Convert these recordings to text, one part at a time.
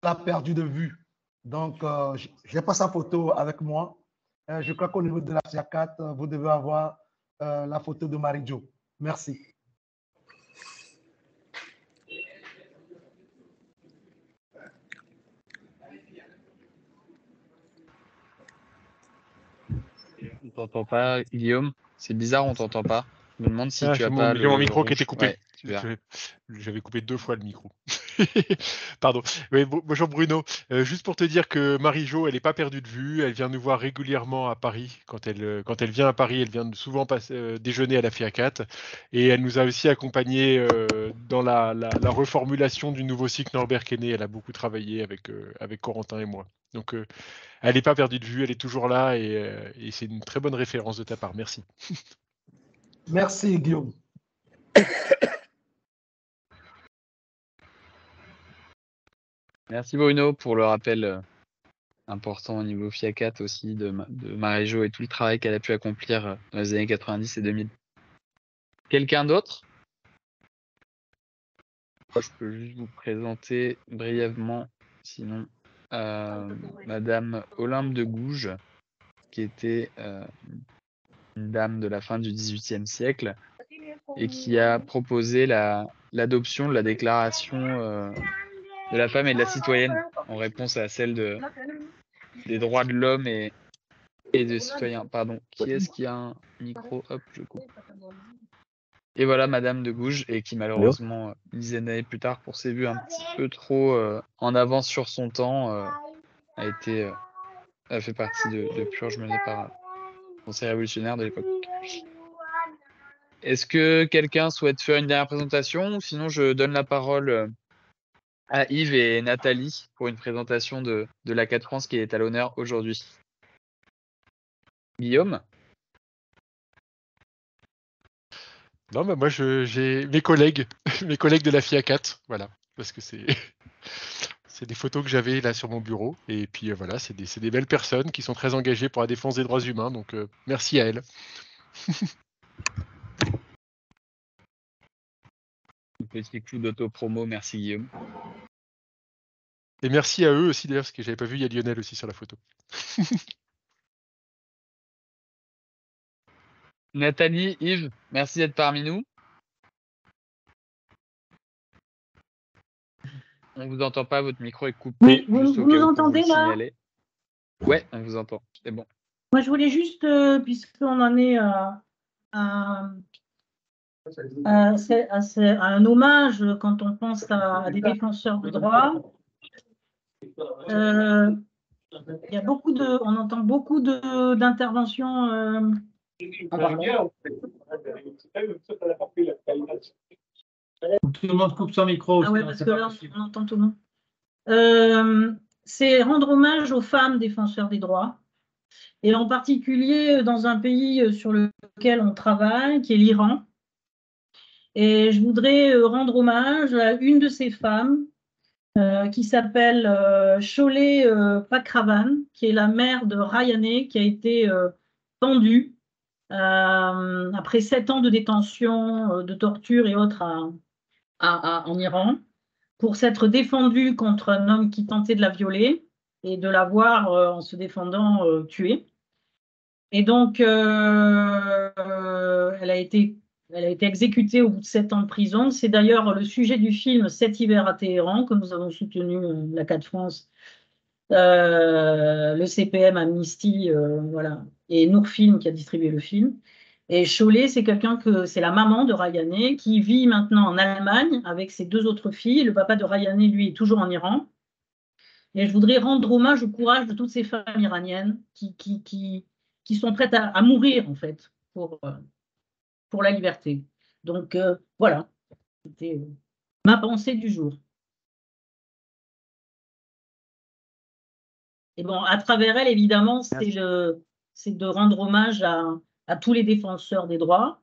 l'a perdu de vue. Donc, je n'ai pas sa photo avec moi. Je crois qu'au niveau de la FIACAT, vous devez avoir la photo de Marie-Jo. Merci. On t'entend pas, Guillaume. C'est bizarre, on t'entend pas. Je me demande si tu as pas J'ai mon micro qui rouge. était coupé. Ouais, J'avais coupé 2 fois le micro. Pardon. Oui, bonjour Bruno. Juste pour te dire que Marie-Jo, elle n'est pas perdue de vue. Elle vient nous voir régulièrement à Paris. Quand elle vient à Paris, elle vient souvent déjeuner à la FIACAT. Et elle nous a aussi accompagnés dans la reformulation du nouveau cycle Norbert Kenney. Elle a beaucoup travaillé avec Corentin et moi. Donc, elle n'est pas perdue de vue. Elle est toujours là et c'est une très bonne référence de ta part. Merci. Merci, Guillaume. Merci Bruno pour le rappel important au niveau FIACAT aussi de Marie-Jo et tout le travail qu'elle a pu accomplir dans les années 90 et 2000. Quelqu'un d'autre? Je peux juste vous présenter brièvement, sinon, Madame Olympe de Gouges, qui était une dame de la fin du XVIIIe siècle et qui a proposé l'adoption de la déclaration de la femme et de la citoyenne en réponse à celle des droits de l'homme et des citoyens. Pardon, qui est-ce qui a un micro? Hop, je coupe. Et voilà Madame de Gouges, et qui malheureusement, une dizaine d'années plus tard, pour ses vues un petit peu trop en avance sur son temps, a fait partie de purges menées par le Conseil révolutionnaire de l'époque. Est-ce que quelqu'un souhaite faire une dernière présentation, ou sinon je donne la parole à Yves et Nathalie pour une présentation de la 4 France qui est à l'honneur aujourd'hui. Guillaume? Non, bah moi j'ai mes collègues de la FIACAT, voilà, parce que c'est des photos que j'avais là sur mon bureau, et puis voilà, c'est des belles personnes qui sont très engagées pour la défense des droits humains, donc merci à elles. Un petit coup d'auto-promo, merci Guillaume. Et merci à eux aussi d'ailleurs, parce que j'avais pas vu, il y a Lionel aussi sur la photo. Nathalie, Yves, merci d'être parmi nous. On vous entend pas, votre micro est coupé. Oui, vous nous entendez là? Signaler. Ouais, on vous entend, c'est bon. Moi, je voulais juste, puisqu'on en est à un hommage quand on pense à des défenseurs de droits, il y a on entend beaucoup d'interventions. Tout le monde coupe son micro. Ah ouais, parce que là, on entend tout le monde. C'est rendre hommage aux femmes défenseurs des droits, et en particulier dans un pays sur lequel on travaille, qui est l'Iran. Et je voudrais rendre hommage à une de ces femmes qui s'appelle Sholeh Pakravan, qui est la mère de Rayaneh, qui a été pendue après 7 ans de détention, de torture et autres en Iran, pour s'être défendue contre un homme qui tentait de la violer et de l'avoir, en se défendant, tuée. Et donc, elle a été exécutée au bout de 7 ans de prison. C'est d'ailleurs le sujet du film Cet hiver à Téhéran, que nous avons soutenu, la 4 France, le CPM, Amnesty, voilà, et Nourfilm qui a distribué le film. Et Sholeh, c'est la maman de Rayaneh, qui vit maintenant en Allemagne avec ses 2 autres filles. Le papa de Rayaneh, lui, est toujours en Iran. Et je voudrais rendre hommage au courage de toutes ces femmes iraniennes qui sont prêtes à mourir, en fait, pour la liberté. Donc, voilà, c'était ma pensée du jour. Et bon, à travers elle, évidemment, c'est de rendre hommage à tous les défenseurs des droits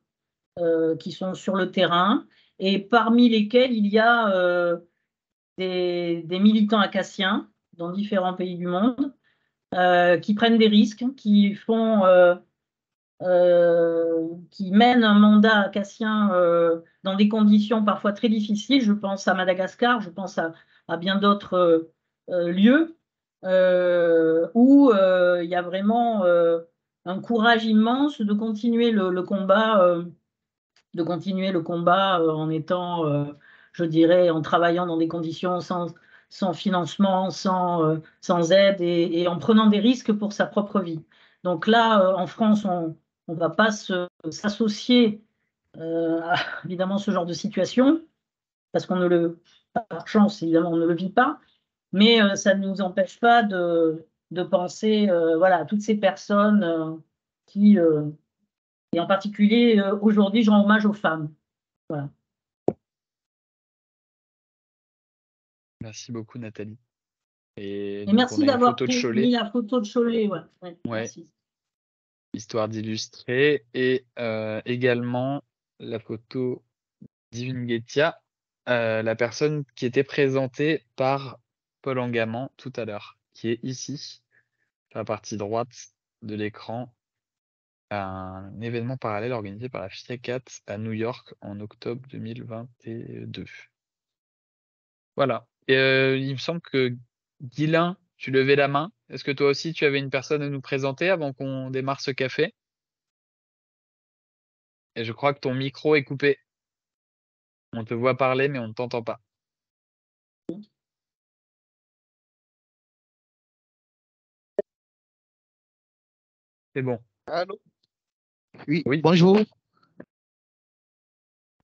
qui sont sur le terrain, et parmi lesquels il y a des militants acaciens dans différents pays du monde qui prennent des risques, qui mènent un mandat acassien dans des conditions parfois très difficiles. Je pense à Madagascar, je pense à bien d'autres lieux où il y a vraiment un courage immense de continuer le combat, en étant, je dirais, en travaillant dans des conditions sans financement, sans aide et en prenant des risques pour sa propre vie. Donc là, en France, on ne va pas s'associer évidemment ce genre de situation, parce qu'on ne le, par chance, évidemment, on ne le vit pas, mais ça ne nous empêche pas de penser voilà, à toutes ces personnes qui, et en particulier aujourd'hui, je rends hommage aux femmes. Voilà. Merci beaucoup, Nathalie. Et Et donc, merci on a une d'avoir photo de mis Cholet, la photo de Cholet. Ouais. Ouais. Merci. histoire d'illustrer, et également la photo d'Ivine-Guettia, la personne qui était présentée par Paul Angaman tout à l'heure, qui est ici, sur la partie droite de l'écran, un événement parallèle organisé par la FIACAT à New York en octobre 2022. Voilà. Et il me semble que Guilain, tu levais la main. Est-ce que toi aussi tu avais une personne à nous présenter avant qu'on démarre ce café? Et je crois que ton micro est coupé. On te voit parler, mais on ne t'entend pas. C'est bon. Allô? Oui, Oui. bonjour.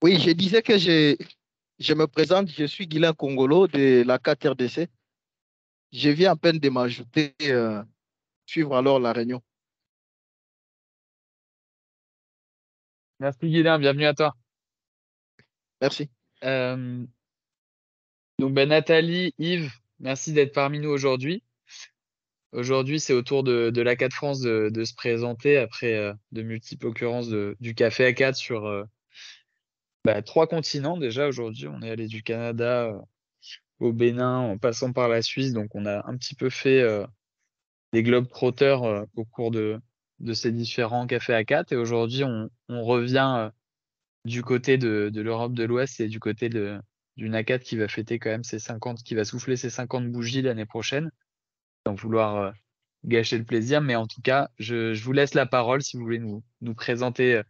Oui, je disais que je me présente, je suis Guilain Congolo de la 4RDC. Je viens à peine de m'ajouter, suivre alors la réunion. Merci Guilain, bienvenue à toi. Merci. Donc Nathalie, Yves, merci d'être parmi nous aujourd'hui. Aujourd'hui, c'est au tour de l'ACAT France de se présenter après de multiples occurrences du Café ACAT sur 3 continents déjà. Aujourd'hui, on est allé du Canada au Bénin en passant par la Suisse. Donc, on a un petit peu fait des globetrotters au cours de ces différents cafés ACAT. Et aujourd'hui, on revient du côté de l'Europe de l'Ouest et du côté d'une ACAT qui va fêter quand même qui va souffler ses 50 bougies l'année prochaine, sans vouloir gâcher le plaisir. Mais en tout cas, je vous laisse la parole si vous voulez nous présenter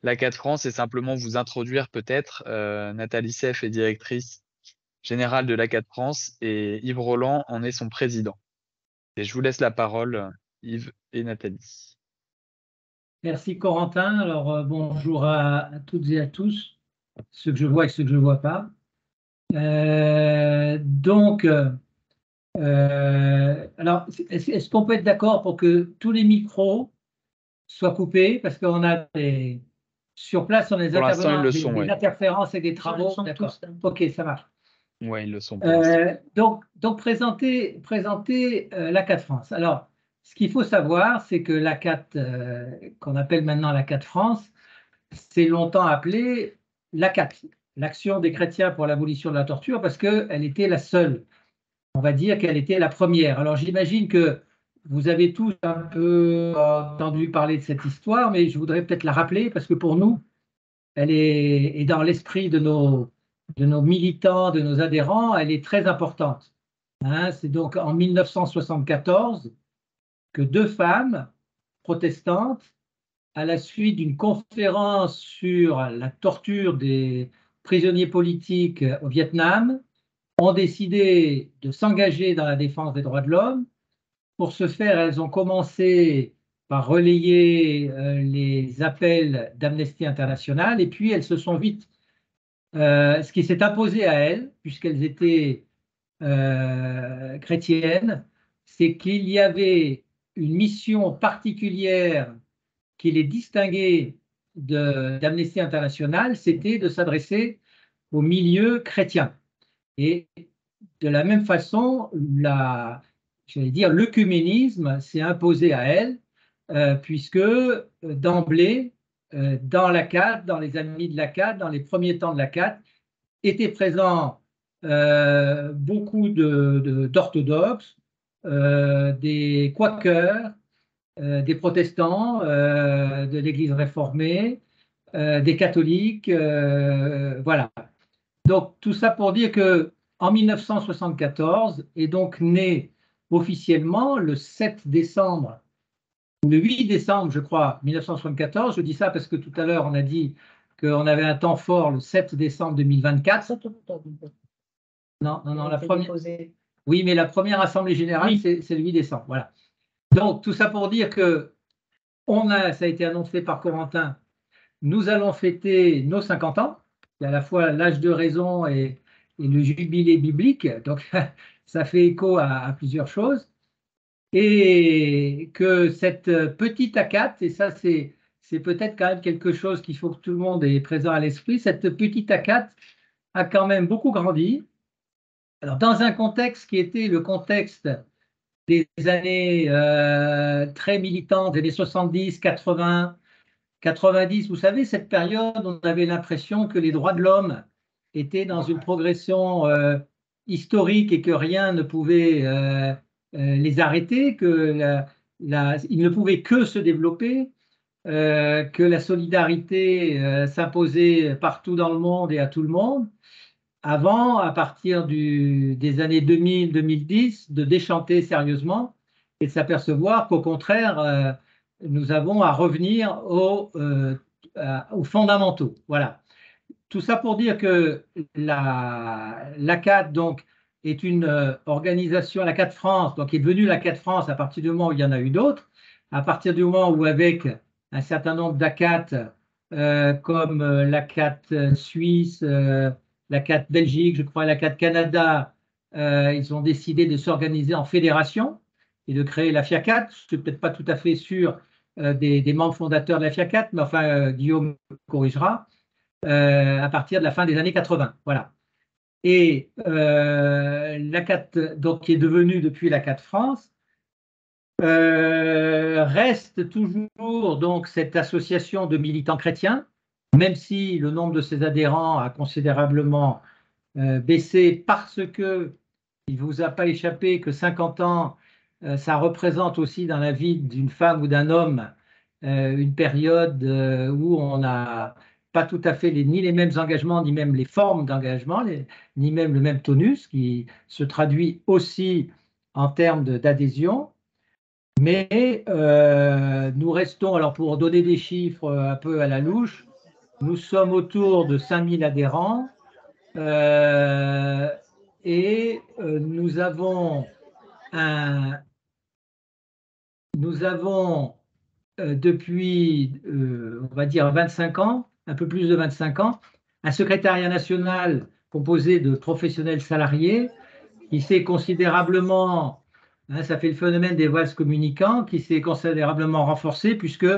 l'ACAT France et simplement vous introduire peut-être. Nathalie Seff est directrice générale de l'ACAT France et Yves Roland en est son président. Et je vous laisse la parole, Yves et Nathalie. Merci Corentin. Alors bonjour à toutes et à tous, ceux que je vois et ceux que je ne vois pas. Alors, est-ce qu'on peut être d'accord pour que tous les micros soient coupés parce qu'on a sur place, on a des Pour l'instant, ils intervenants, le des sont, ouais. interférences et des travaux. Ils sont D'accord. tous là. Ok, ça marche. Ouais, ils le sont pour l'instant. Donc présenter l'ACAT France. Alors, ce qu'il faut savoir, c'est que l'ACAT, qu'on appelle maintenant l'ACAT France, c'est longtemps appelé l'ACAT, l'Action des chrétiens pour l'abolition de la torture, parce qu'elle était la seule. On va dire qu'elle était la première. Alors j'imagine que vous avez tous un peu entendu parler de cette histoire, mais je voudrais peut-être la rappeler, parce que pour nous, elle est dans l'esprit de nos militants, de nos adhérents, elle est très importante. C'est donc en 1974 que 2 femmes protestantes, à la suite d'une conférence sur la torture des prisonniers politiques au Vietnam, ont décidé de s'engager dans la défense des droits de l'homme. Pour ce faire, elles ont commencé par relayer les appels d'Amnesty International, et puis elles se sont vite, ce qui s'est imposé à elles, puisqu'elles étaient chrétiennes, c'est qu'il y avait une mission particulière qui les distinguait d'Amnesty International, c'était de s'adresser au milieu chrétien. Et de la même façon, l'œcuménisme s'est imposé à elle, puisque d'emblée, dans l'ACAT, dans les amis de l'ACAT, dans les premiers temps de l'ACAT, étaient présents beaucoup d'orthodoxes, des quakers, des protestants, de l'Église réformée, des catholiques, voilà. Donc tout ça pour dire que en 1974 est donc née officiellement le 7 décembre, le 8 décembre, je crois, 1974. Je dis ça parce que tout à l'heure, on a dit qu'on avait un temps fort le 7 décembre 2024. 7 octobre. Non, la C'est première. déposé. Oui, mais la première assemblée générale, Oui. c'est le 8 décembre. Voilà. Donc, tout ça pour dire que ça a été annoncé par Corentin, nous allons fêter nos 50 ans. C'est à la fois l'âge de raison et le jubilé biblique. Donc, ça fait écho à plusieurs choses. Et que cette petite ACAT, et ça, c'est peut-être quand même quelque chose qu'il faut que tout le monde ait présent à l'esprit, cette petite ACAT a quand même beaucoup grandi. Alors, dans un contexte qui était le contexte des années très militantes, des années 70, 80, 90, vous savez, cette période, on avait l'impression que les droits de l'homme étaient dans une progression historique et que rien ne pouvait les arrêter, ils ne pouvaient que se développer, que la solidarité s'imposait partout dans le monde et à tout le monde, avant, à partir des années 2000-2010, de déchanter sérieusement et de s'apercevoir qu'au contraire, nous avons à revenir aux fondamentaux. Voilà. Tout ça pour dire que l'ACAT donc, est une organisation, l'ACAT France, donc est devenue l'ACAT France à partir du moment où il y en a eu d'autres, à partir du moment où avec un certain nombre d'ACAT comme l'ACAT Suisse, l'ACAT Belgique, je crois l'ACAT Canada, ils ont décidé de s'organiser en fédération et de créer la FIACAT. Je ne suis peut-être pas tout à fait sûr des membres fondateurs de la FIACAT, mais enfin Guillaume corrigera. À partir de la fin des années 80. Voilà. Et l'ACAT, donc, qui est devenue depuis l'ACAT France, reste toujours donc, cette association de militants chrétiens, même si le nombre de ses adhérents a considérablement baissé parce que il ne vous a pas échappé que 50 ans, ça représente aussi dans la vie d'une femme ou d'un homme une période où on n'a pas tout à fait ni les mêmes engagements, ni même les formes d'engagement, ni même le même tonus, qui se traduit aussi en termes d'adhésion. Mais nous restons, alors pour donner des chiffres un peu à la louche, nous sommes autour de 5000 adhérents et nous avons depuis, on va dire, 25 ans, un peu plus de 25 ans, un secrétariat national composé de professionnels salariés qui s'est considérablement, ça fait le phénomène des vases communicants, qui s'est considérablement renforcé puisque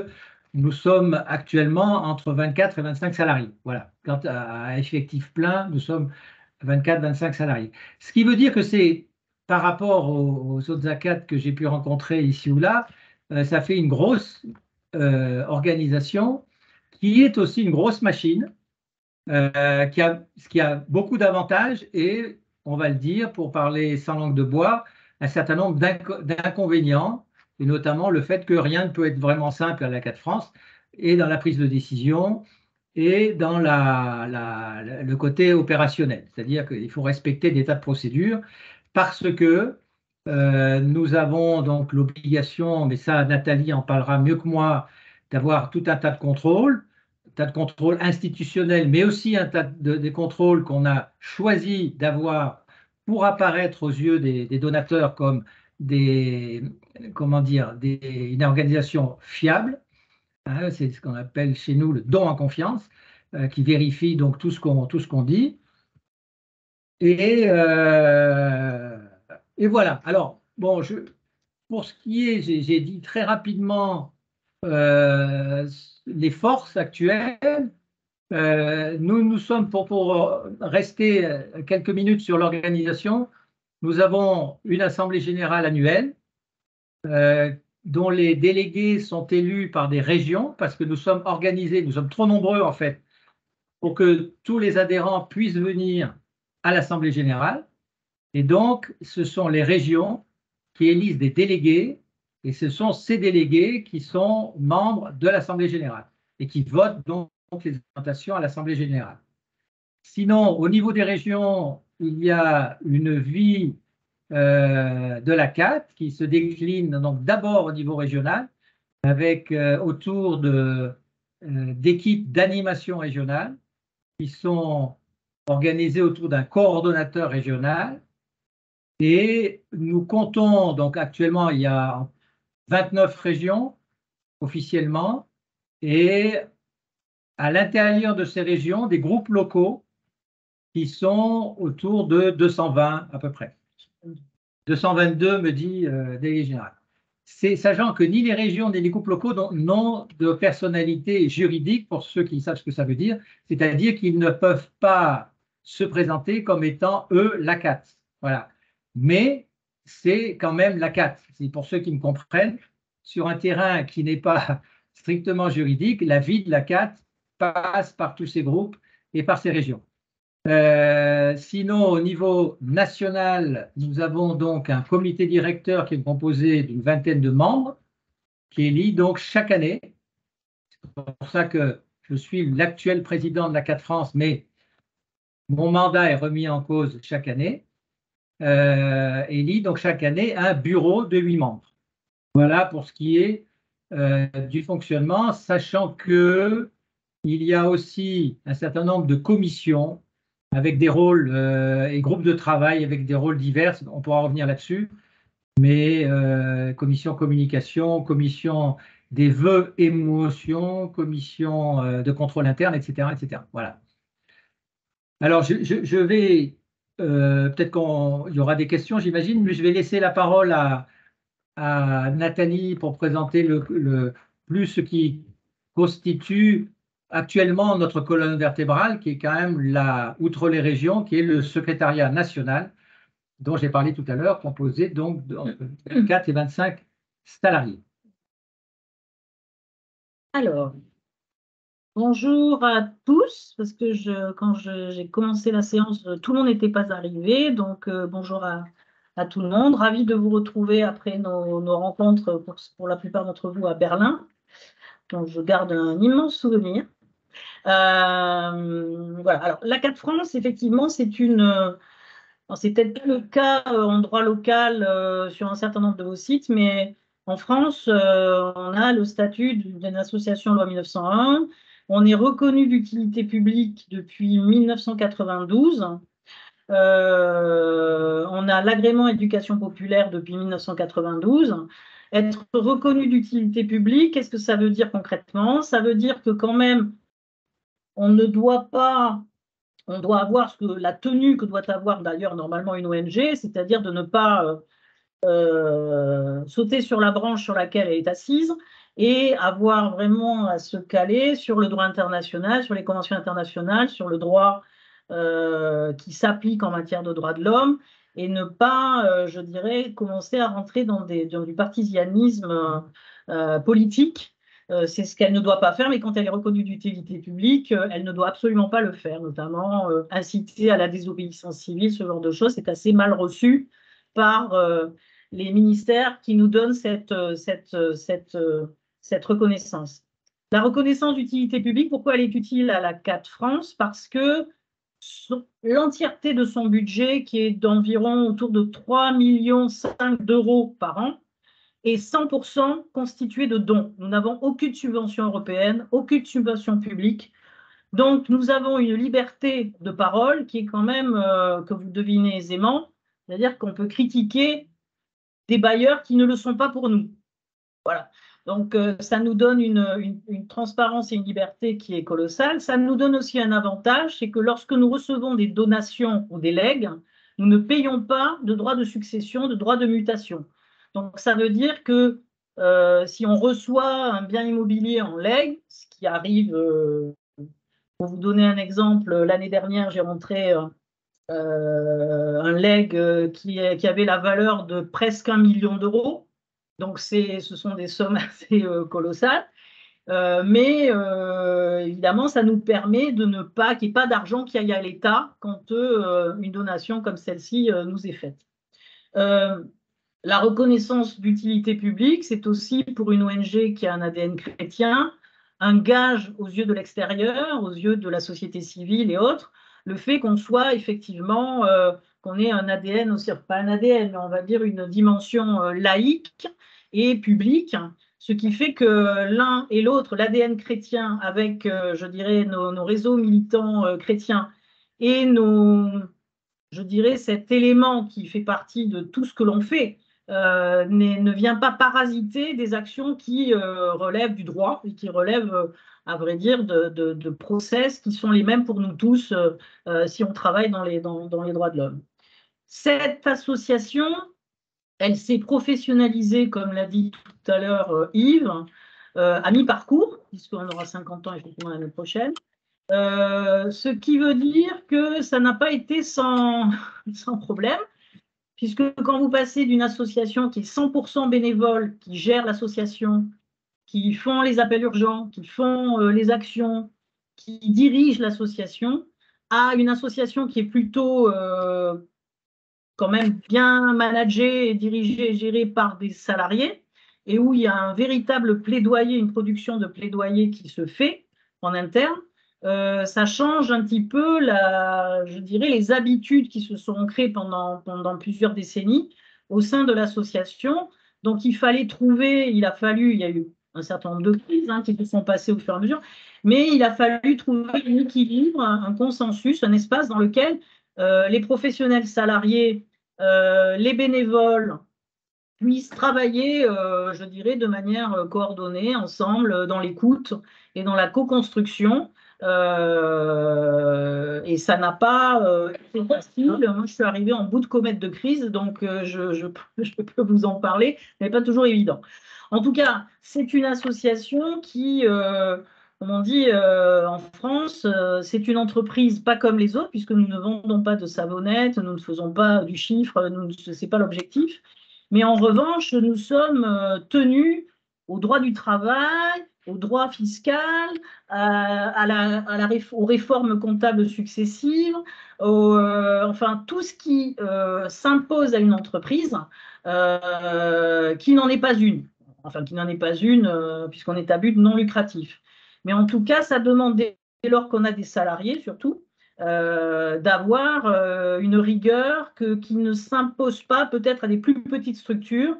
nous sommes actuellement entre 24 et 25 salariés. Voilà, quant à effectif plein, nous sommes 24-25 salariés. Ce qui veut dire que c'est, par rapport aux autres ACAT que j'ai pu rencontrer ici ou là, ça fait une grosse organisation qui est aussi une grosse machine, qui a beaucoup d'avantages et, on va le dire, pour parler sans langue de bois, un certain nombre d'inconvénients, et notamment le fait que rien ne peut être vraiment simple à l'ACAT France, et dans la prise de décision, et dans le côté opérationnel. C'est-à-dire qu'il faut respecter des tas de procédures, parce que nous avons donc l'obligation, mais ça Nathalie en parlera mieux que moi, d'avoir tout un tas de contrôles institutionnels, mais aussi un tas de contrôles qu'on a choisi d'avoir pour apparaître aux yeux des donateurs comme une organisation fiable. Hein, c'est ce qu'on appelle chez nous le don en confiance, qui vérifie donc tout ce qu'on dit. Et voilà. Alors, bon, pour ce qui est, j'ai dit très rapidement les forces actuelles. Nous sommes, pour rester quelques minutes sur l'organisation, nous avons une assemblée générale annuelle dont les délégués sont élus par des régions parce que nous sommes organisés, nous sommes trop nombreux en fait, pour que tous les adhérents puissent venir à l'assemblée générale. Et donc, ce sont les régions qui élisent des délégués, et ce sont ces délégués qui sont membres de l'Assemblée générale et qui votent donc les orientations à l'Assemblée générale. Sinon, au niveau des régions, il y a une vie de la CAT qui se décline donc d'abord au niveau régional, avec autour d'équipes d'animation régionale qui sont organisées autour d'un coordonnateur régional. Et nous comptons, donc actuellement, il y a 29 régions officiellement, et à l'intérieur de ces régions, des groupes locaux qui sont autour de 220 à peu près. 222 me dit délégué général. C'est sachant que ni les régions ni les groupes locaux n'ont de personnalité juridique, pour ceux qui savent ce que ça veut dire, c'est-à-dire qu'ils ne peuvent pas se présenter comme étant, eux, la CAT. Voilà. Mais c'est quand même la CAT. C'est pour ceux qui me comprennent, sur un terrain qui n'est pas strictement juridique, la vie de la CAT passe par tous ces groupes et par ces régions. Sinon, au niveau national, nous avons donc un comité directeur qui est composé d'une vingtaine de membres, qui élit donc chaque année. C'est pour ça que je suis l'actuel président de la CAT France, mais mon mandat est remis en cause chaque année. Élit donc chaque année un bureau de 8 membres. Voilà pour ce qui est du fonctionnement, sachant qu'il y a aussi un certain nombre de commissions avec des rôles et groupes de travail avec des rôles divers, on pourra revenir là-dessus, mais commission communication, commission des vœux et motions, commission de contrôle interne, etc. etc. Voilà. Alors, je vais, peut-être qu'il y aura des questions, j'imagine, mais je vais laisser la parole à Nathalie pour présenter plus ce qui constitue actuellement notre colonne vertébrale, qui est quand même outre les régions, qui est le secrétariat national, dont j'ai parlé tout à l'heure, composé donc de 24 et 25 salariés. Alors, bonjour à tous, parce que quand j'ai commencé la séance, tout le monde n'était pas arrivé, donc bonjour à tout le monde. Ravi de vous retrouver après nos rencontres, pour la plupart d'entre vous, à Berlin. Donc, je garde un immense souvenir. Voilà. Alors, la CAT France, effectivement, c'est peut-être pas le cas en droit local sur un certain nombre de vos sites, mais en France, on a le statut d'une association loi 1901. On est reconnu d'utilité publique depuis 1992. On a l'agrément éducation populaire depuis 1992. Être reconnu d'utilité publique, qu'est-ce que ça veut dire concrètement? Ça veut dire que quand même, on doit avoir la tenue que doit avoir d'ailleurs normalement une ONG, c'est-à-dire de ne pas sauter sur la branche sur laquelle elle est assise et avoir vraiment à se caler sur le droit international, sur les conventions internationales, sur le droit qui s'applique en matière de droits de l'homme, et ne pas, je dirais, commencer à rentrer dans du partisanisme politique. C'est ce qu'elle ne doit pas faire, mais quand elle est reconnue d'utilité publique, elle ne doit absolument pas le faire, notamment inciter à la désobéissance civile, ce genre de choses. C'est assez mal reçu par les ministères qui nous donnent cette reconnaissance. La reconnaissance d'utilité publique, pourquoi elle est utile à la CAT France? Parce que l'entièreté de son budget, qui est d'environ autour de 3,5 millions d'euros par an, est 100% constitué de dons. Nous n'avons aucune subvention européenne, aucune subvention publique. Donc, nous avons une liberté de parole qui est quand même, que vous devinez aisément, c'est-à-dire qu'on peut critiquer des bailleurs qui ne le sont pas pour nous. Voilà. Donc, ça nous donne une transparence et une liberté qui est colossale. Ça nous donne aussi un avantage, c'est que lorsque nous recevons des donations ou des legs, nous ne payons pas de droits de succession, de droits de mutation. Donc, ça veut dire que si on reçoit un bien immobilier en legs, ce qui arrive, pour vous donner un exemple, l'année dernière, j'ai rentré un leg qui avait la valeur de presque 1 million d'euros. Donc, ce sont des sommes assez colossales. Mais évidemment, ça nous permet de ne pas qu'il n'y ait pas d'argent qui aille à l'État quand une donation comme celle-ci nous est faite. La reconnaissance d'utilité publique, c'est aussi pour une ONG qui a un ADN chrétien, un gage aux yeux de l'extérieur, aux yeux de la société civile et autres, le fait qu'on soit effectivement, qu'on ait un ADN aussi, pas un ADN, mais on va dire une dimension laïque et publique, ce qui fait que l'un et l'autre, l'ADN chrétien avec, je dirais, nos réseaux militants chrétiens et je dirais, cet élément qui fait partie de tout ce que l'on fait, ne vient pas parasiter des actions qui relèvent du droit et qui relèvent, à vrai dire, de process qui sont les mêmes pour nous tous si on travaille dans les droits de l'homme. Cette association, elle s'est professionnalisée, comme l'a dit tout à l'heure Yves, à mi-parcours, puisqu'on aura 50 ans effectivement l'année prochaine. Ce qui veut dire que ça n'a pas été sans problème, puisque quand vous passez d'une association qui est 100% bénévole, qui gère l'association, qui font les appels urgents, qui font les actions, qui dirige l'association, à une association qui est plutôt quand même bien managée et dirigée et gérée par des salariés, et où il y a un véritable plaidoyer, une production de plaidoyer qui se fait en interne, ça change un petit peu, je dirais, les habitudes qui se sont créées pendant plusieurs décennies au sein de l'association. Donc, il y a eu un certain nombre de crises qui se sont passées au fur et à mesure, mais il a fallu trouver un équilibre, un consensus, un espace dans lequel les professionnels salariés, les bénévoles puissent travailler, je dirais, de manière coordonnée, ensemble, dans l'écoute et dans la co-construction. Et ça n'a pas été facile. Moi, je suis arrivée en bout de comète de crise, donc je peux vous en parler, mais pas toujours évident. En tout cas, c'est une association qui, comme on dit en France, c'est une entreprise pas comme les autres, puisque nous ne vendons pas de savonnettes, nous ne faisons pas du chiffre, ce n'est pas l'objectif. Mais en revanche, nous sommes tenus au droit du travail, au droit fiscal, aux réformes comptables successives, enfin tout ce qui s'impose à une entreprise qui n'en est pas une. Enfin, qui n'en est pas une, puisqu'on est à but non lucratif. Mais en tout cas, ça demande, dès lors qu'on a des salariés surtout, d'avoir une rigueur qui ne s'impose pas peut-être à des plus petites structures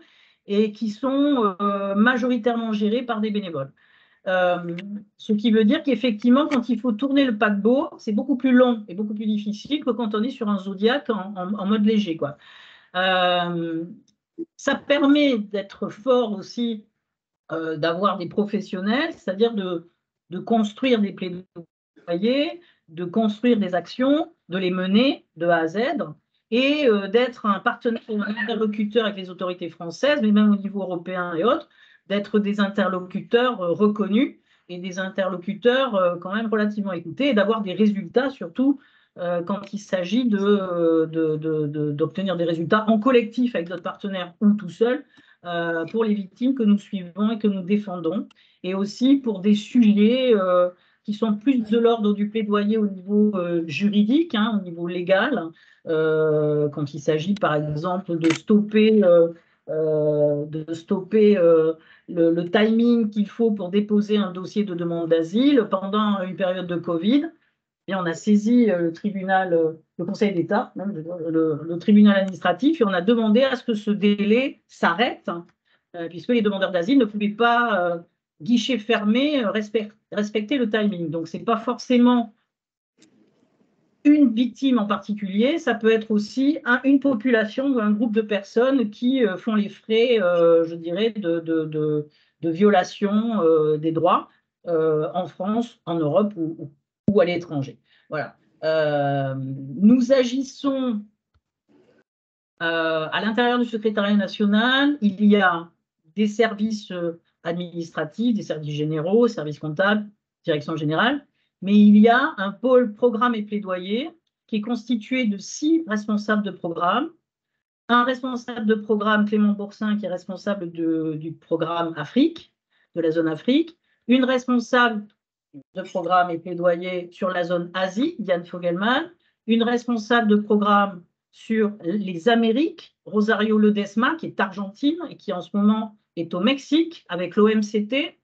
et qui sont majoritairement gérées par des bénévoles. Ce qui veut dire qu'effectivement, quand il faut tourner le paquebot, c'est beaucoup plus long et beaucoup plus difficile que quand on est sur un Zodiac en mode léger, quoi. Ça permet d'être fort aussi, d'avoir des professionnels, c'est-à-dire de construire des plaidoyers, de construire des actions, de les mener de A à Z, et d'être un partenaire, un interlocuteur avec les autorités françaises, mais même au niveau européen et autres, d'être des interlocuteurs reconnus et des interlocuteurs quand même relativement écoutés, et d'avoir des résultats surtout quand il s'agit d'obtenir des résultats en collectif avec d'autres partenaires ou tout seul, pour les victimes que nous suivons et que nous défendons, et aussi pour des sujets qui sont plus de l'ordre du plaidoyer au niveau juridique, au niveau légal, quand il s'agit par exemple de stopper le timing qu'il faut pour déposer un dossier de demande d'asile pendant une période de Covid. Et on a saisi le tribunal, le Conseil d'État, le tribunal administratif, et on a demandé à ce que ce délai s'arrête, puisque les demandeurs d'asile ne pouvaient pas, guichet fermé, respecter le timing. Donc, ce n'est pas forcément une victime en particulier, ça peut être aussi une population ou un groupe de personnes qui font les frais, je dirais, de violation des droits en France, en Europe ou à l'étranger. Voilà. Nous agissons à l'intérieur du secrétariat national. Il y a des services administratifs, des services généraux, services comptables, direction générale, mais il y a un pôle programme et plaidoyer qui est constitué de 6 responsables de programme, un responsable de programme, Clément Boursin, qui est responsable du programme Afrique, de la zone Afrique, une responsable de programme et plaidoyer sur la zone Asie, Diane Fogelman, une responsable de programme sur les Amériques, Rosario Ledesma, qui est argentine et qui en ce moment est au Mexique avec l'OMCT,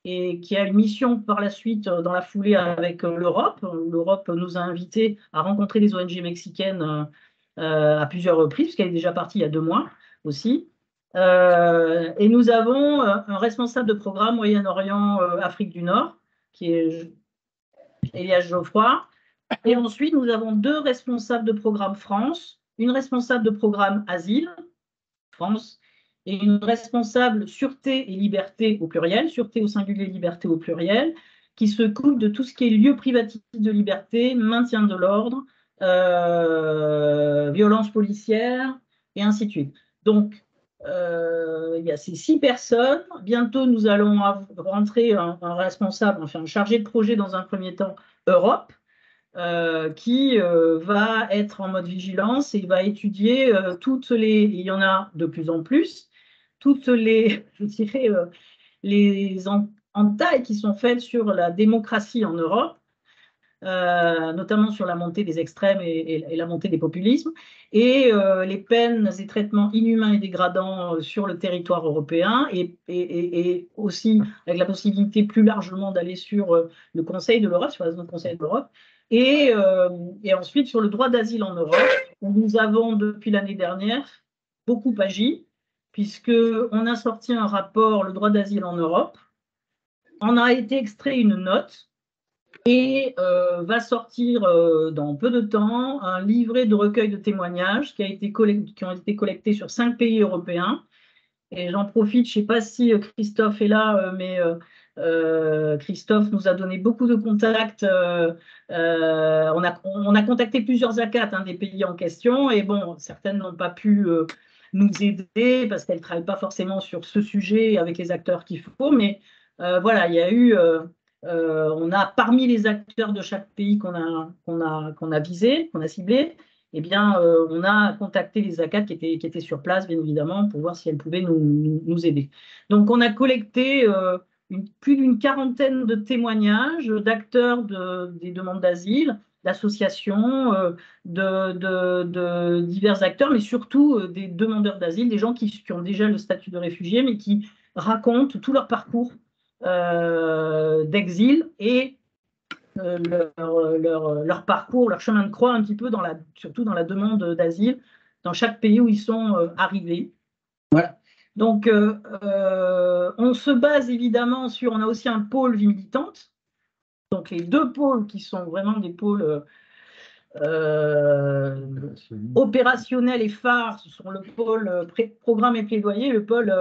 et qui a une mission par la suite dans la foulée avec l'Europe. L'Europe nous a invités à rencontrer des ONG mexicaines à plusieurs reprises, puisqu'elle est déjà partie il y a 2 mois aussi. Et nous avons un responsable de programme Moyen-Orient, Afrique du Nord, qui est Elias Geoffroy. Et ensuite, nous avons 2 responsables de programme France, une responsable de programme Asile, France, et une responsable Sûreté et Liberté au pluriel, Sûreté au singulier, Liberté au pluriel, qui s'occupe de tout ce qui est lieu privatif de liberté, maintien de l'ordre, violence policière, et ainsi de suite. Donc, il y a ces 6 personnes. Bientôt, nous allons rentrer un responsable, enfin un chargé de projet dans un premier temps Europe, qui va être en mode vigilance et va étudier toutes les, il y en a de plus en plus, toutes les, je dirais, les entailles qui sont faites sur la démocratie en Europe, notamment sur la montée des extrêmes et la montée des populismes, et les peines et traitements inhumains et dégradants sur le territoire européen, et aussi avec la possibilité plus largement d'aller sur le Conseil de l'Europe, sur la zone Conseil de l'Europe, et ensuite sur le droit d'asile en Europe, où nous avons depuis l'année dernière beaucoup agi, puisqu'on a sorti un rapport, le droit d'asile en Europe, on a été extrait une note, et va sortir dans peu de temps un livret de recueil de témoignages qui ont été collectés sur 5 pays européens. Et j'en profite, je ne sais pas si Christophe est là, mais Christophe nous a donné beaucoup de contacts. On a contacté plusieurs ACAT des pays en question, et bon, certaines n'ont pas pu nous aider parce qu'elles ne travaillent pas forcément sur ce sujet avec les acteurs qu'il faut, mais voilà, il y a eu... on a parmi les acteurs de chaque pays qu'on a visé, qu'on a ciblé, eh bien, on a contacté les ACAT qui étaient sur place, bien évidemment, pour voir si elles pouvaient nous aider. Donc, on a collecté plus d'une 40aine de témoignages d'acteurs des demandes d'asile, d'associations, de divers acteurs, mais surtout des demandeurs d'asile, des gens qui ont déjà le statut de réfugié, mais qui racontent tout leur parcours d'exil et leur parcours, leur chemin de croix un petit peu, surtout dans la demande d'asile, dans chaque pays où ils sont arrivés. Voilà. Donc, on se base évidemment sur, on a aussi un pôle vie militante, donc les 2 pôles qui sont vraiment des pôles opérationnels et phares, ce sont le pôle programme et plaidoyer, le pôle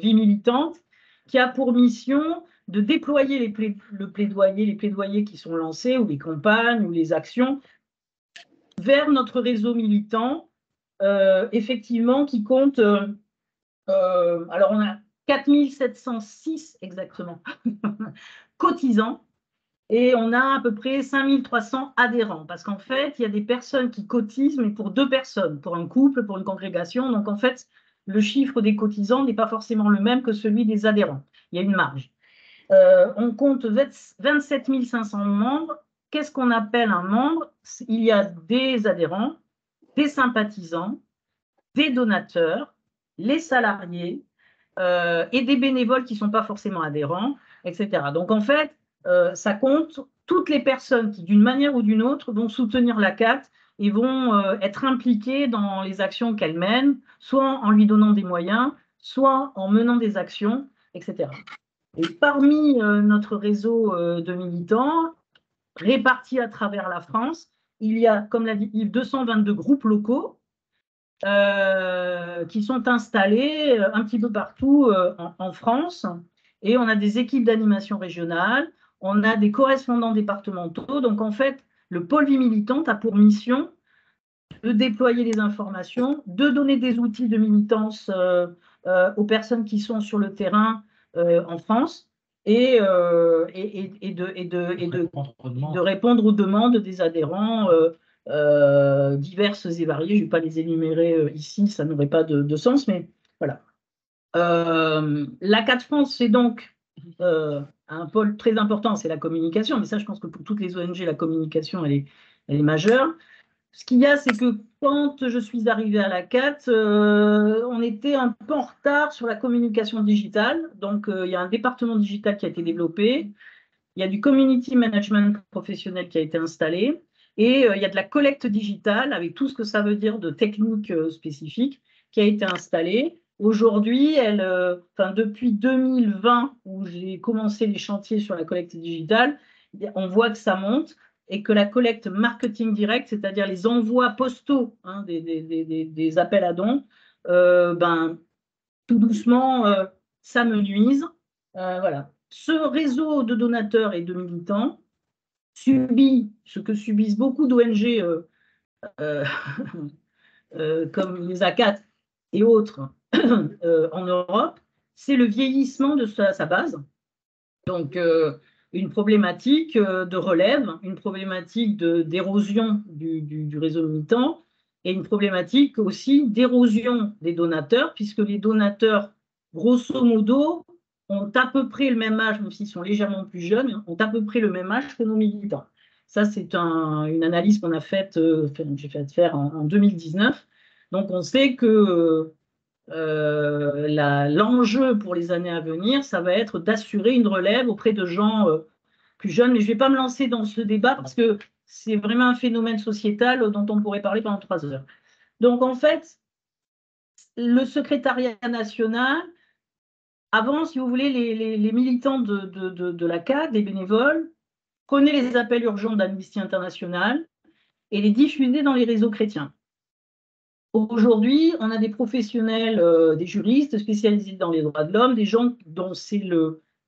vie militante, qui a pour mission de déployer les plaidoyers qui sont lancés, ou les campagnes, ou les actions, vers notre réseau militant, effectivement, qui compte, alors on a 4706 exactement cotisants, et on a à peu près 5300 adhérents, parce qu'en fait, il y a des personnes qui cotisent, mais pour 2 personnes, pour un couple, pour une congrégation, donc en fait, le chiffre des cotisants n'est pas forcément le même que celui des adhérents. Il y a une marge. On compte 27 500 membres. Qu'est-ce qu'on appelle un membre? Il y a des adhérents, des sympathisants, des donateurs, les salariés et des bénévoles qui ne sont pas forcément adhérents, etc. Donc en fait, ça compte toutes les personnes qui, d'une manière ou d'une autre, vont soutenir l'ACAT et vont être impliquées dans les actions qu'elle mène, soit en lui donnant des moyens, soit en menant des actions, etc. Et parmi notre réseau de militants, répartis à travers la France, il y a, comme l'a dit Yves, 222 groupes locaux qui sont installés un petit peu partout en France. Et on a des équipes d'animation régionale, on a des correspondants départementaux. Donc en fait, le pôle vie militante a pour mission de déployer les informations, de donner des outils de militance aux personnes qui sont sur le terrain en France, et de répondre aux demandes des adhérents diverses et variées. Je ne vais pas les énumérer ici, ça n'aurait pas de sens, mais voilà. L'ACAT France, c'est donc un pôle très important, c'est la communication, mais ça, je pense que pour toutes les ONG, la communication, elle est majeure. ce qu'il y a, c'est que quand je suis arrivée à la CAT, on était un peu en retard sur la communication digitale. Donc, il y a un département digital qui a été développé. Il y a du community management professionnel qui a été installé. Et il y a de la collecte digitale avec tout ce que ça veut dire de techniques spécifiques qui a été installée. Aujourd'hui, depuis 2020, où j'ai commencé les chantiers sur la collecte digitale, on voit que ça monte et que la collecte marketing direct, c'est-à-dire les envois postaux des appels à dons, tout doucement, ça me nuise. Voilà. Ce réseau de donateurs et de militants subit ce que subissent beaucoup d'ONG comme les ACAT et autres en Europe, c'est le vieillissement de sa base. Donc, une problématique de relève, une problématique d'érosion du réseau militant et une problématique aussi d'érosion des donateurs, puisque les donateurs, grosso modo, ont à peu près le même âge, même s'ils sont légèrement plus jeunes, ont à peu près le même âge que nos militants. Ça, c'est une analyse qu'on a faite, j'ai fait faire en 2019. Donc, on sait que l'enjeu pour les années à venir, ça va être d'assurer une relève auprès de gens plus jeunes. Mais je ne vais pas me lancer dans ce débat parce que c'est vraiment un phénomène sociétal dont on pourrait parler pendant 3 heures. Donc, en fait, le secrétariat national, avant, si vous voulez, les militants de la CAD, les bénévoles, prenaient les appels urgents d'Amnesty International et les diffusaient dans les réseaux chrétiens. Aujourd'hui, on a des professionnels, des juristes spécialisés dans les droits de l'homme, des gens dont c'est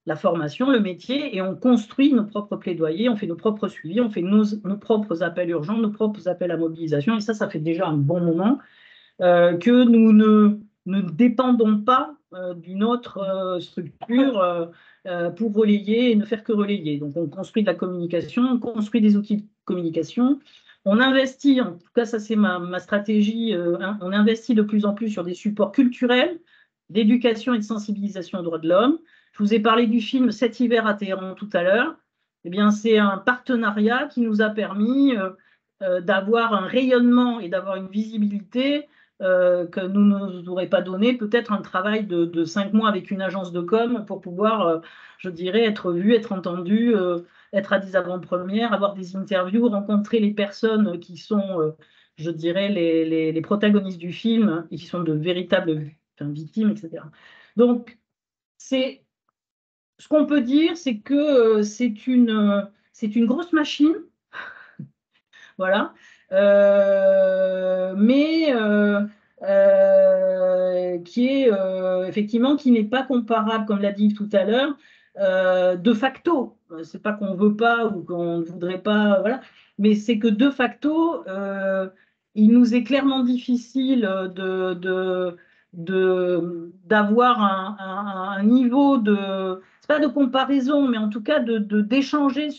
la formation, le métier, et on construit nos propres plaidoyers, on fait nos propres suivis, on fait nos propres appels urgents, nos propres appels à mobilisation, et ça fait déjà un bon moment que nous ne dépendons pas d'une autre structure pour relayer et ne faire que relayer. Donc, on construit de la communication, on construit des outils de communication. On investit, en tout cas, ça c'est ma stratégie, on investit de plus en plus sur des supports culturels, d'éducation et de sensibilisation aux droits de l'homme. Je vous ai parlé du film Cet hiver à Téhéran tout à l'heure. Eh bien, c'est un partenariat qui nous a permis d'avoir un rayonnement et d'avoir une visibilité que nous ne nous aurions pas donné, peut-être un travail de 5 mois avec une agence de com pour pouvoir, je dirais, être vu, être entendu, être à des avant-premières, avoir des interviews, rencontrer les personnes qui sont, je dirais, les protagonistes du film et qui sont de véritables victimes, etc. Donc, ce qu'on peut dire, c'est que c'est une grosse machine, voilà, mais qui est effectivement qui n'est pas comparable, comme l'a dit Yves tout à l'heure, de facto. C'est pas qu'on veut pas ou qu'on ne voudrait pas, voilà, mais c'est que de facto, il nous est clairement difficile d'avoir un niveau de, c'est pas de comparaison, mais en tout cas d'échanger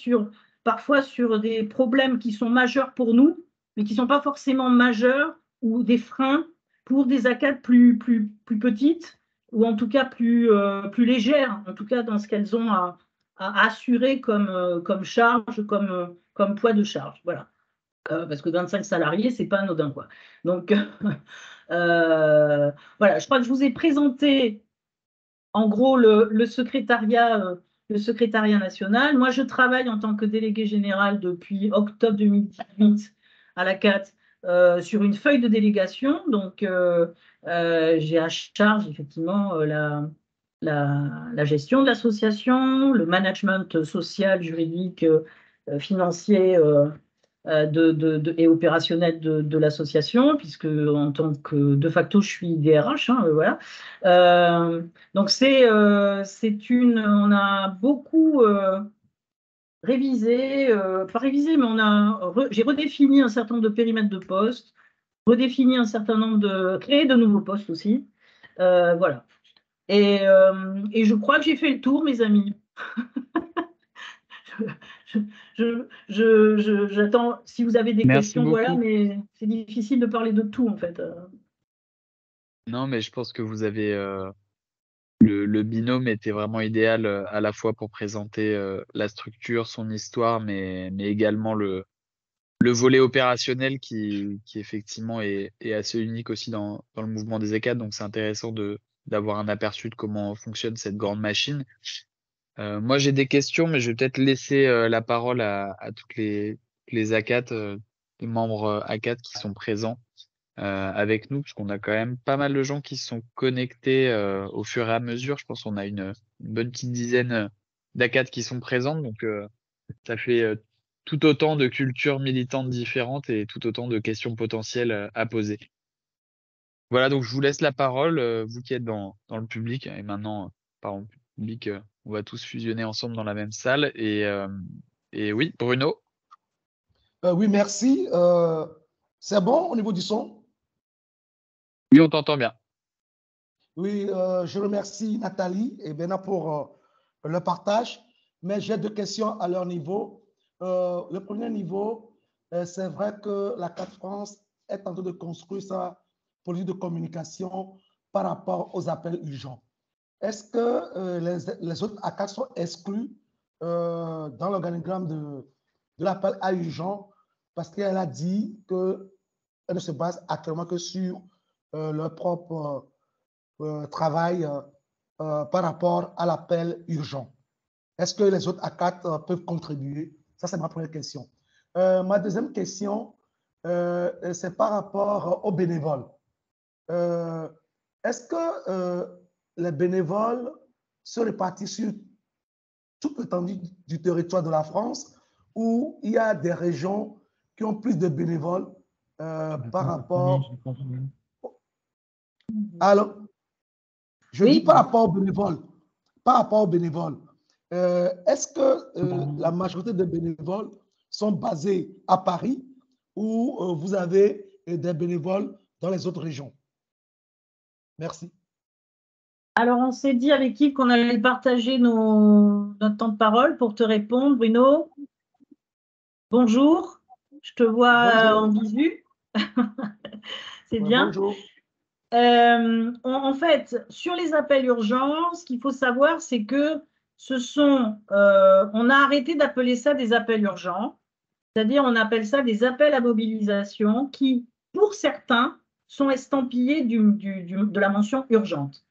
parfois sur des problèmes qui sont majeurs pour nous, mais qui ne sont pas forcément majeurs ou des freins pour des ACAD plus petites ou en tout cas plus légères, en tout cas dans ce qu'elles ont à assurer comme charge, comme poids de charge. Voilà. Parce que 25 salariés, ce n'est pas anodin, quoi. Donc, voilà, je crois que je vous ai présenté en gros le secrétariat national. Moi, je travaille en tant que délégué général depuis octobre 2018 à la CAT sur une feuille de délégation. Donc, j'ai à charge effectivement la gestion de l'association, le management social, juridique, financier et opérationnel de l'association, puisque en tant que de facto, je suis DRH. Voilà. Donc, on a beaucoup révisé, pas révisé, mais j'ai redéfini un certain nombre de périmètres de postes, redéfini un certain nombre créé de nouveaux postes aussi. Voilà. Et je crois que j'ai fait le tour, mes amis. J'attends si vous avez des Merci questions, voilà, beaucoup. mais c'est difficile de parler de tout en fait. Non, mais je pense que vous avez le binôme était vraiment idéal à la fois pour présenter la structure, son histoire, mais également le volet opérationnel qui effectivement est assez unique aussi dans le mouvement des ECAD. Donc, c'est intéressant d'avoir un aperçu de comment fonctionne cette grande machine. Moi, j'ai des questions, mais je vais peut-être laisser la parole à toutes les ACAT, les membres ACAT qui sont présents avec nous, parce qu'on a quand même pas mal de gens qui se sont connectés au fur et à mesure. Je pense qu'on a une bonne petite dizaine d'ACAT qui sont présentes, donc ça fait tout autant de cultures militantes différentes et tout autant de questions potentielles à poser. Voilà, donc je vous laisse la parole, vous qui êtes dans le public, et maintenant, pardon, public, on va tous fusionner ensemble dans la même salle. Et oui, Bruno. Oui, merci. C'est bon au niveau du son? Oui, on t'entend bien. Oui, je remercie Nathalie et Bernard pour le partage, mais j'ai deux questions à leur niveau. Le premier niveau, c'est vrai que la CAT France est en train de construire sa politique de communication par rapport aux appels urgents. Est-ce que les autres ACAT sont exclus dans l'organigramme de l'appel à urgent parce qu'elle a dit qu'elle ne se base actuellement que sur leur propre travail par rapport à l'appel urgent? Est-ce que les autres ACAT peuvent contribuer? Ça, c'est ma première question. Ma deuxième question, c'est par rapport aux bénévoles. Est-ce que les bénévoles se répartissent sur toute l'étendue du territoire de la France ou il y a des régions qui ont plus de bénévoles par rapport... Alors, je dis par rapport aux bénévoles. Par rapport aux bénévoles, est-ce que la majorité des bénévoles sont basés à Paris ou vous avez des bénévoles dans les autres régions? Merci. Alors, on s'est dit avec Yves qu'on allait partager notre temps de parole pour te répondre. Bruno, bonjour. Je te vois en visu. C'est bien. Bonjour. En fait, sur les appels urgents, ce qu'il faut savoir, c'est que on a arrêté d'appeler ça des appels urgents, c'est-à-dire on appelle ça des appels à mobilisation qui, pour certains, sont estampillés de la mention urgente.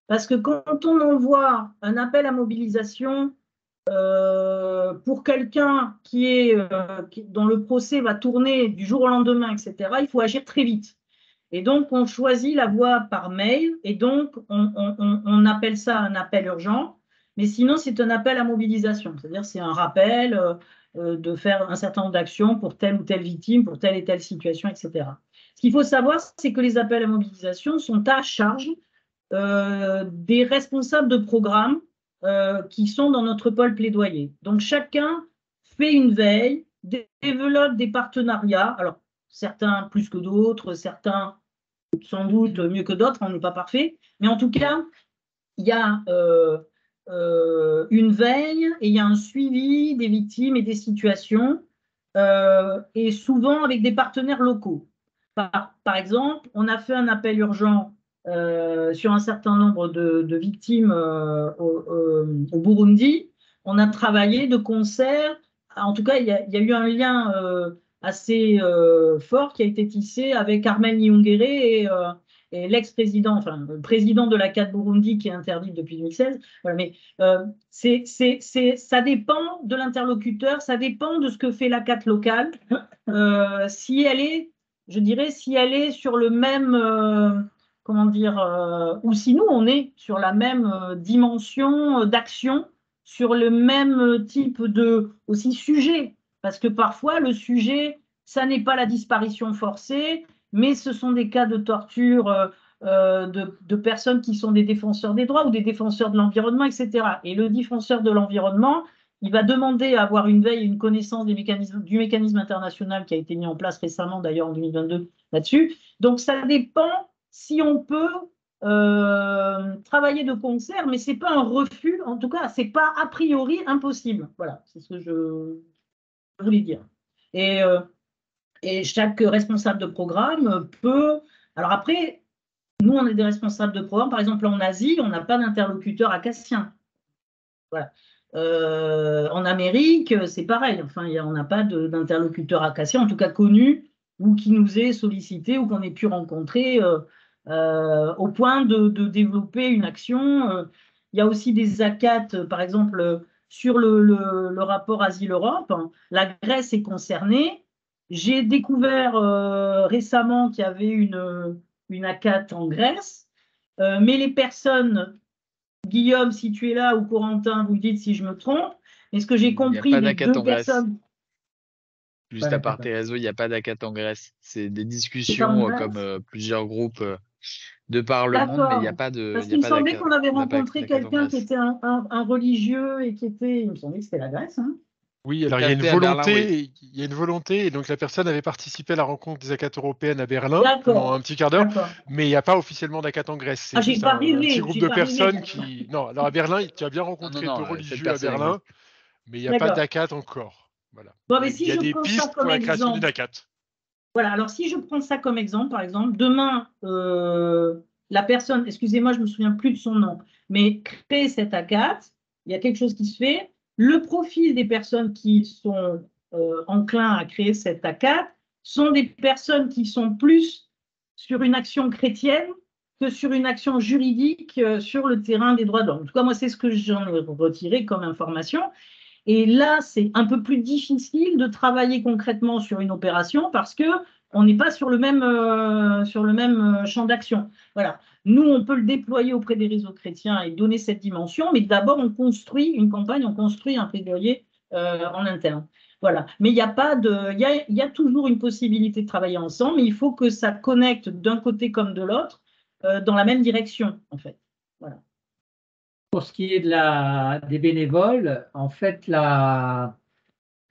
Parce que quand on envoie un appel à mobilisation pour quelqu'un dont le procès va tourner du jour au lendemain, etc., il faut agir très vite. Et donc, on choisit la voie par mail et donc on appelle ça un appel urgent, mais sinon, c'est un appel à mobilisation, c'est-à-dire c'est un rappel de faire un certain nombre d'actions pour telle ou telle victime, pour telle et telle situation, etc. Ce qu'il faut savoir, c'est que les appels à mobilisation sont à charge des responsables de programme qui sont dans notre pôle plaidoyer. Donc, chacun fait une veille, développe des partenariats. Alors, certains plus que d'autres, certains sans doute mieux que d'autres, on n'est pas parfait. Mais en tout cas, il y a une veille et il y a un suivi des victimes et des situations, et souvent avec des partenaires locaux. Par exemple, on a fait un appel urgent sur un certain nombre de victimes au Burundi. On a travaillé de concert. En tout cas, il y a eu un lien assez fort qui a été tissé avec Armel Niungere et l'ex-président, enfin le président de la CAT Burundi qui est interdite depuis 2016. Voilà, mais ça dépend de l'interlocuteur, ça dépend de ce que fait la CAT locale. Si elle est, je dirais, si elle est sur le même, comment dire, ou si nous on est sur la même dimension d'action, sur le même type de aussi sujet. Parce que parfois, le sujet, ça n'est pas la disparition forcée, mais ce sont des cas de torture de personnes qui sont des défenseurs des droits ou des défenseurs de l'environnement, etc. Et le défenseur de l'environnement, il va demander à avoir une veille et une connaissance du mécanisme international qui a été mis en place récemment, d'ailleurs en 2022, là-dessus. Donc, ça dépend si on peut travailler de concert, mais ce n'est pas un refus, en tout cas, ce n'est pas a priori impossible. Voilà, c'est ce que je voulais dire. Et chaque responsable de programme peut... Alors après, nous, on est des responsables de programme. Par exemple, en Asie, on n'a pas d'interlocuteur acassien. Voilà. En Amérique, c'est pareil. Enfin, on n'a pas d'interlocuteur acacia, en tout cas connu, ou qui nous ait sollicité ou qu'on ait pu rencontrer au point de développer une action. Il y a aussi des ACAT, par exemple, sur le rapport Asile-Europe. La Grèce est concernée. J'ai découvert récemment qu'il y avait une ACAT en Grèce, mais les personnes, Guillaume, si tu es là, ou Corentin, vous dites si je me trompe, mais ce que j'ai compris, Il n'y a pas les d'ACAT deux en Grèce. personnes. Juste à part tes réseaux, il n'y a pas d'ACAT en Grèce. C'est des C'est pas en discussions Grèce. comme plusieurs groupes de par le monde, mais il n'y a D'accord. pas de Parce il y qu'il a me pas semblait d'ACAT qu'on avait d'ACAT rencontré en quelqu'un qui Grèce. était un religieux et qui était, il me semblait que c'était la Grèce. Hein. Oui, alors Tout il y à a une fait, à Berlin, volonté, il y a une volonté, et donc la personne avait participé à la rencontre des ACAT européennes à Berlin pendant un D'accord. petit quart d'heure, D'accord. mais il n'y a pas officiellement d'ACAT en Grèce. C'est Ah, j'ai juste pas un petit rêvé, groupe j'ai de pas rêvé. personnes qui. Non, alors à Berlin, tu as bien Non, rencontré deux cette religieux à personne Berlin, existe. mais il n'y a pas D'accord. d'ACAT encore. Voilà. Bon, mais Il si y a je des prends ça pistes pour comme la création d'une exemple, ACAT. voilà, alors si je prends ça comme exemple, par exemple, demain, la personne, excusez-moi, je me souviens plus de son nom, mais crée cette ACAT, il y a quelque chose qui se fait. Le profil des personnes qui sont enclins à créer cette ACAT sont des personnes qui sont plus sur une action chrétienne que sur une action juridique sur le terrain des droits de l'homme. En tout cas, moi, c'est ce que j'en ai retiré comme information. Et là, c'est un peu plus difficile de travailler concrètement sur une opération parce que on n'est pas sur le même champ d'action. Voilà. Nous, on peut le déployer auprès des réseaux chrétiens et donner cette dimension, mais d'abord, on construit une campagne, on construit un plaidoyer en interne. Voilà. Mais il n'y a pas de, il y a toujours une possibilité de travailler ensemble, mais il faut que ça connecte d'un côté comme de l'autre dans la même direction, en fait. Voilà. Pour ce qui est des bénévoles, en fait,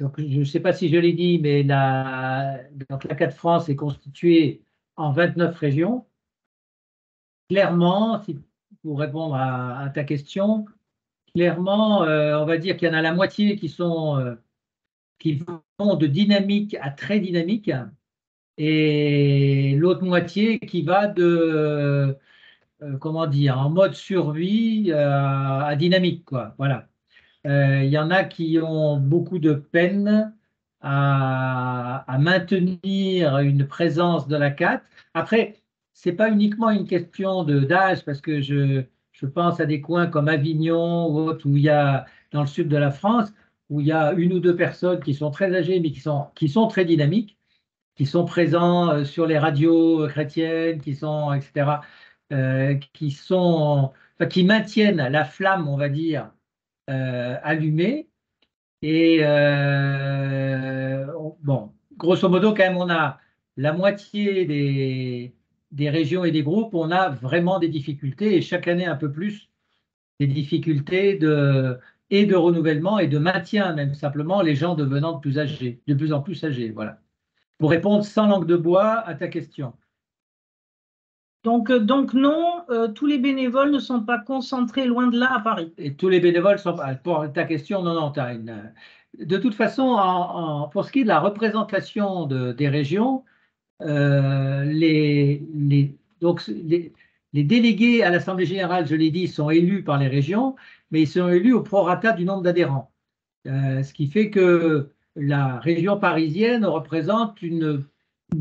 donc, je ne sais pas si je l'ai dit, mais donc l'ACAT France est constituée en 29 régions. Clairement, pour répondre à ta question, clairement, on va dire qu'il y en a la moitié qui vont de dynamique à très dynamique, et l'autre moitié qui va de, comment dire, en mode survie à dynamique, quoi. Voilà. Il y en a qui ont beaucoup de peine à maintenir une présence de la CAT. Après, c'est pas uniquement une question d'âge, parce que je pense à des coins comme Avignon ou autres, où il y a, dans le sud de la France, où il y a une ou deux personnes qui sont très âgées, mais qui sont très dynamiques, qui sont présents sur les radios chrétiennes, etc., qui maintiennent la flamme, on va dire, allumée. Et bon, grosso modo, quand même, on a la moitié des régions et des groupes, on a vraiment des difficultés, et chaque année un peu plus, des difficultés et de renouvellement et de maintien, même simplement, les gens devenant de plus en plus âgés. Voilà. Pour répondre sans langue de bois à ta question. Donc non, tous les bénévoles ne sont pas concentrés loin de là à Paris. Et tous les bénévoles sont, pour ta question, non, de toute façon, pour ce qui est de la représentation des régions, donc les délégués à l'Assemblée générale, je l'ai dit, sont élus par les régions, mais ils sont élus au prorata du nombre d'adhérents. Ce qui fait que la région parisienne représente une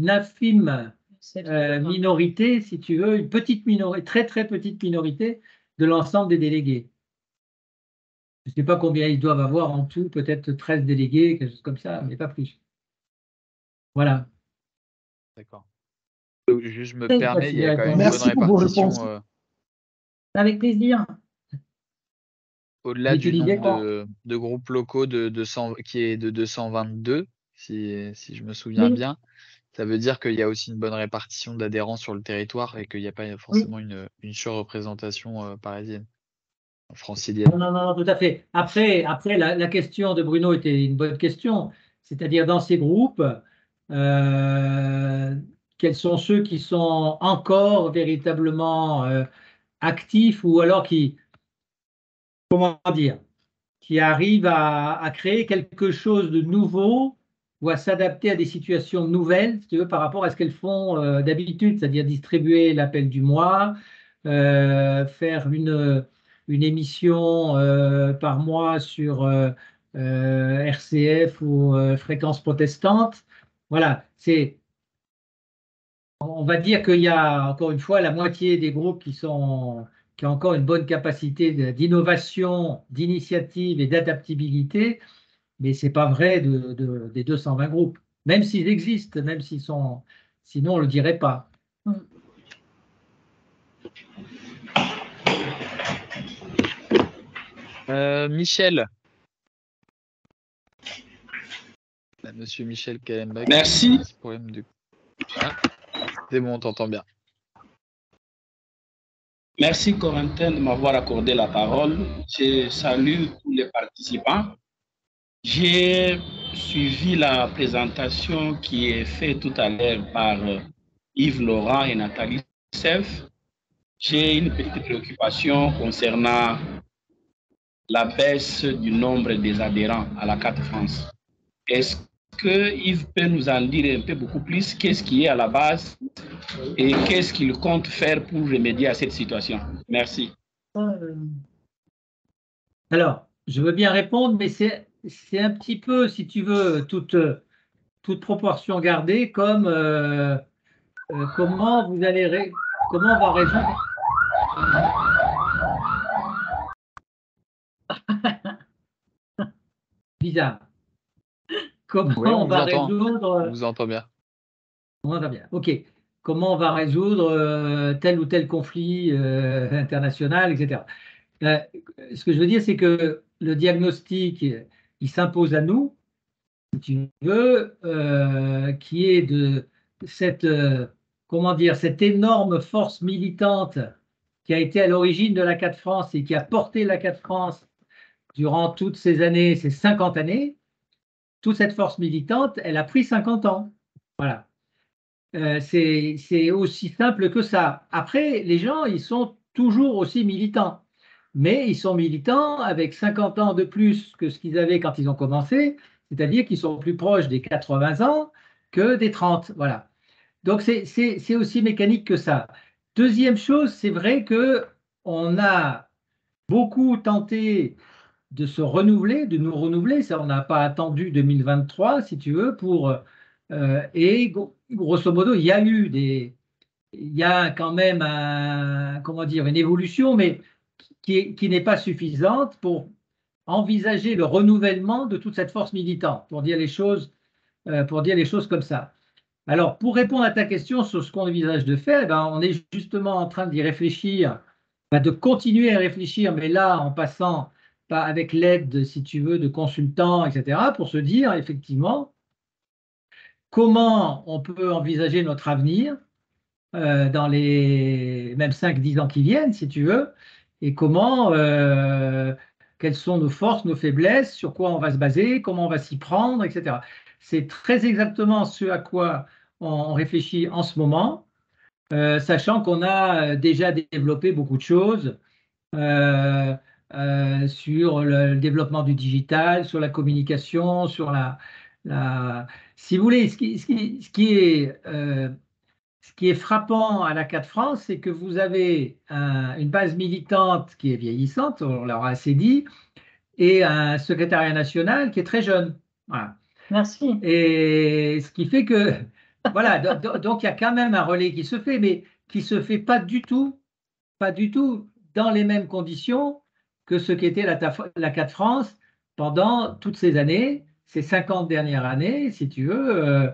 infime minorité, si tu veux, une petite minorité, très très petite minorité de l'ensemble des délégués. Je ne sais pas combien ils doivent avoir en tout, peut-être 13 délégués, quelque chose comme ça, mais pas plus. Voilà. D'accord. Je me permets, il y a quand même une Merci bonne pour vos répartition. réponses. Avec plaisir. Au-delà Et tu du disais nombre de groupes locaux qui est de 222, si je me souviens Oui. bien, ça veut dire qu'il y a aussi une bonne répartition d'adhérents sur le territoire et qu'il n'y a pas forcément une surreprésentation parisienne, francilienne. Non, tout à fait. Après la question de Bruno était une bonne question. C'est-à-dire, dans ces groupes, quels sont ceux qui sont encore véritablement actifs, ou alors qui arrivent à créer quelque chose de nouveau ou à s'adapter à des situations nouvelles, si tu veux, par rapport à ce qu'elles font d'habitude, c'est-à-dire distribuer l'appel du mois, faire une émission par mois sur RCF ou Fréquence Protestante. Voilà, on va dire qu'il y a encore une fois la moitié des groupes qui ont encore une bonne capacité d'innovation, d'initiative et d'adaptabilité, mais ce n'est pas vrai des 220 groupes, même s'ils existent, même s'ils sont, sinon on ne le dirait pas. Michel. Monsieur Michel Kallenbach. Merci. Problème de... Ah, c'est bon, on t'entend bien. Merci Corentin de m'avoir accordé la parole. Je salue tous les participants. J'ai suivi la présentation qui est faite tout à l'heure par Yves Laurent et Nathalie Seff. J'ai une petite préoccupation concernant la baisse du nombre des adhérents à la CAT France. Est-ce que Yves peut nous en dire un peu beaucoup plus? Qu'est-ce qui est à la base et qu'est-ce qu'il compte faire pour remédier à cette situation? Merci. Alors, je veux bien répondre, mais c'est un petit peu, si tu veux, toute proportion gardée, comme comment on va résoudre. Bizarre. Comment on va résoudre. On vous entend bien. On entend bien. OK. Comment on va résoudre tel ou tel conflit international, etc. Ce que je veux dire, c'est que le diagnostic, il s'impose à nous, si tu veux, qui est de cette, cette énorme force militante qui a été à l'origine de la CAT France et qui a porté la CAT France durant toutes ces années, ces 50 années. Toute cette force militante, elle a pris 50 ans. Voilà. C'est aussi simple que ça. Après, les gens, ils sont toujours aussi militants. Mais ils sont militants avec 50 ans de plus que ce qu'ils avaient quand ils ont commencé, c'est-à-dire qu'ils sont plus proches des 80 ans que des 30. Voilà. Donc, c'est aussi mécanique que ça. Deuxième chose, c'est vrai qu'on a beaucoup tenté de se renouveler, de nous renouveler. Ça, on n'a pas attendu 2023, si tu veux, pour... et grosso modo, il y a quand même une évolution, mais qui n'est pas suffisante pour envisager le renouvellement de toute cette force militante, pour dire les choses comme ça. Alors, pour répondre à ta question sur ce qu'on envisage de faire, on est justement en train d'y réfléchir, de continuer à réfléchir, mais là, en passant avec l'aide, si tu veux, de consultants, etc., pour se dire effectivement comment on peut envisager notre avenir dans les même 5-10 ans qui viennent, si tu veux, et quelles sont nos forces, nos faiblesses, sur quoi on va se baser, comment on va s'y prendre, etc. C'est très exactement ce à quoi on réfléchit en ce moment, sachant qu'on a déjà développé beaucoup de choses sur le développement du digital, sur la communication, sur si vous voulez, ce qui est frappant à la CAT France, c'est que vous avez une base militante qui est vieillissante, on l'a assez dit, et un secrétariat national qui est très jeune. Voilà. Merci. Et ce qui fait que, voilà, donc il y a quand même un relais qui se fait, mais qui ne se fait pas du tout dans les mêmes conditions que ce qu'était la CAT France pendant toutes ces années, ces 50 dernières années, si tu veux,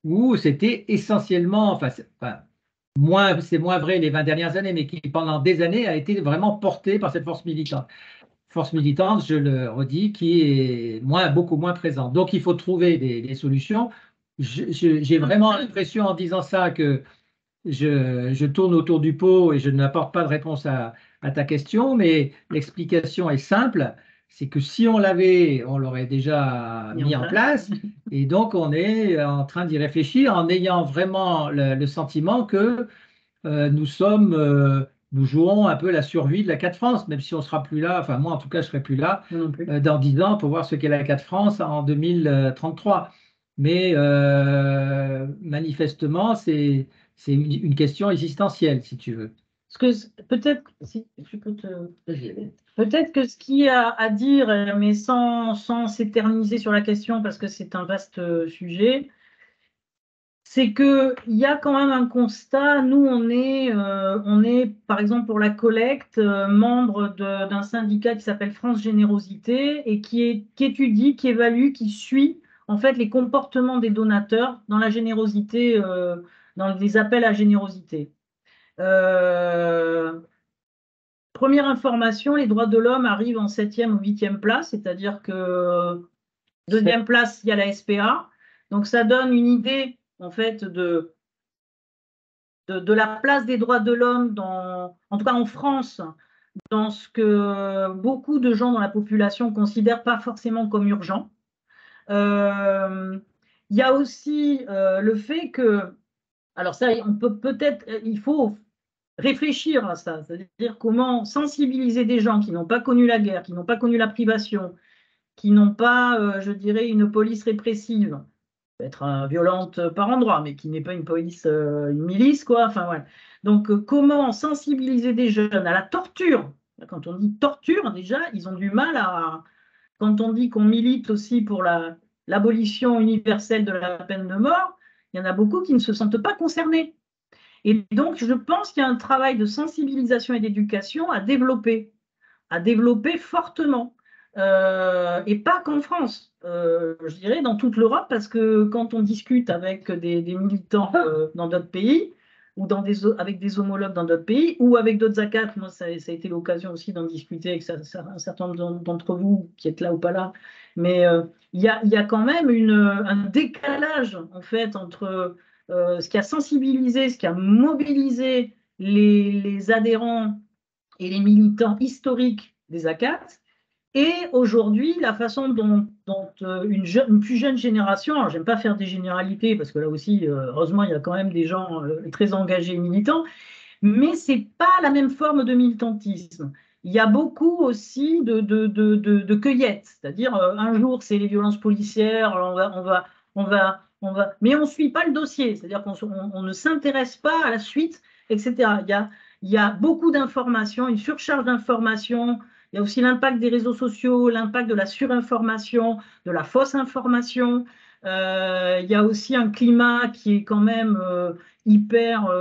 où c'était essentiellement, c'est moins vrai les 20 dernières années, mais qui pendant des années a été vraiment porté par cette force militante. Force militante, je le redis, qui est beaucoup moins présente. Donc il faut trouver des solutions. J'ai vraiment l'impression en disant ça que je tourne autour du pot et je n'apporte pas de réponse à ta question, mais l'explication est simple, c'est que si on l'avait, on l'aurait déjà mis en place, et donc on est en train d'y réfléchir en ayant vraiment le sentiment que nous jouons un peu la survie de la CAT France, même si on ne sera plus là, enfin moi en tout cas je ne serai plus là dans 10 ans pour voir ce qu'est la CAT France en 2033. Mais manifestement, c'est une question existentielle, si tu veux. Peut-être, si je peux peut-être que ce qu'il y a à dire, mais sans s'éterniser sur la question, parce que c'est un vaste sujet, c'est qu'il y a quand même un constat. Nous, on est par exemple, pour la collecte, membre d'un syndicat qui s'appelle France Générosité et qui étudie, qui évalue, qui suit en fait les comportements des donateurs dans la générosité, dans les appels à générosité. Première information, les droits de l'homme arrivent en 7e ou 8e place, c'est-à-dire que deuxième place, il y a la SPA. Donc ça donne une idée en fait de la place des droits de l'homme, en tout cas en France, dans ce que beaucoup de gens dans la population ne considèrent pas forcément comme urgent. Il y a aussi le fait que, alors ça, il faut réfléchir à ça, c'est-à-dire comment sensibiliser des gens qui n'ont pas connu la guerre, qui n'ont pas connu la privation, qui n'ont pas, je dirais, une police répressive, être violente par endroit, mais qui n'est pas une police, une milice, quoi. Enfin, voilà. Donc, comment sensibiliser des jeunes à la torture? Quand on dit torture, déjà, ils ont du mal à. Quand on dit qu'on milite aussi pour l'abolition universelle de la peine de mort, il y en a beaucoup qui ne se sentent pas concernés. Et donc, je pense qu'il y a un travail de sensibilisation et d'éducation à développer fortement. Et pas qu'en France, je dirais dans toute l'Europe, parce que quand on discute avec des militants dans d'autres pays, ou avec des homologues dans d'autres pays, ou avec d'autres ACAT, moi ça a été l'occasion aussi d'en discuter avec un certain nombre d'entre vous qui êtes là ou pas là, mais il y a quand même un décalage en fait entre ce qui a sensibilisé, ce qui a mobilisé les adhérents et les militants historiques des ACAT, et aujourd'hui, la façon dont une plus jeune génération, alors j'aime pas faire des généralités, parce que là aussi, heureusement, il y a quand même des gens très engagés et militants, mais c'est pas la même forme de militantisme. Il y a beaucoup aussi de cueillettes, c'est-à-dire un jour c'est les violences policières, mais on ne suit pas le dossier, c'est-à-dire qu'on ne s'intéresse pas à la suite, etc. Il y a beaucoup d'informations, une surcharge d'informations. Il y a aussi l'impact des réseaux sociaux, l'impact de la surinformation, de la fausse information. Il y a aussi un climat qui est quand même hyper,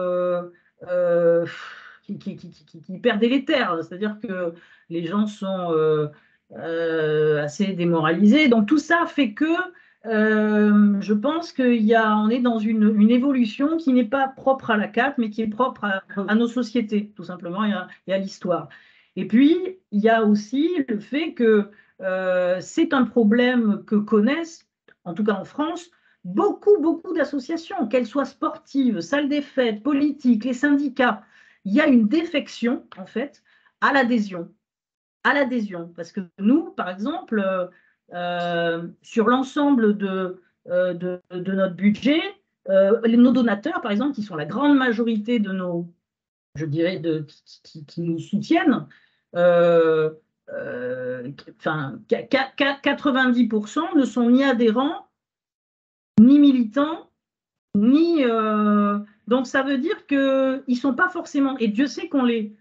hyper délétère. C'est-à-dire que les gens sont assez démoralisés. Donc tout ça fait que je pense qu'on est dans une évolution qui n'est pas propre à la CAT, mais qui est propre à nos sociétés, tout simplement, et à l'histoire. Et puis, il y a aussi le fait que c'est un problème que connaissent, en tout cas en France, beaucoup d'associations, qu'elles soient sportives, salles des fêtes, politiques, les syndicats. Il y a une défection, en fait, à l'adhésion. Parce que nous, par exemple, sur l'ensemble de notre budget, nos donateurs, par exemple, qui sont la grande majorité de nos, je dirais, qui nous soutiennent, 90% ne sont ni adhérents, ni militants, ni. Donc ça veut dire qu'ils ne sont pas forcément. Et Dieu sait on les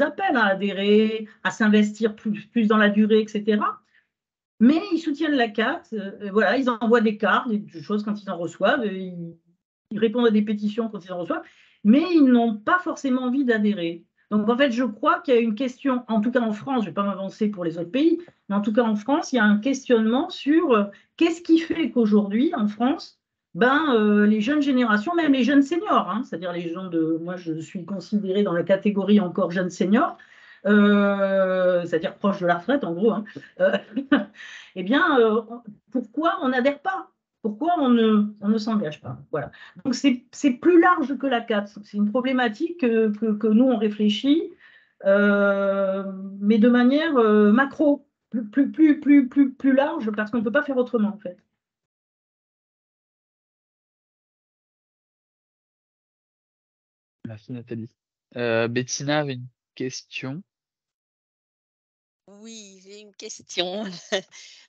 appelle à adhérer, à s'investir plus dans la durée, etc. Mais ils soutiennent la carte, voilà, ils envoient des cartes, des choses quand ils en reçoivent, ils répondent à des pétitions quand ils en reçoivent, mais ils n'ont pas forcément envie d'adhérer. Donc en fait, je crois qu'il y a une question, en tout cas en France, je ne vais pas m'avancer pour les autres pays, mais en tout cas en France, il y a un questionnement sur qu'est-ce qui fait qu'aujourd'hui, en France, les jeunes générations, même les jeunes seniors, hein, c'est-à-dire les gens moi je suis considérée dans la catégorie encore jeunes seniors, c'est-à-dire proche de la retraite en gros, hein, eh bien, pourquoi on n'adhère pas? Pourquoi on ne s'engage pas? Voilà. Donc, c'est plus large que la CAT. C'est une problématique que nous, on réfléchit, mais de manière macro, plus large, parce qu'on ne peut pas faire autrement, en fait. Merci, Nathalie. Bettina avait une question. Oui, j'ai J'ai une question.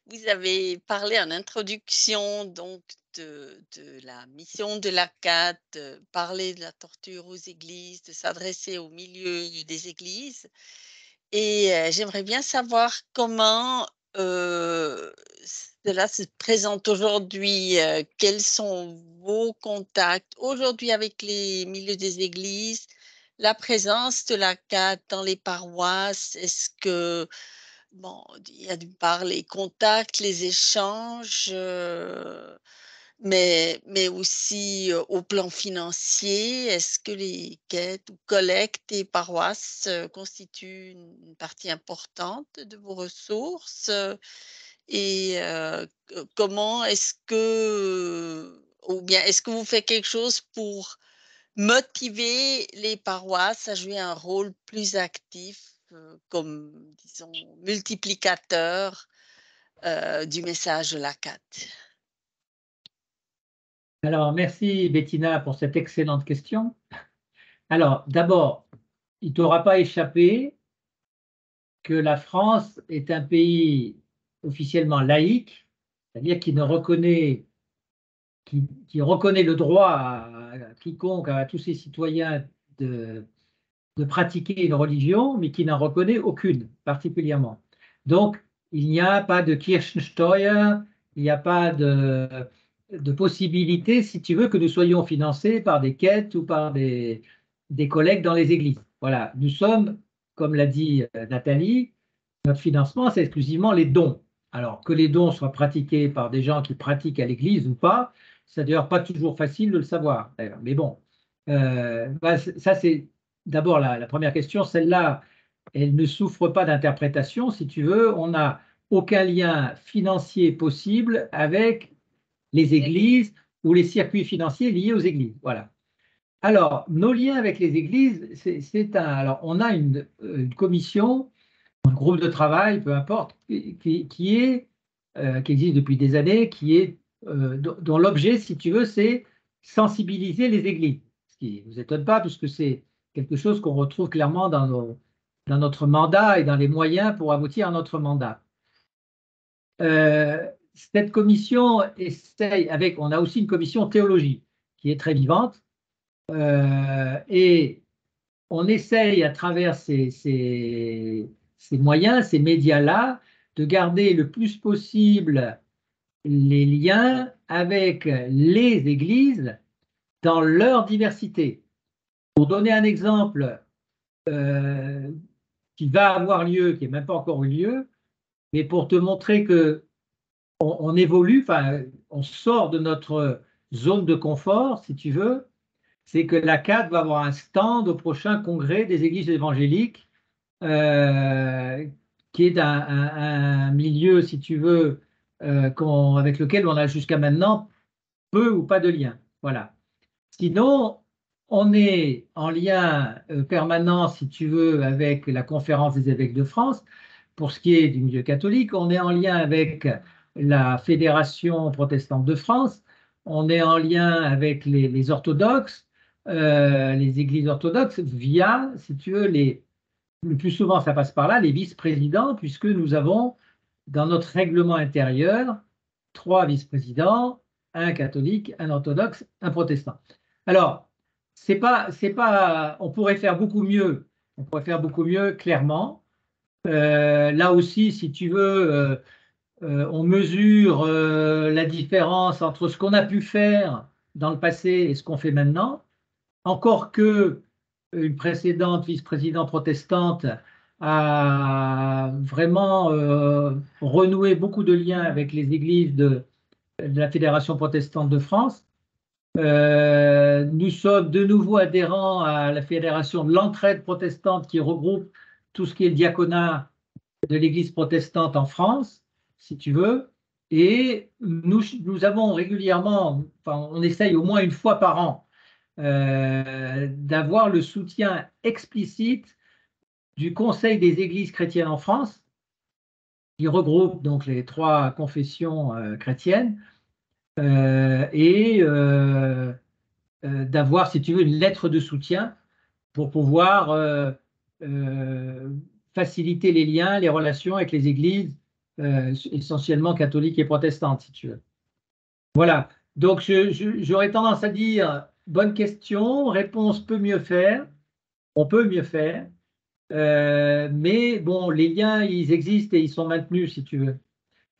Vous avez parlé en introduction donc de la mission de l'ACAT, de parler de la torture aux églises, de s'adresser au milieu des églises. Et j'aimerais bien savoir comment cela se présente aujourd'hui. Quels sont vos contacts aujourd'hui avec les milieux des églises? La présence de l'ACAT dans les paroisses, est-ce que, bon, il y a d'une part les contacts, les échanges, mais aussi au plan financier, est-ce que les quêtes ou collectes des paroisses constituent une partie importante de vos ressources? Et comment est-ce que, ou bien est-ce que vous faites quelque chose pour motiver les paroisses à jouer un rôle plus actif, comme, disons, multiplicateur du message de l'ACAT? Alors, merci Bettina pour cette excellente question. Alors, d'abord, il ne t'aura pas échappé que la France est un pays officiellement laïque, c'est-à-dire qui reconnaît le droit à quiconque, à tous ses citoyens de pratiquer une religion, mais qui n'en reconnaît aucune particulièrement. Donc, il n'y a pas de Kirchensteuer, il n'y a pas de possibilité, si tu veux, que nous soyons financés par des quêtes ou par des collègues dans les églises. Voilà, nous sommes, comme l'a dit Nathalie, notre financement, c'est exclusivement les dons. Alors, que les dons soient pratiqués par des gens qui pratiquent à l'église ou pas, c'est d'ailleurs pas toujours facile de le savoir. Mais bon, ça c'est d'abord la première question. Celle-là, elle ne souffre pas d'interprétation, si tu veux. On n'a aucun lien financier possible avec les églises ou les circuits financiers liés aux églises. Voilà. Alors, nos liens avec les églises, alors on a une commission, un groupe de travail, peu importe, qui existe depuis des années, dont l'objet, si tu veux, c'est sensibiliser les églises. Ce qui ne vous étonne pas, puisque c'est quelque chose qu'on retrouve clairement dans notre mandat et dans les moyens pour aboutir à notre mandat. Cette commission on a aussi une commission théologie qui est très vivante, et on essaye à travers ces moyens, ces médias-là, de garder le plus possible les liens avec les églises dans leur diversité. Pour donner un exemple qui va avoir lieu, qui n'est même pas encore eu lieu, mais pour te montrer que on évolue, on sort de notre zone de confort, si tu veux, c'est que l'ACAT va avoir un stand au prochain congrès des églises évangéliques, qui est un milieu, si tu veux, avec lequel on a jusqu'à maintenant peu ou pas de lien. Voilà. Sinon, on est en lien permanent, si tu veux, avec la Conférence des évêques de France. Pour ce qui est du milieu catholique, on est en lien avec la Fédération protestante de France, on est en lien avec les orthodoxes, les églises orthodoxes, via, si tu veux, le plus souvent ça passe par là, les vice-présidents, puisque nous avons dans notre règlement intérieur 3 vice-présidents, un catholique, un orthodoxe, un protestant. Alors, on pourrait faire beaucoup mieux, clairement. Là aussi, si tu veux, on mesure la différence entre ce qu'on a pu faire dans le passé et ce qu'on fait maintenant. Encore que une précédente vice-présidente protestante a vraiment renoué beaucoup de liens avec les églises de la Fédération protestante de France. Nous sommes de nouveau adhérents à la Fédération de l'entraide protestante qui regroupe tout ce qui est le diaconat de l'Église protestante en France, si tu veux. Et nous avons régulièrement, on essaye au moins une fois par an, d'avoir le soutien explicite du Conseil des Églises chrétiennes en France, qui regroupe donc les 3 confessions chrétiennes, et d'avoir, si tu veux, une lettre de soutien pour pouvoir faciliter les liens, les relations avec les églises, essentiellement catholiques et protestantes, si tu veux. Voilà. Donc, j'aurais tendance à dire, bonne question, réponse peut mieux faire, on peut mieux faire, mais bon, les liens, ils existent et ils sont maintenus, si tu veux.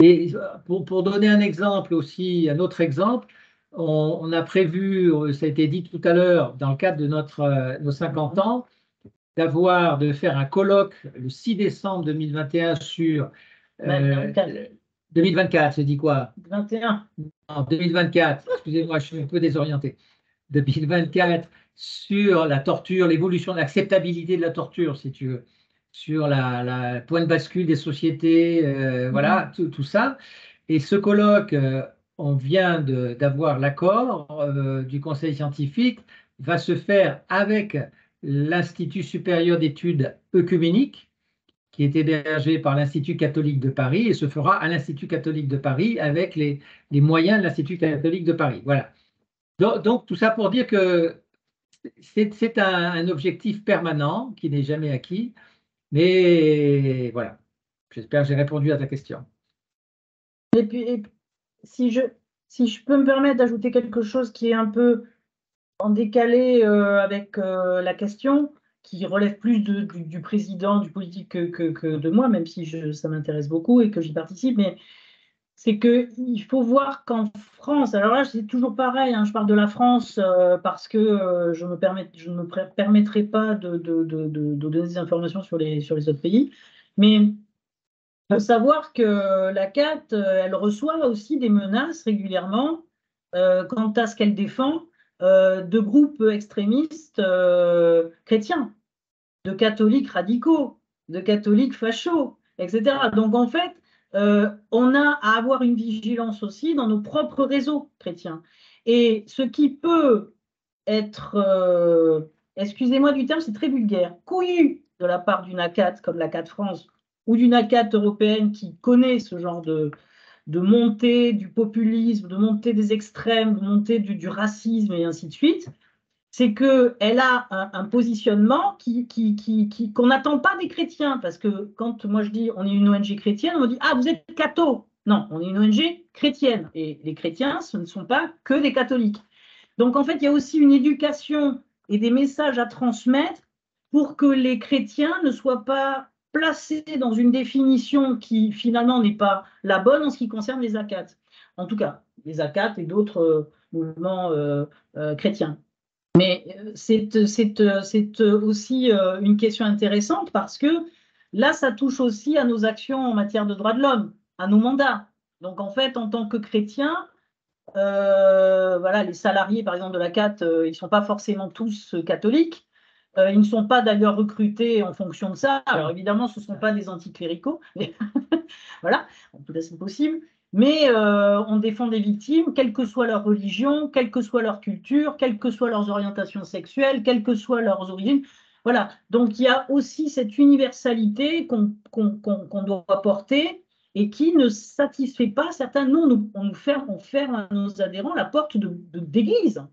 Et pour donner un exemple aussi, un autre exemple, on a prévu, ça a été dit tout à l'heure, dans le cadre de nos 50 ans, de faire un colloque le 6 décembre 2021 sur 2024, je dis quoi? 21. En 2024, excusez-moi, je suis un peu désorienté. 2024 sur la torture, l'évolution de l'acceptabilité de la torture, si tu veux, sur la point de bascule des sociétés, voilà, tout ça. Et ce colloque, on vient d'avoir l'accord du Conseil scientifique, va se faire avec l'Institut supérieur d'études œcuméniques, qui est hébergé par l'Institut catholique de Paris et se fera à l'Institut catholique de Paris avec les moyens de l'Institut catholique de Paris. Voilà. Donc, tout ça pour dire que c'est un objectif permanent qui n'est jamais acquis. Mais voilà, j'espère que j'ai répondu à ta question. Et puis, si je peux me permettre d'ajouter quelque chose qui est un peu en décalé avec la question, qui relève plus du président, du politique que de moi, même si ça m'intéresse beaucoup et que j'y participe, mais c'est qu'il faut voir qu'en France, alors là c'est toujours pareil, hein, je parle de la France parce que je ne me permettrai pas de donner des informations sur les autres pays, mais il faut savoir que la CAT, elle reçoit aussi des menaces régulièrement quant à ce qu'elle défend de groupes extrémistes chrétiens, de catholiques radicaux, de catholiques fachos, etc. Donc en fait, on a à avoir une vigilance aussi dans nos propres réseaux chrétiens. Et ce qui peut être, excusez-moi du terme, c'est très vulgaire, couillu de la part d'une ACAT comme la CAT France ou d'une ACAT européenne qui connaît ce genre de montée du populisme, de montée des extrêmes, de montée du racisme et ainsi de suite, c'est qu'elle a un positionnement qu'on n'attend pas des chrétiens. Parce que quand moi je dis on est une ONG chrétienne, on me dit ah, vous êtes catho. Non, on est une ONG chrétienne. Et les chrétiens, ce ne sont pas que des catholiques. Donc en fait, il y a aussi une éducation et des messages à transmettre pour que les chrétiens ne soient pas placés dans une définition qui finalement n'est pas la bonne en ce qui concerne les ACAT. En tout cas, les ACAT et d'autres mouvements chrétiens. Mais c'est aussi une question intéressante parce que là, ça touche aussi à nos actions en matière de droits de l'homme, à nos mandats. Donc en fait, en tant que chrétien, voilà, les salariés, par exemple, de la CAT, ils ne sont pas forcément tous catholiques. Ils ne sont pas d'ailleurs recrutés en fonction de ça. Alors évidemment, ce ne sont pas des anticléricaux. Mais voilà, en tout cas, c'est possible. Mais on défend des victimes, quelle que soit leur religion, quelle que soit leur culture, quelles que soient leurs orientations sexuelles, quelles que soient leurs origines. Voilà, donc il y a aussi cette universalité qu'on doit porter et qui ne satisfait pas certains. Nous, on ferme à nos adhérents la porte d'église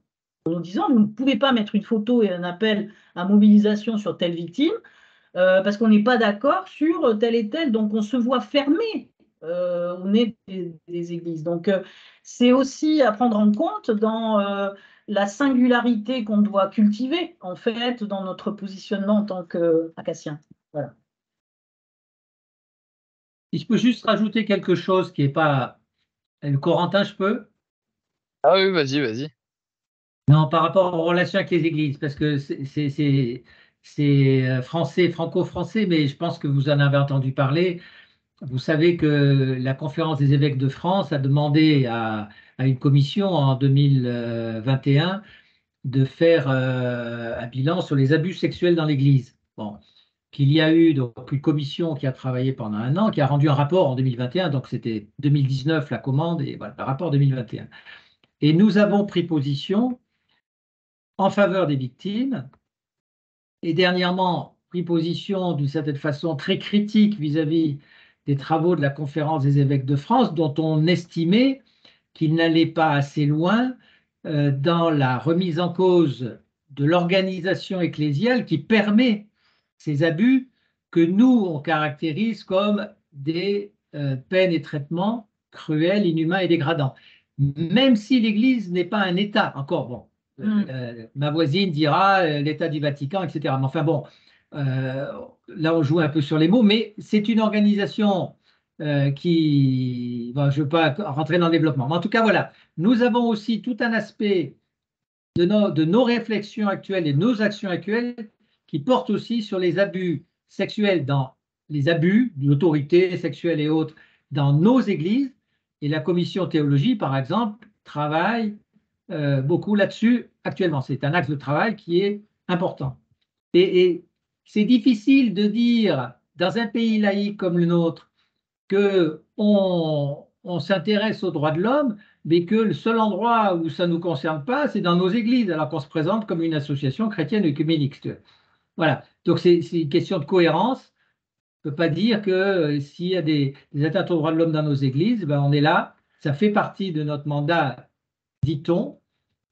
en nous disant vous ne pouvez pas mettre une photo et un appel à mobilisation sur telle victime parce qu'on n'est pas d'accord sur telle et telle. Donc on se voit fermé au nez des églises. Donc c'est aussi à prendre en compte dans la singularité qu'on doit cultiver en fait dans notre positionnement en tant qu'acassien. Voilà. Si je peux juste rajouter quelque chose qui n'est pas... Le Corentin, je peux? Ah oui, vas-y. Non, par rapport aux relations avec les églises, parce que c'est français, franco-français, mais je pense que vous en avez entendu parler. Vous savez que la Conférence des évêques de France a demandé à une commission en 2021 de faire un bilan sur les abus sexuels dans l'Église. Bon, qu'il y a eu donc une commission qui a travaillé pendant un an, qui a rendu un rapport en 2021, donc c'était 2019 la commande, et voilà, le rapport 2021. Et nous avons pris position en faveur des victimes, et dernièrement pris position d'une certaine façon très critique vis-à-vis des travaux de la Conférence des évêques de France, dont on estimait qu'ils n'allaient pas assez loin dans la remise en cause de l'organisation ecclésiale qui permet ces abus que nous, on caractérise comme des peines et traitements cruels, inhumains et dégradants. Même si l'Église n'est pas un État, encore bon, ma voisine dira l'État du Vatican, etc. Mais enfin bon, là on joue un peu sur les mots, mais c'est une organisation qui, bon, je ne veux pas rentrer dans le développement, mais en tout cas voilà, nous avons aussi tout un aspect de nos réflexions actuelles et de nos actions actuelles qui portent aussi sur les abus sexuels, dans les abus d'autorité sexuelle et autres dans nos églises. Et la commission théologie, par exemple, travaille beaucoup là-dessus actuellement. C'est un axe de travail qui est important. Et c'est difficile de dire, dans un pays laïque comme le nôtre, qu'on s'intéresse aux droits de l'homme, mais que le seul endroit où ça ne nous concerne pas, c'est dans nos églises, alors qu'on se présente comme une association chrétienne œcuménique. Voilà. Donc c'est une question de cohérence. On ne peut pas dire que s'il y a des atteintes aux droits de l'homme dans nos églises, ben on est là. Ça fait partie de notre mandat, dit-on,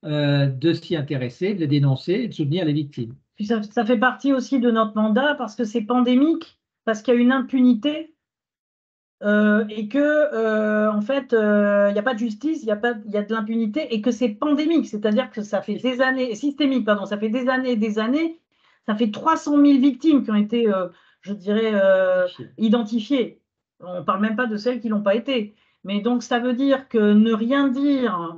de s'y intéresser, de les dénoncer et de soutenir les victimes. Puis ça fait partie aussi de notre mandat parce que c'est pandémique, parce qu'il y a une impunité et que en fait il n'y a pas de justice, il y a de l'impunité et que c'est pandémique, c'est-à-dire que ça fait des années, systémique, pardon, ça fait des années et des années, ça fait 300 000 victimes qui ont été, je dirais, identifiées. On ne parle même pas de celles qui ne l'ont pas été. Mais donc ça veut dire que ne rien dire,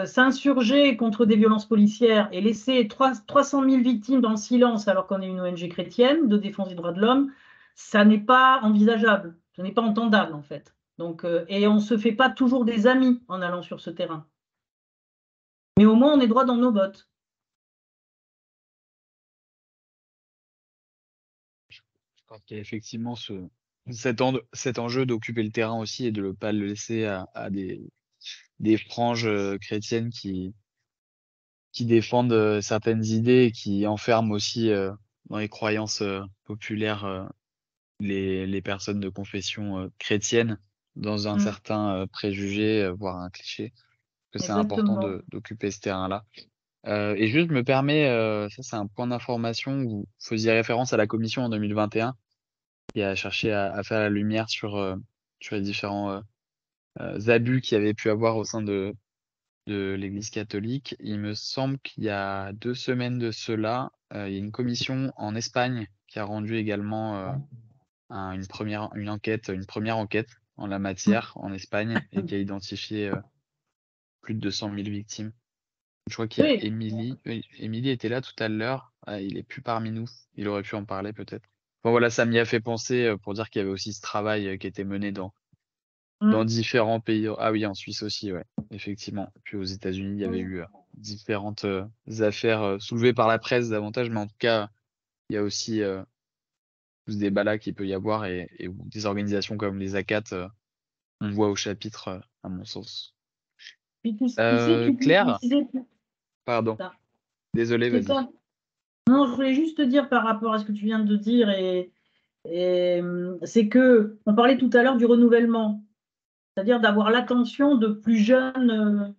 s'insurger contre des violences policières et laisser 300 000 victimes dans le silence alors qu'on est une ONG chrétienne de défense des droits de l'homme, ça n'est pas envisageable, ce n'est pas entendable en fait. Donc, et on ne se fait pas toujours des amis en allant sur ce terrain. Mais au moins on est droit dans nos bottes. Je pense qu'il y a effectivement cet enjeu d'occuper le terrain aussi et de ne pas le laisser à des franges chrétiennes qui défendent certaines idées et qui enferment aussi dans les croyances populaires les personnes de confession chrétienne dans un certain préjugé, voire un cliché. Que c'est important d'occuper ce terrain-là. Et juste, je me permets, ça c'est un point d'information, vous faisiez référence à la commission en 2021 qui a cherché à faire la lumière sur les différents abus qu'il y avait pu avoir au sein de l'Église catholique. Il me semble qu'il y a 2 semaines de cela, il y a une commission en Espagne qui a rendu également une première enquête en la matière en Espagne et qui a identifié plus de 200 000 victimes. Je crois qu'il y a Émilie. Oui, Émilie était là tout à l'heure. Il est plus parmi nous. Il aurait pu en parler peut-être. Bon voilà, ça m'y a fait penser pour dire qu'il y avait aussi ce travail qui était mené dans différents pays. Ah oui, en Suisse aussi, ouais, effectivement. Puis aux États-Unis, il y avait eu différentes affaires soulevées par la presse davantage, mais en tout cas, il y a aussi tout ce débat-là qu'il peut y avoir et des organisations comme les ACAT, on voit au chapitre, à mon sens. Claire, pardon. Désolé, vas-y. Non, je voulais juste te dire par rapport à ce que tu viens de dire, c'est que on parlait tout à l'heure du renouvellement, c'est-à-dire d'avoir l'attention de plus jeunes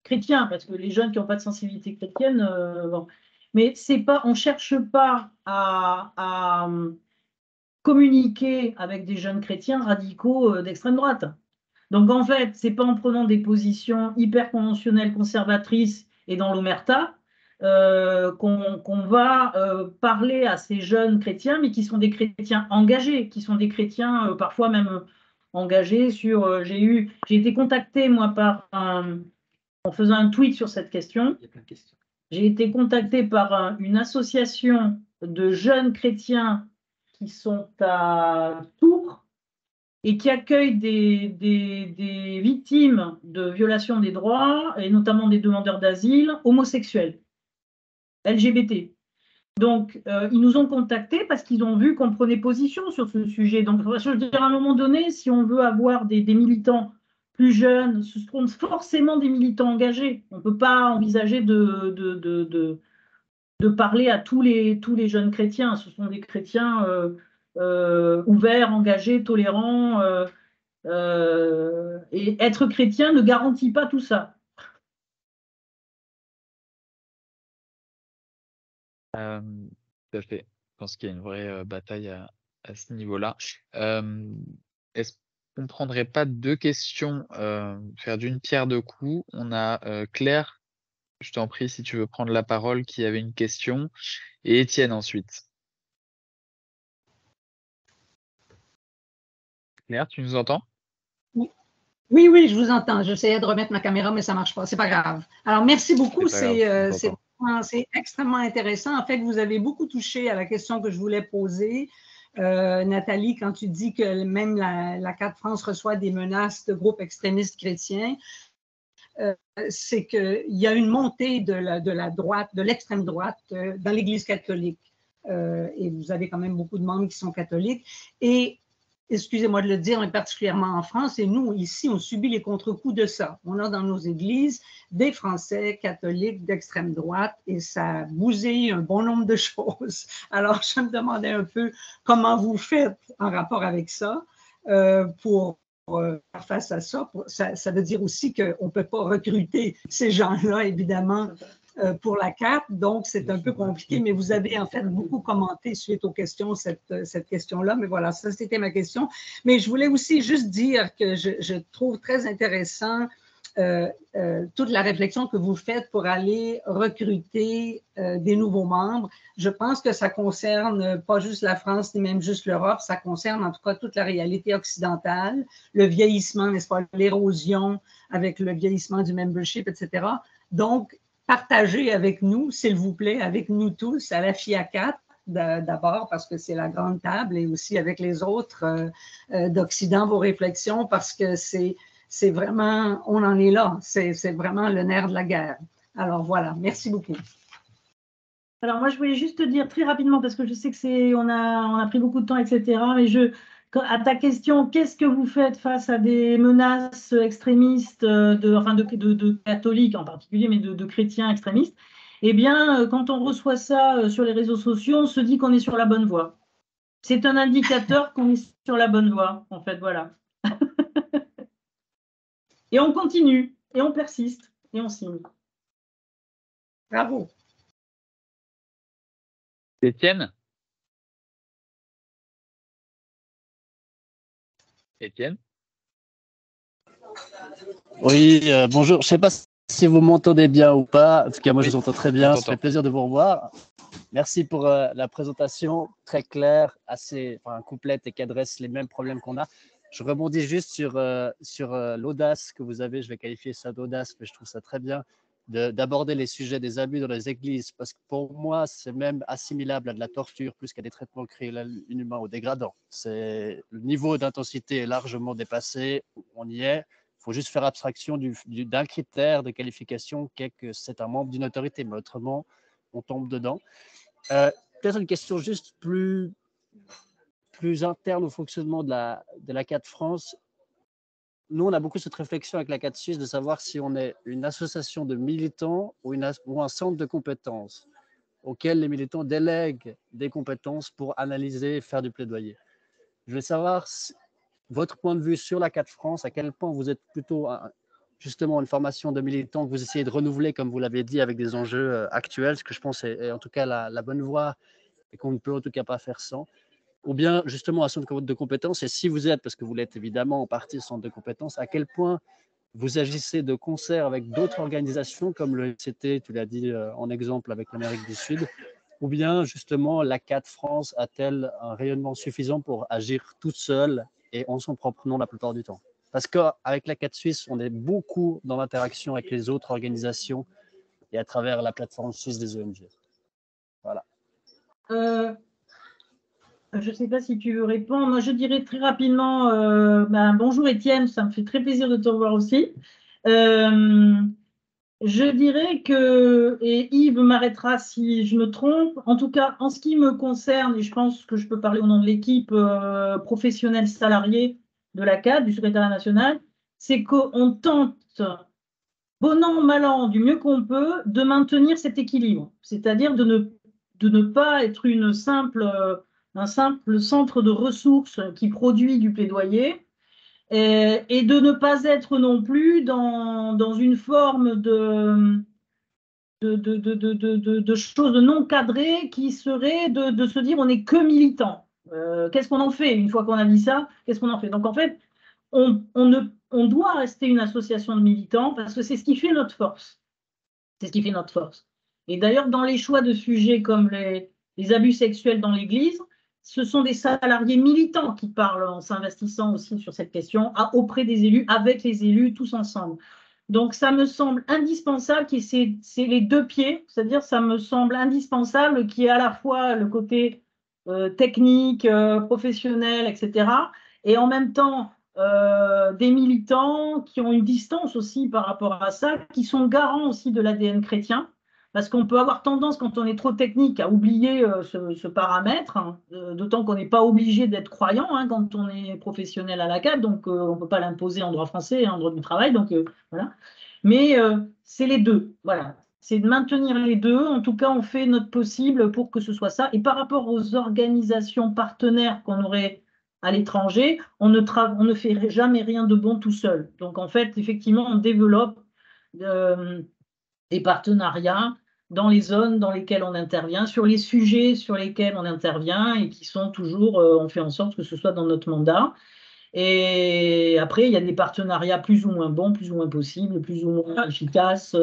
chrétiens, parce que les jeunes qui n'ont pas de sensibilité chrétienne, bon. Mais c'est pas, on ne cherche pas à communiquer avec des jeunes chrétiens radicaux d'extrême droite. Donc en fait, c'est pas en prenant des positions hyper conventionnelles, conservatrices et dans l'omerta qu'on va parler à ces jeunes chrétiens, mais qui sont des chrétiens engagés, qui sont des chrétiens parfois même engagés sur. J'ai été contactée moi en faisant un tweet sur cette question. Il y a plein de questions. J'ai été contactée par une association de jeunes chrétiens qui sont à Tours et qui accueille des victimes de violations des droits, et notamment des demandeurs d'asile homosexuels, LGBT. Donc, ils nous ont contactés parce qu'ils ont vu qu'on prenait position sur ce sujet. Donc, je veux dire, à un moment donné, si on veut avoir des militants plus jeunes, ce seront forcément des militants engagés. On ne peut pas envisager de parler à tous les jeunes chrétiens. Ce sont des chrétiens ouverts, engagés, tolérants. Et être chrétien ne garantit pas tout ça. Tout à fait. pense qu'il y a une vraie bataille à ce niveau-là. Est-ce qu'on ne prendrait pas deux questions, faire d'une pierre deux coups? On a Claire, je t'en prie, si tu veux prendre la parole, qui avait une question, et Étienne ensuite. Claire, tu nous entends? Oui, je vous entends. J'essayais de remettre ma caméra, mais ça ne marche pas. C'est pas grave. Alors, merci beaucoup. C'est extrêmement intéressant. En fait, vous avez beaucoup touché à la question que je voulais poser. Nathalie, quand tu dis que même la CAT France reçoit des menaces de groupes extrémistes chrétiens, c'est qu'il y a une montée de la droite, de l'extrême droite dans l'Église catholique. Et vous avez quand même beaucoup de membres qui sont catholiques. Et excusez-moi de le dire, mais particulièrement en France, et nous, ici, on subit les contre-coups de ça. On a dans nos églises des Français catholiques d'extrême droite et ça bousille un bon nombre de choses. Alors, je me demandais un peu comment vous faites en rapport avec ça pour faire face à ça. Ça veut dire aussi qu'on ne peut pas recruter ces gens-là, évidemment, pour la CAT, donc c'est un peu compliqué, mais vous avez en fait beaucoup commenté suite aux questions, cette question-là, mais voilà, ça c'était ma question. Mais je voulais aussi juste dire que je trouve très intéressant toute la réflexion que vous faites pour aller recruter des nouveaux membres. Je pense que ça concerne pas juste la France, ni même juste l'Europe, ça concerne en tout cas toute la réalité occidentale, le vieillissement, n'est-ce pas, l'érosion avec le vieillissement du membership, etc. Donc, partagez avec nous, s'il vous plaît, avec nous tous, à la FIACAT, d'abord parce que c'est la grande table et aussi avec les autres d'Occident, vos réflexions, parce que c'est vraiment, on en est là, c'est vraiment le nerf de la guerre. Alors voilà, merci beaucoup. Alors moi, je voulais juste te dire très rapidement, parce que je sais que on a pris beaucoup de temps, etc. Mais à ta question, qu'est-ce que vous faites face à des menaces extrémistes, de catholiques en particulier, mais de chrétiens extrémistes? Eh bien, quand on reçoit ça sur les réseaux sociaux, on se dit qu'on est sur la bonne voie. C'est un indicateur qu'on est sur la bonne voie, en fait, voilà. Et on continue, et on persiste, et on signe. Bravo. Étienne? Étienne? Oui, bonjour. Je ne sais pas si vous m'entendez bien ou pas. En tout cas, moi, je vous entends très bien. Ça fait plaisir de vous revoir. Merci pour la présentation très claire, assez complète et qui adresse les mêmes problèmes qu'on a. Je rebondis juste sur l'audace que vous avez. Je vais qualifier ça d'audace, mais je trouve ça très bien d'aborder les sujets des abus dans les églises, parce que pour moi, c'est même assimilable à de la torture plus qu'à des traitements cruels, inhumains ou dégradants. Le niveau d'intensité est largement dépassé, on y est. Il faut juste faire abstraction d'un critère de qualification qui est que c'est un membre d'une autorité, mais autrement, on tombe dedans. Peut-être une question juste plus interne au fonctionnement de la CAT France. Nous, on a beaucoup cette réflexion avec la CAT Suisse de savoir si on est une association de militants ou un centre de compétences auquel les militants délèguent des compétences pour analyser et faire du plaidoyer. Je veux savoir votre point de vue sur la CAT France, à quel point vous êtes plutôt justement une formation de militants que vous essayez de renouveler, comme vous l'avez dit, avec des enjeux actuels, ce que je pense est en tout cas la bonne voie et qu'on ne peut en tout cas pas faire sans. Ou bien justement un centre de compétences, et si vous êtes, parce que vous l'êtes évidemment en partie centre de compétences, à quel point vous agissez de concert avec d'autres organisations comme le CT, tu l'as dit en exemple avec l'Amérique du Sud, ou bien justement la CAT France a-t-elle un rayonnement suffisant pour agir toute seule et en son propre nom la plupart du temps? Parce qu'avec la CAT Suisse, on est beaucoup dans l'interaction avec les autres organisations et à travers la plateforme suisse des ONG. Voilà. Je ne sais pas si tu veux répondre. Moi, je dirais très rapidement, bonjour Étienne, ça me fait très plaisir de te revoir aussi. Je dirais que, et Yves m'arrêtera si je me trompe, en tout cas en ce qui me concerne, et je pense que je peux parler au nom de l'équipe professionnelle salariée de la CAT, du secrétariat national, c'est qu'on tente, bon an, mal an, du mieux qu'on peut, de maintenir cet équilibre, c'est-à-dire de ne pas être un simple centre de ressources qui produit du plaidoyer et de ne pas être non plus dans une forme de choses non cadrées qui seraient de se dire on n'est que militant. Qu'est-ce qu'on en fait une fois qu'on a dit ça? Qu'est-ce qu'on en fait? Donc en fait, on doit rester une association de militants parce que c'est ce qui fait notre force. C'est ce qui fait notre force. Et d'ailleurs, dans les choix de sujets comme les abus sexuels dans l'Église, ce sont des salariés militants qui parlent en s'investissant aussi sur cette question auprès des élus, avec les élus, tous ensemble. Donc, ça me semble indispensable c'est les deux pieds, c'est-à-dire ça me semble indispensable qu'il y ait à la fois le côté technique, professionnel, etc., et en même temps des militants qui ont une distance aussi par rapport à ça, qui sont garants aussi de l'ADN chrétien, parce qu'on peut avoir tendance, quand on est trop technique, à oublier ce paramètre, hein, d'autant qu'on n'est pas obligé d'être croyant hein, quand on est professionnel à la CAD, donc on ne peut pas l'imposer en droit français, en droit du travail, donc voilà. Mais c'est les deux, voilà. C'est de maintenir les deux. En tout cas, on fait notre possible pour que ce soit ça. Et par rapport aux organisations partenaires qu'on aurait à l'étranger, on ne fait jamais rien de bon tout seul. Donc, en fait, effectivement, on développe des partenariats dans les zones dans lesquelles on intervient, sur les sujets sur lesquels on intervient et qui sont toujours, on fait en sorte que ce soit dans notre mandat. Et après, il y a des partenariats plus ou moins bons, plus ou moins possibles, plus ou moins efficaces.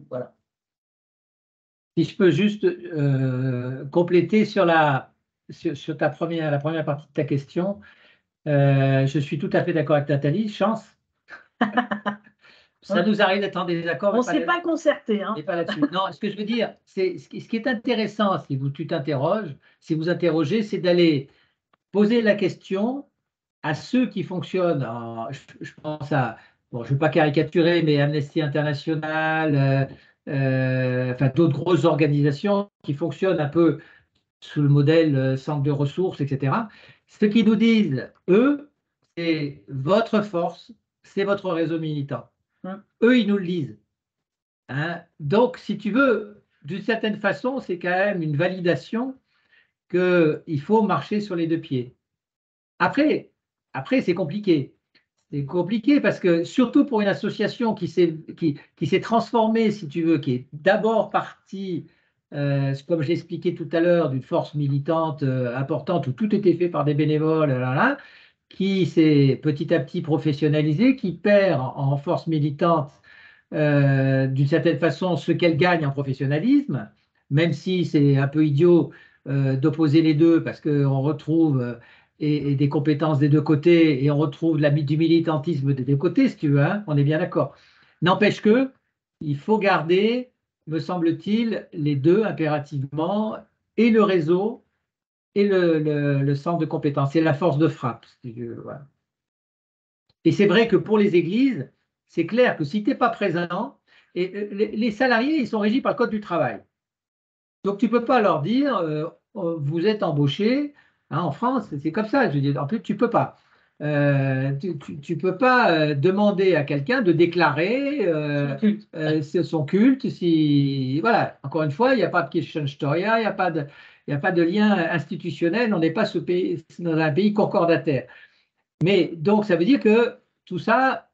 Voilà. Si je peux juste compléter sur la première partie de ta question, je suis tout à fait d'accord avec Nathalie. Chance. Ça nous arrive d'être en désaccord. On ne s'est pas concerté. Hein. Et pas là-dessus. Non, ce que je veux dire, c'est ce qui est intéressant, si tu t'interroges, si vous interrogez, c'est d'aller poser la question à ceux qui fonctionnent. Je pense à, bon, je ne veux pas caricaturer, mais Amnesty International, enfin d'autres grosses organisations qui fonctionnent un peu sous le modèle centre de ressources, etc. Ce qu'ils nous disent, eux, c'est votre force, c'est votre réseau militant. Eux, ils nous le disent. Hein? Donc, si tu veux, d'une certaine façon, c'est quand même une validation qu'il faut marcher sur les deux pieds. Après c'est compliqué. C'est compliqué parce que, surtout pour une association qui s'est transformée, si tu veux, qui est d'abord partie, comme je l'ai expliqué tout à l'heure, d'une force militante importante où tout était fait par des bénévoles, qui s'est petit à petit professionnalisée, qui perd en force militante d'une certaine façon ce qu'elle gagne en professionnalisme, même si c'est un peu idiot d'opposer les deux parce qu'on retrouve et des compétences des deux côtés et on retrouve du militantisme des deux côtés, si tu veux, hein, on est bien d'accord. N'empêche que il faut garder, me semble-t-il, les deux impérativement, et le réseau et le centre de compétences, et la force de frappe. Si tu veux, voilà. Et c'est vrai que pour les églises, c'est clair que si tu n'es pas présent, et les salariés, ils sont régis par le Code du travail. Donc, tu ne peux pas leur dire, vous êtes embauché, hein, en France, c'est comme ça. Je veux dire, en plus, tu ne peux pas. Tu peux pas demander à quelqu'un de déclarer son culte. Si, voilà, encore une fois, il n'y a pas de Kirchensteuer, il n'y a pas de lien institutionnel, on n'est pas dans un pays concordataire. Mais donc, ça veut dire que tout ça,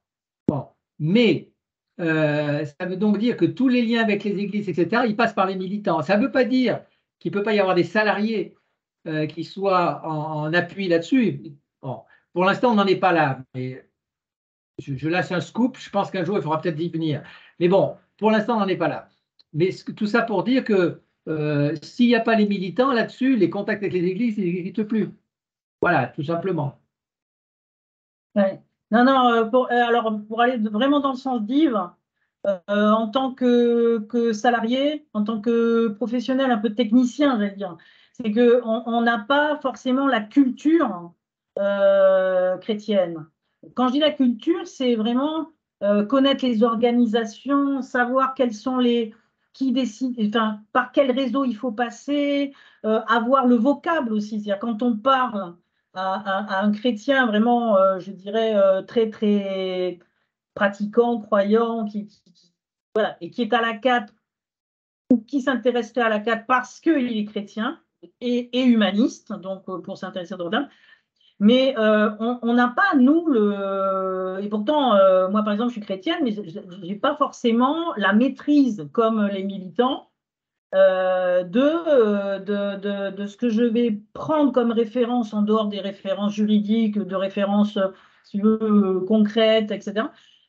bon, mais ça veut donc dire que tous les liens avec les églises, etc., ils passent par les militants. Ça ne veut pas dire qu'il ne peut pas y avoir des salariés qui soient en appui là-dessus. Bon, pour l'instant, on n'en est pas là. Mais je lâche un scoop, je pense qu'un jour, il faudra peut-être y venir. Mais bon, pour l'instant, on n'en est pas là. Mais tout ça pour dire que s'il n'y a pas les militants là-dessus, les contacts avec les églises, ils n'existent plus. Voilà, tout simplement. Ouais. Non, alors pour aller vraiment dans le sens d'Yves, en tant que salarié, en tant que professionnel, un peu technicien, j'allais dire, c'est qu'on n'a pas forcément la culture chrétienne. Quand je dis la culture, c'est vraiment connaître les organisations, savoir quels sont qui décide, enfin, par quel réseau il faut passer, avoir le vocable aussi. C'est-à-dire quand on parle à un chrétien vraiment, je dirais, très, très pratiquant, croyant, voilà, et qui est à la CAT ou qui s'intéresserait à la CAT parce qu'il est chrétien et humaniste, donc pour s'intéresser à droit, Mais on n'a pas, nous, et pourtant, moi, par exemple, je suis chrétienne, mais je n'ai pas forcément la maîtrise, comme les militants, de ce que je vais prendre comme référence en dehors des références juridiques, de références, si tu veux, concrètes, etc.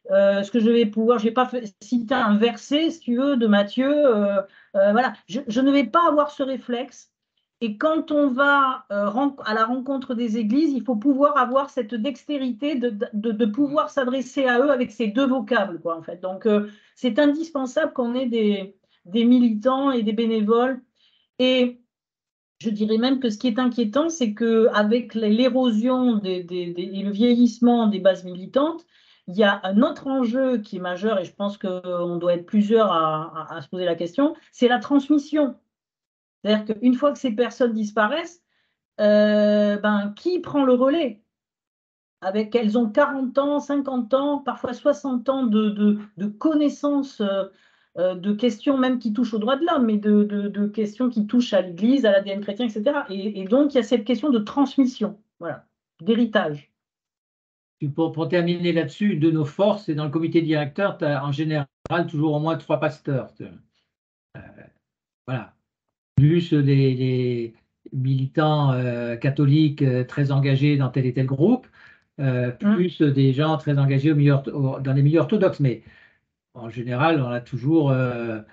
Ce que je vais pouvoir, je ne vais pas citer un verset, si tu veux, de Matthieu. Voilà, je ne vais pas avoir ce réflexe. Et quand on va à la rencontre des églises, il faut pouvoir avoir cette dextérité de pouvoir s'adresser à eux avec ces deux vocables, quoi, en fait. Donc, c'est indispensable qu'on ait des militants et des bénévoles. Et je dirais même que ce qui est inquiétant, c'est qu'avec l'érosion et le vieillissement des bases militantes, il y a un autre enjeu qui est majeur, et je pense qu'on doit être plusieurs à se poser la question, c'est la transmission. C'est-à-dire qu'une fois que ces personnes disparaissent, qui prend le relais? Elles ont 40 ans, 50 ans, parfois 60 ans de connaissances de questions même qui touchent aux droits de l'homme, mais de questions qui touchent à l'Église, à l'ADN chrétien, etc. Et donc, il y a cette question de transmission, voilà, d'héritage. Pour terminer là-dessus, une de nos forces, c'est dans le comité directeur, tu as en général toujours au moins 3 pasteurs. Voilà. Plus des militants catholiques très engagés dans tel et tel groupe, plus des gens très engagés dans les milieux orthodoxes. Mais en général, on a toujours 1,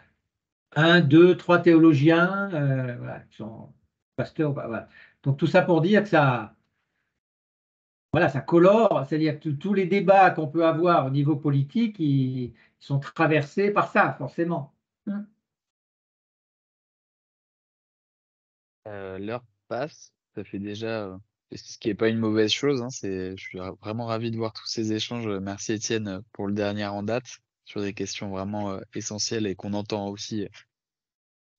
2, 3 théologiens voilà, qui sont pasteurs. Voilà. Donc tout ça pour dire que ça colore, c'est-à-dire que tous les débats qu'on peut avoir au niveau politique, ils sont traversés par ça, forcément. L'heure passe, ça fait déjà, ce qui n'est pas une mauvaise chose, hein, je suis vraiment ravi de voir tous ces échanges. Merci Étienne pour le dernier en date sur des questions vraiment essentielles et qu'on entend aussi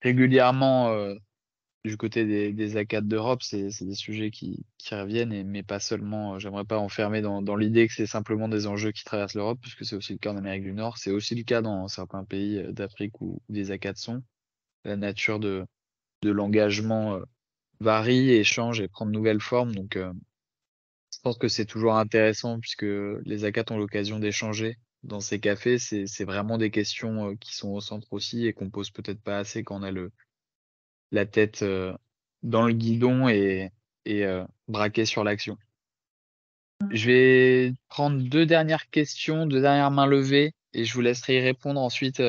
régulièrement du côté des ACAD d'Europe. C'est des sujets qui reviennent, mais pas seulement. J'aimerais pas enfermer dans l'idée que c'est simplement des enjeux qui traversent l'Europe, puisque c'est aussi le cas en Amérique du Nord, c'est aussi le cas dans certains pays d'Afrique où des ACAD sont. La nature de l'engagement varie et change et prend de nouvelles formes. Donc, je pense que c'est toujours intéressant puisque les ACAT ont l'occasion d'échanger dans ces cafés. C'est vraiment des questions qui sont au centre aussi et qu'on pose peut-être pas assez quand on a la tête dans le guidon et braqué sur l'action. Je vais prendre 2 dernières questions, 2 dernières mains levées et je vous laisserai y répondre ensuite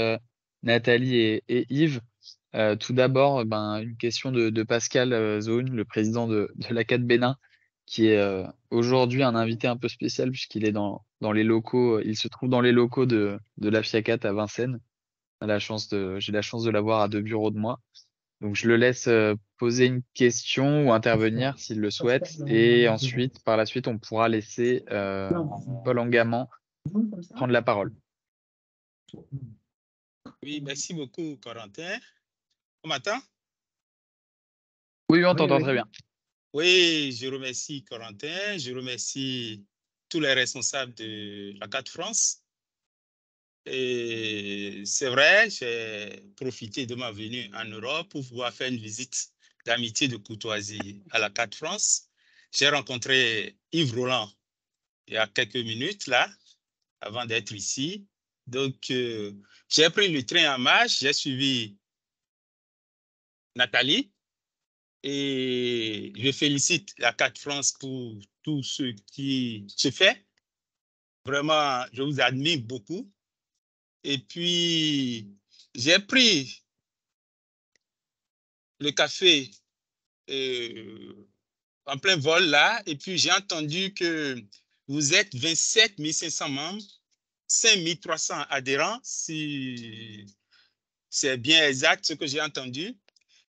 Nathalie et Yves. Tout d'abord, une question de Pascal Zone, le président de l'ACAT Bénin, qui est aujourd'hui un invité un peu spécial puisqu'il est dans les locaux, il se trouve dans les locaux de la FIACAT à Vincennes. J'ai la chance de l'avoir à 2 bureaux de moi. Donc je le laisse poser une question ou intervenir s'il le souhaite. Et ensuite, par la suite, on pourra laisser Paul Engaman prendre la parole. Oui, merci beaucoup, Corentin. On m'entend? Oui, on t'entend très bien. Oui, je remercie Corentin, je remercie tous les responsables de l'ACAT France. Et c'est vrai, j'ai profité de ma venue en Europe pour pouvoir faire une visite d'amitié, de courtoisie à l'ACAT France. J'ai rencontré Yves Roland il y a quelques minutes là, avant d'être ici. Donc, j'ai pris le train en marche, j'ai suivi Nathalie et je félicite l'ACAT France pour tout ce qui se fait. Vraiment, je vous admire beaucoup. Et puis, j'ai pris le café en plein vol là, et puis j'ai entendu que vous êtes 27 500 membres, 5 300 adhérents, si c'est bien exact ce que j'ai entendu.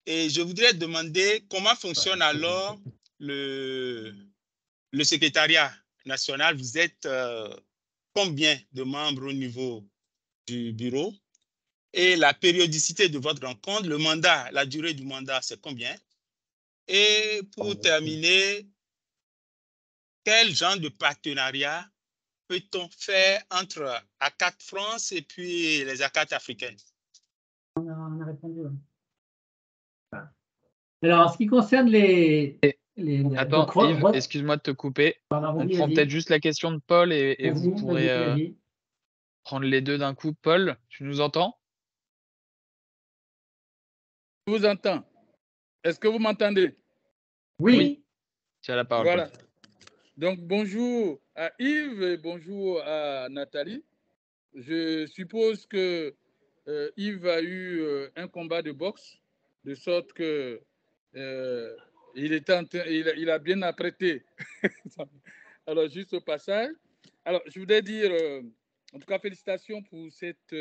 Et je voudrais demander comment fonctionne alors le secrétariat national. Vous êtes combien de membres au niveau du bureau? Et la périodicité de votre rencontre, le mandat, la durée du mandat, c'est combien? Et pour terminer, quel genre de partenariat peut-on faire entre ACAT France et puis les ACAT africaines? On a répondu. Alors, en ce qui concerne les... Attends, donc, Yves, excuse-moi de te couper. On prend peut-être juste la question de Paul et vous pourrez prendre les deux d'un coup. Paul, tu nous entends? Je vous entends. Est-ce que vous m'entendez? Oui. Tu as la parole. Voilà. Paul. Donc, bonjour à Yves et bonjour à Nathalie. Je suppose que Yves a eu un combat de boxe, de sorte que il a bien apprêté. Alors, juste au passage. Alors, je voudrais dire, en tout cas, félicitations pour cette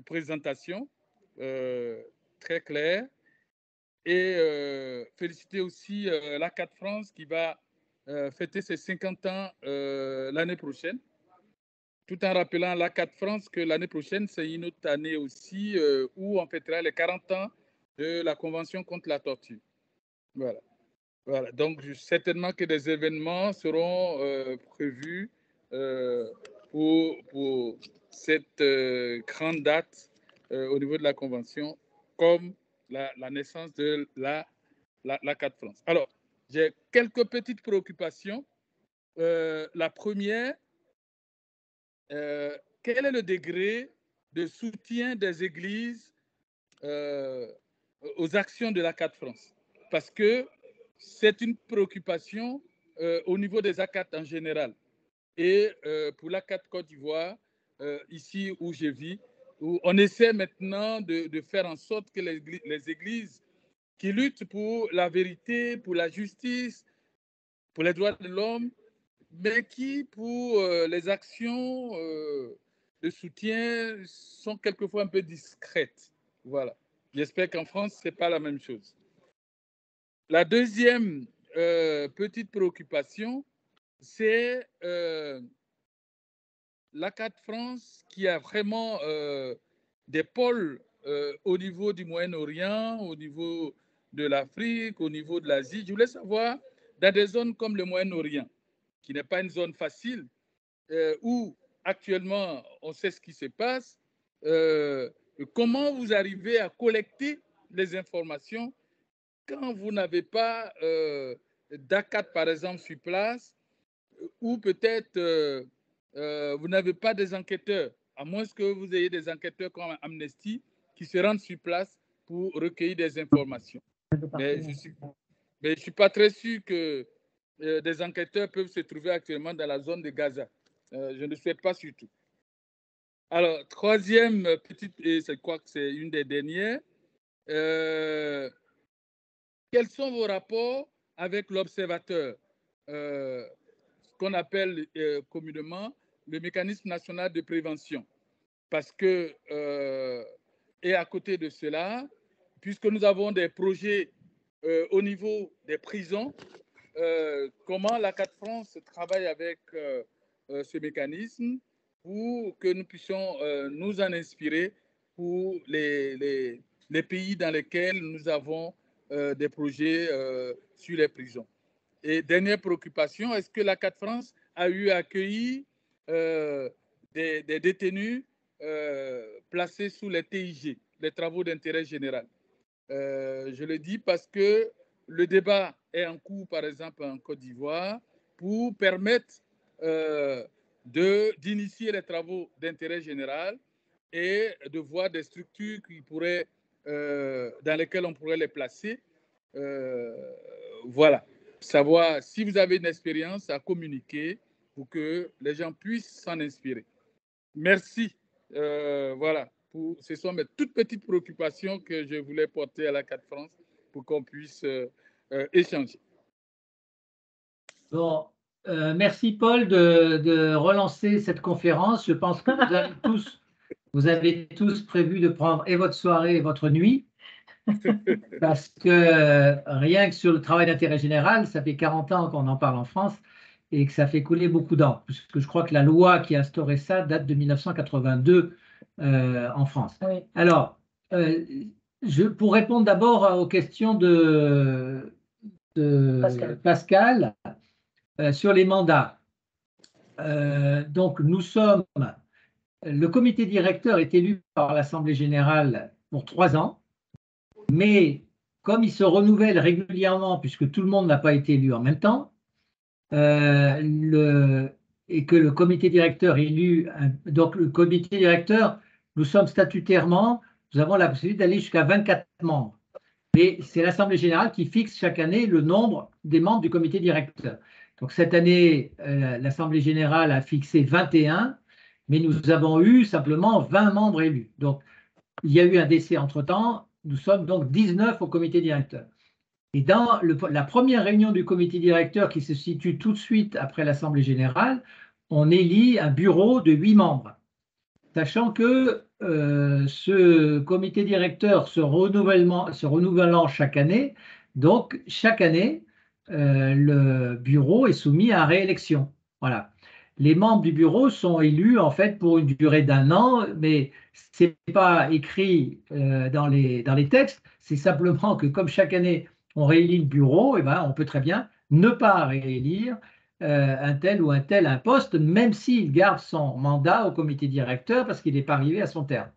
présentation très claire. Et féliciter aussi l'ACAD France qui va fêter ses 50 ans l'année prochaine. Tout en rappelant l'ACAD France que l'année prochaine, c'est une autre année aussi où on fêtera les 40 ans de la Convention contre la torture. Voilà. Voilà. Donc, certainement que des événements seront prévus pour cette grande date au niveau de la Convention, comme la naissance de l'ACAD France. Alors, j'ai quelques petites préoccupations. La première, quel est le degré de soutien des églises aux actions de l'ACAD France? Parce que c'est une préoccupation au niveau des ACAD en général. Et pour l'ACAD Côte d'Ivoire, ici où je vis, où on essaie maintenant de faire en sorte que les églises qui luttent pour la vérité, pour la justice, pour les droits de l'homme, mais qui, pour les actions de soutien, sont quelquefois un peu discrètes. Voilà. J'espère qu'en France, ce n'est pas la même chose. La deuxième petite préoccupation, c'est l'ACAD France qui a vraiment des pôles au niveau du Moyen-Orient, au niveau de l'Afrique, au niveau de l'Asie. Je voulais savoir, dans des zones comme le Moyen-Orient, qui n'est pas une zone facile, où actuellement on sait ce qui se passe, comment vous arrivez à collecter les informations quand vous n'avez pas d'ACAD, par exemple, sur place, ou peut-être vous n'avez pas des enquêteurs, à moins que vous ayez des enquêteurs comme Amnesty qui se rendent sur place pour recueillir des informations. Mais je ne suis pas très sûr que des enquêteurs peuvent se trouver actuellement dans la zone de Gaza. Je ne sais pas surtout. Alors, troisième petite, et je crois que c'est une des dernières, quels sont vos rapports avec l'observateur, ce qu'on appelle communément le mécanisme national de prévention? Parce que, et à côté de cela, puisque nous avons des projets au niveau des prisons, comment l'ACAD France travaille avec ce mécanisme pour que nous puissions nous en inspirer pour les pays dans lesquels nous avons des projets sur les prisons. Et dernière préoccupation, est-ce que l'ACAD France a eu à accueillir des détenus placés sous les TIG, les travaux d'intérêt général? Je le dis parce que le débat est en cours, par exemple, en Côte d'Ivoire, pour permettre d'initier les travaux d'intérêt général et de voir des structures dans lesquelles on pourrait les placer. Voilà. Savoir si vous avez une expérience à communiquer pour que les gens puissent s'en inspirer. Merci. Voilà. Ce sont mes toutes petites préoccupations que je voulais porter à l'ACAD France pour qu'on puisse échanger. Bon, merci Paul de relancer cette conférence. Je pense que vous avez tous prévu de prendre et votre soirée et votre nuit, parce que rien que sur le travail d'intérêt général, ça fait 40 ans qu'on en parle en France et que ça fait couler beaucoup d'encre, puisque je crois que la loi qui a instauré ça date de 1982 en France. Oui. Alors, pour répondre d'abord aux questions de Pascal sur les mandats. Donc, le comité directeur est élu par l'Assemblée générale pour 3 ans, mais comme il se renouvelle régulièrement, puisque tout le monde n'a pas été élu en même temps, et que le comité directeur élu, donc le comité directeur, nous sommes statutairement, nous avons la possibilité d'aller jusqu'à 24 membres. Mais c'est l'Assemblée générale qui fixe chaque année le nombre des membres du comité directeur. Donc cette année, l'Assemblée générale a fixé 21, mais nous avons eu simplement 20 membres élus. Donc il y a eu un décès entre-temps, nous sommes donc 19 au comité directeur. Et dans la première réunion du comité directeur qui se situe tout de suite après l'Assemblée générale, on élit un bureau de 8 membres. Sachant que ce comité directeur se renouvelant chaque année, donc chaque année, le bureau est soumis à réélection. Voilà. Les membres du bureau sont élus en fait pour une durée d'1 an, mais ce n'est pas écrit dans les textes, c'est simplement que comme chaque année on réélit le bureau, et ben, on peut très bien ne pas réélire un tel ou un tel un poste, même s'il garde son mandat au comité directeur parce qu'il n'est pas arrivé à son terme.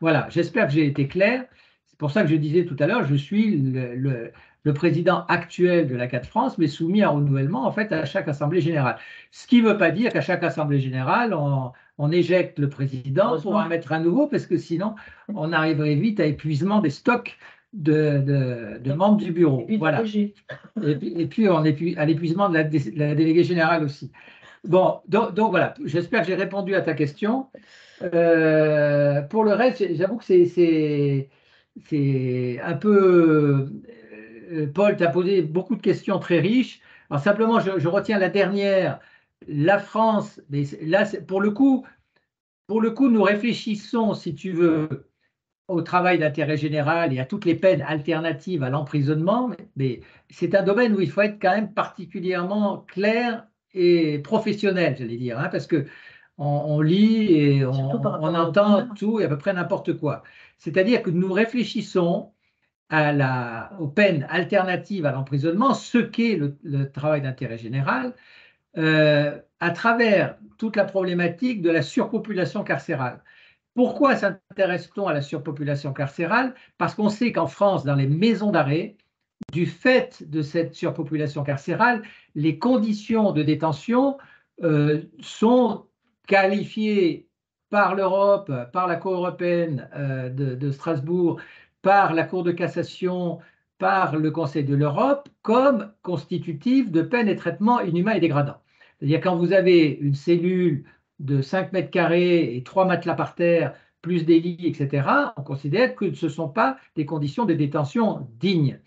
Voilà, j'espère que j'ai été clair. C'est pour ça que je disais tout à l'heure, je suis le président actuel de la CAT France, mais soumis à renouvellement en fait à chaque assemblée générale. Ce qui ne veut pas dire qu'à chaque assemblée générale, on éjecte le président pour en mettre un nouveau, parce que sinon, on arriverait vite à épuisement des stocks de membres du bureau. Voilà. Et puis on est à l'épuisement de la déléguée générale aussi. Bon, donc voilà, j'espère que j'ai répondu à ta question. Pour le reste, j'avoue que c'est un peu... Paul, tu as posé beaucoup de questions très riches. Alors simplement, je retiens la dernière. La France, mais là, pour le coup, nous réfléchissons, si tu veux, au travail d'intérêt général et à toutes les peines alternatives à l'emprisonnement, mais c'est un domaine où il faut être quand même particulièrement clair et professionnel, j'allais dire, hein, parce que on lit et on entend tout et à peu près n'importe quoi. C'est-à-dire que nous réfléchissons aux peines alternatives à l'emprisonnement, ce qu'est le travail d'intérêt général, à travers toute la problématique de la surpopulation carcérale. Pourquoi s'intéresse-t-on à la surpopulation carcérale? Parce qu'on sait qu'en France, dans les maisons d'arrêt, du fait de cette surpopulation carcérale, les conditions de détention sont qualifiées par l'Europe, par la Cour européenne de Strasbourg, par la Cour de cassation, par le Conseil de l'Europe, comme constitutives de peines et traitements inhumains et dégradants. C'est-à-dire quand vous avez une cellule de 5 mètres carrés et 3 matelas par terre, plus des lits, etc., on considère que ce ne sont pas des conditions de détention dignes.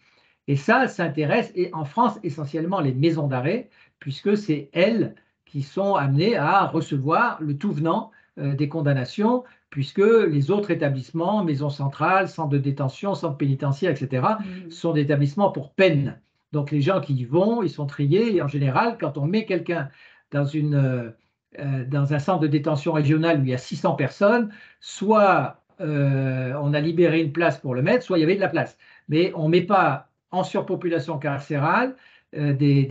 Et ça s'intéresse, et en France, essentiellement les maisons d'arrêt, puisque c'est elles qui sont amenées à recevoir le tout venant des condamnations, puisque les autres établissements, maisons centrales, centres de détention, centres pénitentiaires, etc., sont des établissements pour peine. Donc les gens qui y vont, ils sont triés, et en général, quand on met quelqu'un dans un centre de détention régional où il y a 600 personnes, soit on a libéré une place pour le mettre, soit il y avait de la place. Mais on ne met pas en surpopulation carcérale des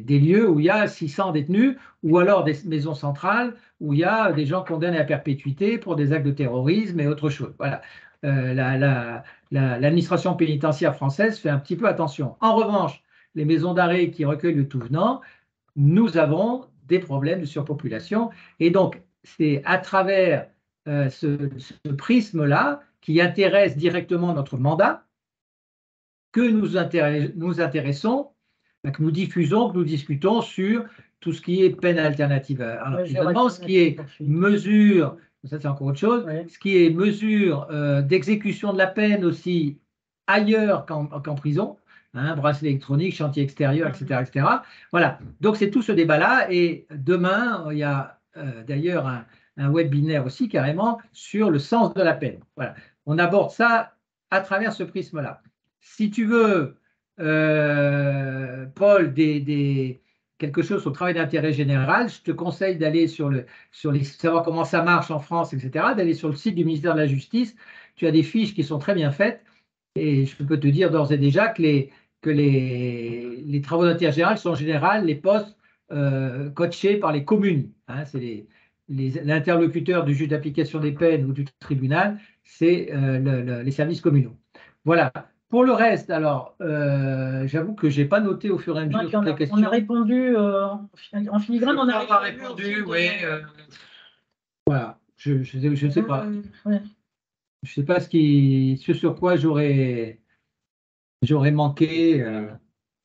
lieux où il y a 600 détenus, ou alors des maisons centrales où il y a des gens condamnés à perpétuité pour des actes de terrorisme et autre chose. Voilà. L'administration pénitentiaire française fait un petit peu attention. En revanche, les maisons d'arrêt qui recueillent le tout venant, nous avons des problèmes de surpopulation. Et donc, c'est à travers ce prisme-là qui intéresse directement notre mandat que nous intéressons, que nous diffusons, que nous discutons sur tout ce qui est peine alternative à l'emprisonnement, ce qui est mesure, ça c'est encore autre chose, ce qui est mesure d'exécution de la peine aussi ailleurs qu'en prison, hein, bracelet électronique, chantier extérieur, etc., etc. Voilà, donc c'est tout ce débat-là, et demain, il y a d'ailleurs un webinaire aussi carrément sur le sens de la peine. Voilà, on aborde ça à travers ce prisme-là. Si tu veux, Paul, quelque chose sur le travail d'intérêt général, je te conseille d'aller savoir comment ça marche en France, etc., d'aller sur le site du ministère de la Justice. Tu as des fiches qui sont très bien faites, et je peux te dire d'ores et déjà que les travaux d'intérêt général sont en général les postes coachés par les communes. Hein, c'est l'interlocuteur du juge d'application des peines ou du tribunal, c'est les services communaux. Voilà. Pour le reste, alors, j'avoue que je n'ai pas noté au fur et à mesure toutes les questions. On a répondu en filigrane, on a répondu, oui. Voilà, je ne sais pas. Ouais. Je ne sais pas ce sur quoi j'aurais manqué.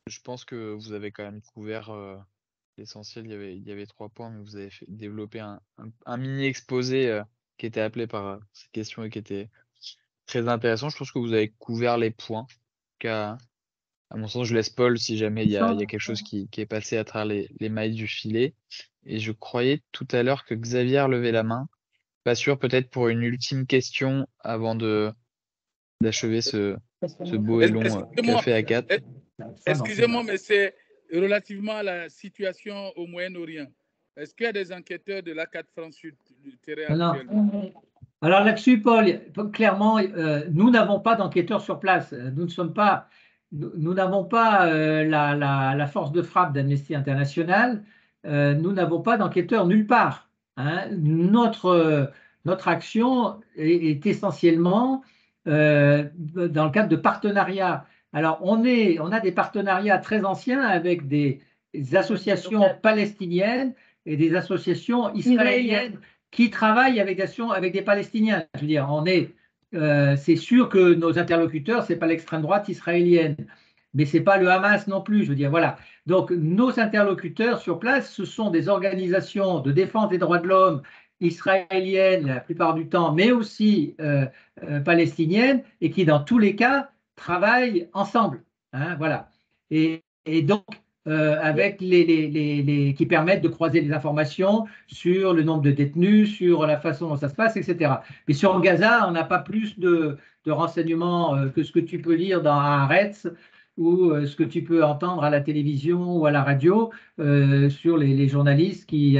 Je pense que vous avez quand même couvert l'essentiel. Il y avait 3 points, mais vous avez développé un mini exposé qui était appelé par ces questions et qui était très intéressant. Je pense que vous avez couvert les points. À mon sens, je laisse Paul si jamais il y a quelque chose qui est passé à travers les mailles du filet. Et je croyais tout à l'heure que Xavier levait la main. Pas sûr, peut-être pour une ultime question avant d'achever ce beau et long café à 4. Excusez-moi, mais c'est relativement à la situation au Moyen-Orient. Est-ce qu'il y a des enquêteurs de l'A4 France sur le terrain actuellement? Alors là-dessus, Paul, clairement, nous n'avons pas d'enquêteurs sur place. Nous n'avons pas la force de frappe d'Amnesty International. Nous n'avons pas d'enquêteurs nulle part. Hein. Notre action est essentiellement dans le cadre de partenariats. Alors, on a des partenariats très anciens avec des associations palestiniennes et des associations israéliennes qui travaillent avec des Palestiniens. Je veux dire, c'est sûr que nos interlocuteurs, ce n'est pas l'extrême droite israélienne, mais ce n'est pas le Hamas non plus. Je veux dire, voilà. Donc, nos interlocuteurs sur place, ce sont des organisations de défense des droits de l'homme israéliennes la plupart du temps, mais aussi palestiniennes, et qui, dans tous les cas, travaillent ensemble. Hein, voilà. Et donc, avec qui permettent de croiser les informations sur le nombre de détenus, sur la façon dont ça se passe, etc. Mais sur Gaza, on n'a pas plus de renseignements que ce que tu peux lire dans Haaretz ou ce que tu peux entendre à la télévision ou à la radio sur les journalistes qui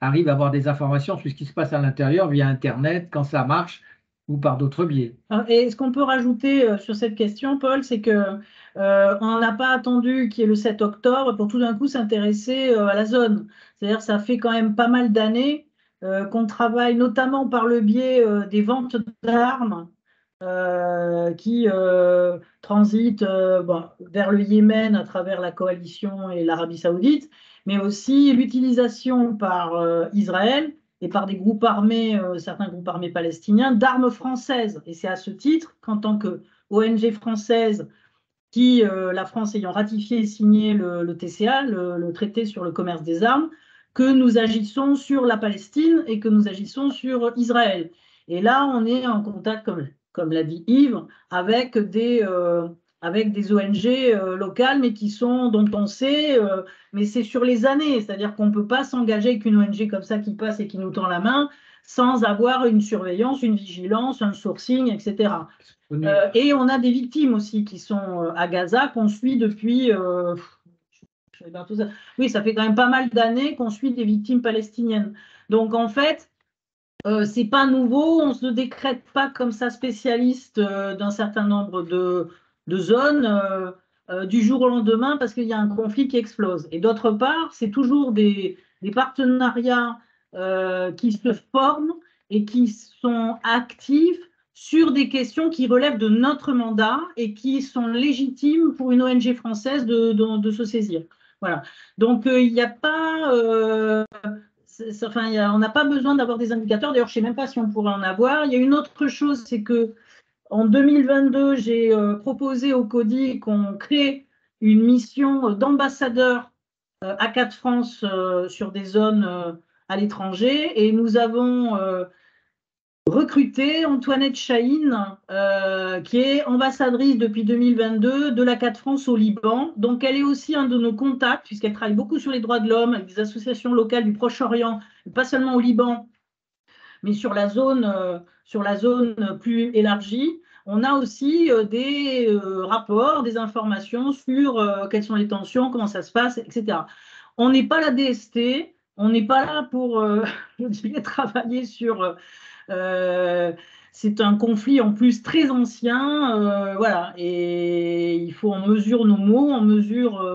arrivent à avoir des informations sur ce qui se passe à l'intérieur via Internet, quand ça marche, ou par d'autres biais. Et ce qu'on peut rajouter sur cette question, Paul, c'est que on n'a pas attendu qu'il y ait le 7 octobre pour tout d'un coup s'intéresser à la zone. C'est-à-dire ça fait quand même pas mal d'années qu'on travaille notamment par le biais des ventes d'armes qui transitent vers le Yémen à travers la coalition et l'Arabie saoudite, mais aussi l'utilisation par Israël et par des groupes armés, certains groupes armés palestiniens, d'armes françaises. Et c'est à ce titre qu'en tant qu'ONG française, la France ayant ratifié et signé le TCA, le traité sur le commerce des armes, que nous agissons sur la Palestine et que nous agissons sur Israël. Et là, on est en contact, comme l'a dit Yves, avec des ONG locales, mais dont on sait, mais c'est sur les années, c'est-à-dire qu'on ne peut pas s'engager avec une ONG comme ça qui passe et qui nous tend la main sans avoir une surveillance, une vigilance, un sourcing, etc. Et on a des victimes aussi qui sont à Gaza, qu'on suit depuis... oui, ça fait quand même pas mal d'années qu'on suit des victimes palestiniennes. Donc en fait, c'est pas nouveau, on ne se décrète pas comme ça spécialiste d'un certain nombre de zones du jour au lendemain parce qu'il y a un conflit qui explose. Et d'autre part, c'est toujours des partenariats qui se forment et qui sont actifs sur des questions qui relèvent de notre mandat et qui sont légitimes pour une ONG française de se saisir. Voilà. Donc, il n'y a pas... on n'a pas besoin d'avoir des indicateurs. D'ailleurs, je ne sais même pas si on pourrait en avoir. Il y a une autre chose, c'est que en 2022, j'ai proposé au CODI qu'on crée une mission d'ambassadeur A4 France sur des zones à l'étranger. Et nous avons recruté Antoinette Chahine, qui est ambassadrice depuis 2022 de l'A4 France au Liban. Donc, elle est aussi un de nos contacts, puisqu'elle travaille beaucoup sur les droits de l'homme avec des associations locales du Proche-Orient, pas seulement au Liban, mais sur la zone plus élargie. On a aussi des rapports, des informations sur quelles sont les tensions, comment ça se passe, etc. On n'est pas la DST, on n'est pas là pour travailler sur... c'est un conflit en plus très ancien, voilà, et il faut on mesure nos mots,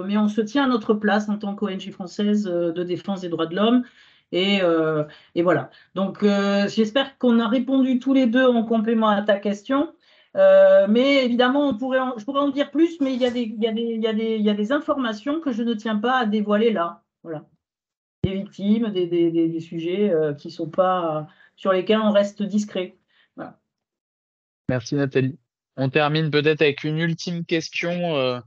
mais on se tient à notre place en tant qu'ONG française de défense des droits de l'homme, et voilà. Donc j'espère qu'on a répondu tous les deux en complément à ta question. Mais évidemment, je pourrais en dire plus, mais il y a des informations que je ne tiens pas à dévoiler là. Voilà. Des victimes, des sujets qui sont pas, sur lesquels on reste discret. Voilà. Merci Nathalie. On termine peut-être avec une ultime question.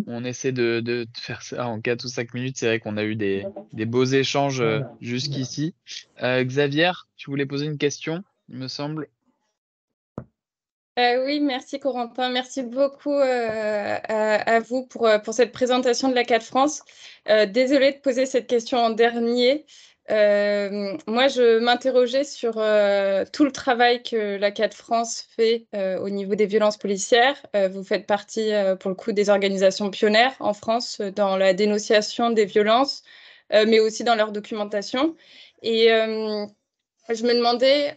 On essaie de faire ça en 4 ou 5 minutes. C'est vrai qu'on a eu des beaux échanges jusqu'ici. Xavier, tu voulais poser une question, il me semble. Oui, merci Corentin. Merci beaucoup à vous pour cette présentation de la CAT France. Désolée de poser cette question en dernier. Moi, je m'interrogeais sur tout le travail que la CAT France fait au niveau des violences policières. Vous faites partie, pour le coup, des organisations pionnières en France dans la dénonciation des violences, mais aussi dans leur documentation. Et je me demandais,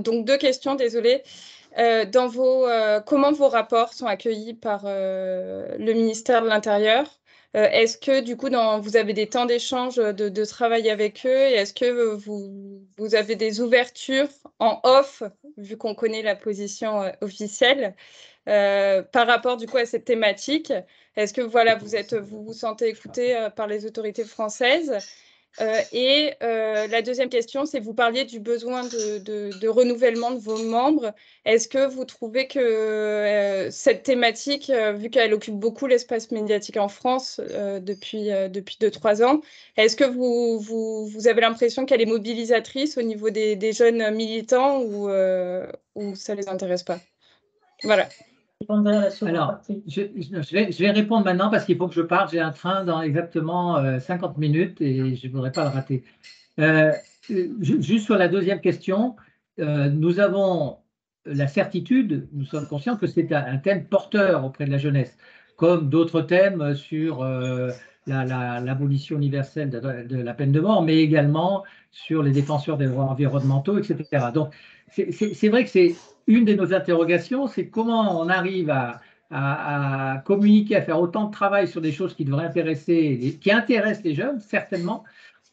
donc 2 questions, désolée. Comment vos rapports sont accueillis par le ministère de l'Intérieur? Est-ce que du coup, vous avez des temps d'échange de travail avec eux? Et est-ce que vous avez des ouvertures en off, vu qu'on connaît la position officielle, par rapport du coup à cette thématique? Est-ce que voilà, vous vous sentez écouté par les autorités françaises? La deuxième question, c'est vous parliez du besoin de renouvellement de vos membres. Est-ce que vous trouvez que cette thématique, vu qu'elle occupe beaucoup l'espace médiatique en France depuis 2-3 ans, est-ce que vous avez l'impression qu'elle est mobilisatrice au niveau des jeunes militants ou ça ne les intéresse pas? Voilà. Alors, je vais répondre maintenant parce qu'il faut que je parte. J'ai un train dans exactement 50 minutes et je ne voudrais pas le rater. Juste sur la deuxième question, nous avons la certitude, nous sommes conscients que c'est un thème porteur auprès de la jeunesse, comme d'autres thèmes sur l'abolition universelle de la peine de mort, mais également sur les défenseurs des droits environnementaux, etc. Donc, c'est vrai que c'est une de nos interrogations, c'est comment on arrive à communiquer, à faire autant de travail sur des choses qui devraient intéresser, qui intéressent les jeunes, certainement,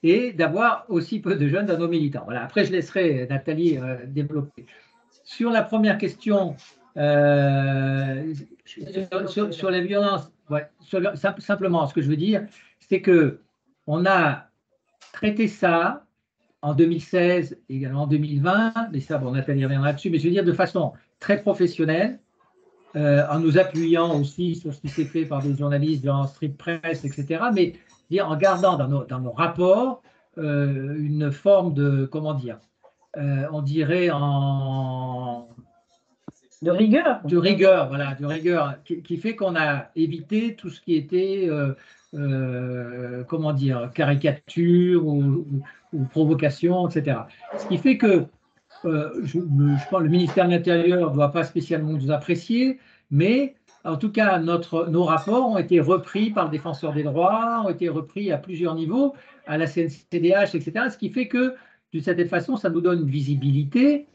et d'avoir aussi peu de jeunes dans nos militants. Voilà. Après, je laisserai Nathalie développer. Sur la première question, sur les violences, ouais, simplement, ce que je veux dire, c'est qu'on a traité ça en 2016, également en 2020, mais ça, bon, Nathalie reviendra là-dessus, mais je veux dire de façon très professionnelle, en nous appuyant aussi sur ce qui s'est fait par des journalistes en street press, etc., mais en gardant dans nos rapports une forme de, comment dire, on dirait de rigueur. De rigueur, voilà, de rigueur, qui fait qu'on a évité tout ce qui était, comment dire, caricature ou provocation, etc. Ce qui fait que je pense que le ministère de l'Intérieur ne doit pas spécialement nous apprécier, mais en tout cas, nos rapports ont été repris par le défenseur des droits, ont été repris à plusieurs niveaux, à la CNCDH, etc. Ce qui fait que, d'une certaine façon, ça nous donne une visibilité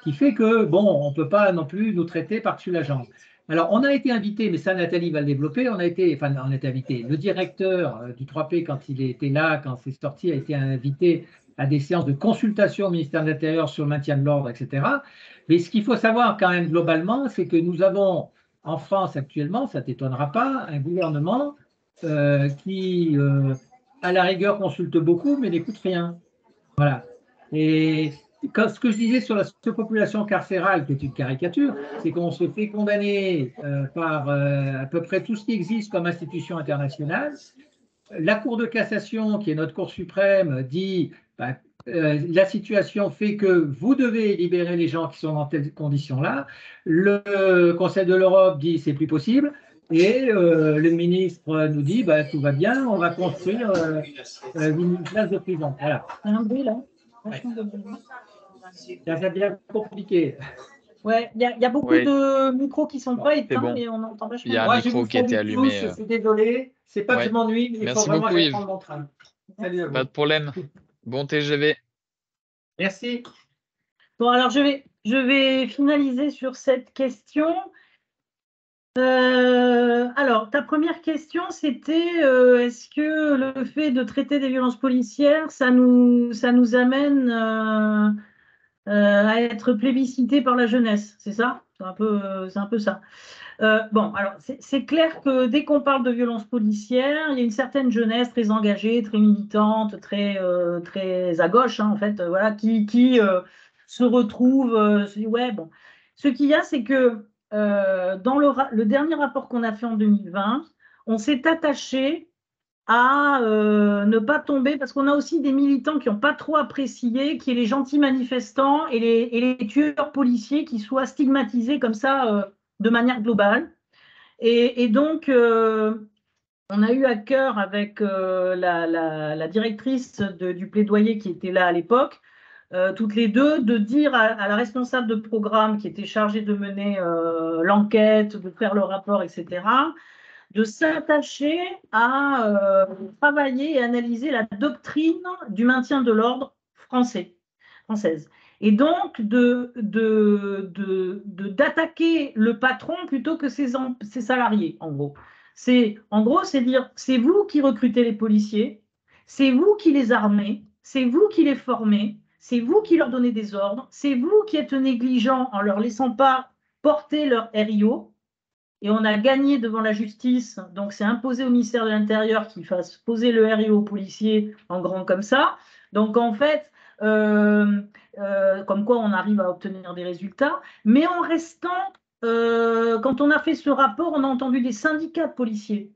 qui fait que, bon, on ne peut pas non plus nous traiter par-dessus la jambe. Alors, on a été invité, mais ça, Nathalie va le développer, on a été invité. Le directeur du 3P, quand il était là, quand c'est sorti, a été invité à des séances de consultation au ministère de l'Intérieur sur le maintien de l'ordre, etc. Mais ce qu'il faut savoir quand même globalement, c'est que nous avons en France actuellement, ça ne t'étonnera pas, un gouvernement qui, à la rigueur, consulte beaucoup, mais n'écoute rien. Voilà. Et ce que je disais sur la surpopulation carcérale, qui est une caricature, c'est qu'on se fait condamner par à peu près tout ce qui existe comme institution internationale. La Cour de cassation, qui est notre Cour suprême, dit la situation fait que vous devez libérer les gens qui sont dans telles conditions-là. Le Conseil de l'Europe dit c'est plus possible. Et le ministre nous dit tout va bien, on va construire une place de prison. Voilà. Un bruit là. Ouais. Ça devient compliqué. Ouais, il y a beaucoup de micros qui sont pas éteints, bon. mais on entend vachement. Il y a un micro qui était allumé. Je suis désolé, c'est pas que je m'ennuie, mais il faut vraiment beaucoup, prendre mon train. Salut à vous. Pas de problème. Bon TGV. Merci. Bon, alors je vais finaliser sur cette question. Alors, ta première question, c'était est-ce que le fait de traiter des violences policières, ça nous amène à être plébiscité par la jeunesse, c'est ça? C'est un peu ça. Bon, alors c'est clair que dès qu'on parle de violence policière, il y a une certaine jeunesse très engagée, très militante, très à gauche, hein, en fait, voilà, qui se retrouve. Ouais, bon. Ce qu'il y a, c'est que dans le dernier rapport qu'on a fait en 2020, on s'est attaché à ne pas tomber, parce qu'on a aussi des militants qui n'ont pas trop apprécié qu'il y ait les gentils manifestants et les tueurs policiers qui soient stigmatisés comme ça de manière globale. Et donc, on a eu à cœur avec la directrice du plaidoyer qui était là à l'époque, toutes les deux, de dire à la responsable de programme qui était chargée de mener l'enquête, de faire le rapport, etc., de s'attacher à travailler et analyser la doctrine du maintien de l'ordre française. Et donc, d'attaquer le patron plutôt que ses salariés, en gros. C'est dire, c'est vous qui recrutez les policiers, c'est vous qui les armez, c'est vous qui les formez, c'est vous qui leur donnez des ordres, c'est vous qui êtes négligents en leur laissant pas porter leur RIO. Et on a gagné devant la justice, donc c'est imposé au ministère de l'Intérieur qu'il fasse poser le RIO aux policiers en grand comme ça. Donc en fait, comme quoi on arrive à obtenir des résultats, mais en restant, quand on a fait ce rapport, on a entendu des syndicats de policiers,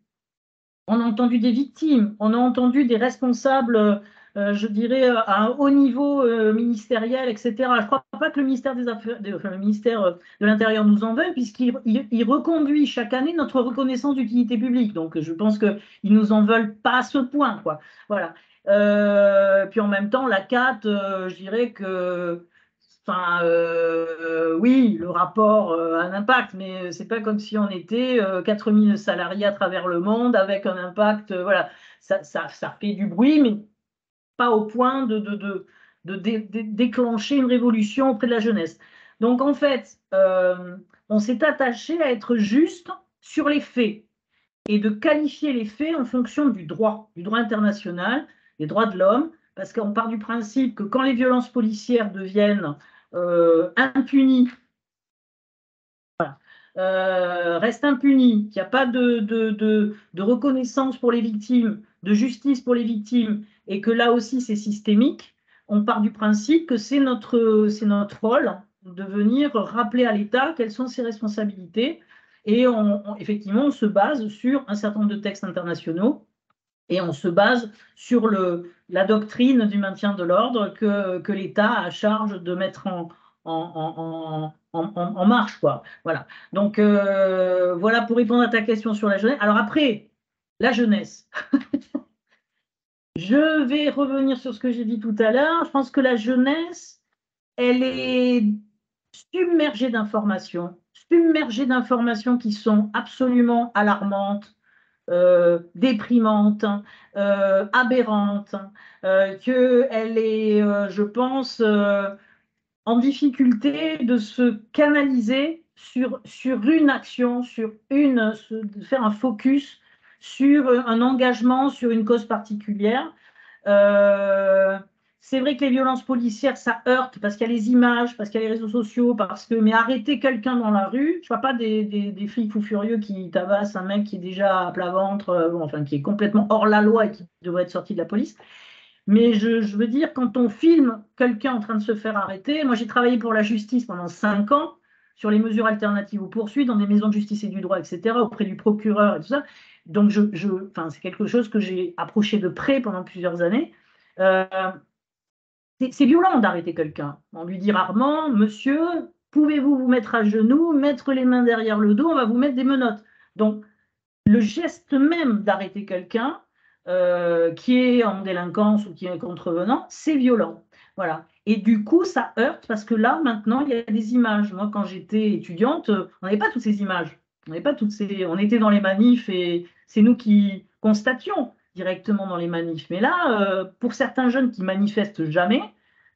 on a entendu des victimes, on a entendu des responsables, je dirais, à un haut niveau ministériel, etc. Je ne crois pas que le ministère le ministère de l'Intérieur nous en veuille, puisqu'il reconduit chaque année notre reconnaissance d'utilité publique. Donc, je pense qu'ils ne nous en veulent pas à ce point, quoi. Voilà. Puis en même temps, la CAT, je dirais que... Enfin, oui, le rapport a un impact, mais c'est pas comme si on était 4000 salariés à travers le monde avec un impact. Voilà, ça fait du bruit, mais pas au point de déclencher une révolution auprès de la jeunesse. Donc, en fait, on s'est attaché à être juste sur les faits et de qualifier les faits en fonction du droit international, des droits de l'homme, parce qu'on part du principe que quand les violences policières deviennent impunies, restent impunies, qu'il n'y a pas de reconnaissance pour les victimes, de justice pour les victimes, et que là aussi c'est systémique, on part du principe que c'est notre rôle de venir rappeler à l'État quelles sont ses responsabilités. Et effectivement, on se base sur un certain nombre de textes internationaux et on se base sur la doctrine du maintien de l'ordre que l'État a à charge de mettre en marche, quoi. Voilà. Donc, voilà pour répondre à ta question sur la jeunesse. Alors après, la jeunesse. Je vais revenir sur ce que j'ai dit tout à l'heure. Je pense que la jeunesse, elle est submergée d'informations qui sont absolument alarmantes, déprimante, aberrante, qu'elle est, je pense, en difficulté de se canaliser sur une action, de faire un focus sur un engagement, sur une cause particulière. C'est vrai que les violences policières, ça heurte parce qu'il y a les images, parce qu'il y a les réseaux sociaux, mais arrêter quelqu'un dans la rue, je ne vois pas des flics fous furieux qui tabassent un mec qui est déjà à plat ventre, enfin qui est complètement hors la loi et qui devrait être sorti de la police. Mais je veux dire, quand on filme quelqu'un en train de se faire arrêter, moi j'ai travaillé pour la justice pendant 5 ans sur les mesures alternatives aux poursuites dans des maisons de justice et du droit, etc., auprès du procureur et tout ça. Donc, c'est quelque chose que j'ai approché de près pendant plusieurs années. C'est violent d'arrêter quelqu'un. On lui dit rarement, monsieur, pouvez-vous vous mettre à genoux, mettre les mains derrière le dos, on va vous mettre des menottes. Donc, le geste même d'arrêter quelqu'un qui est en délinquance ou qui est contrevenant, c'est violent. Voilà. Et du coup, ça heurte parce que là, maintenant, il y a des images. Moi, quand j'étais étudiante, on n'avait pas toutes ces images. On était dans les manifs et c'est nous qui constations directement dans les manifs. Mais là, pour certains jeunes qui manifestent jamais,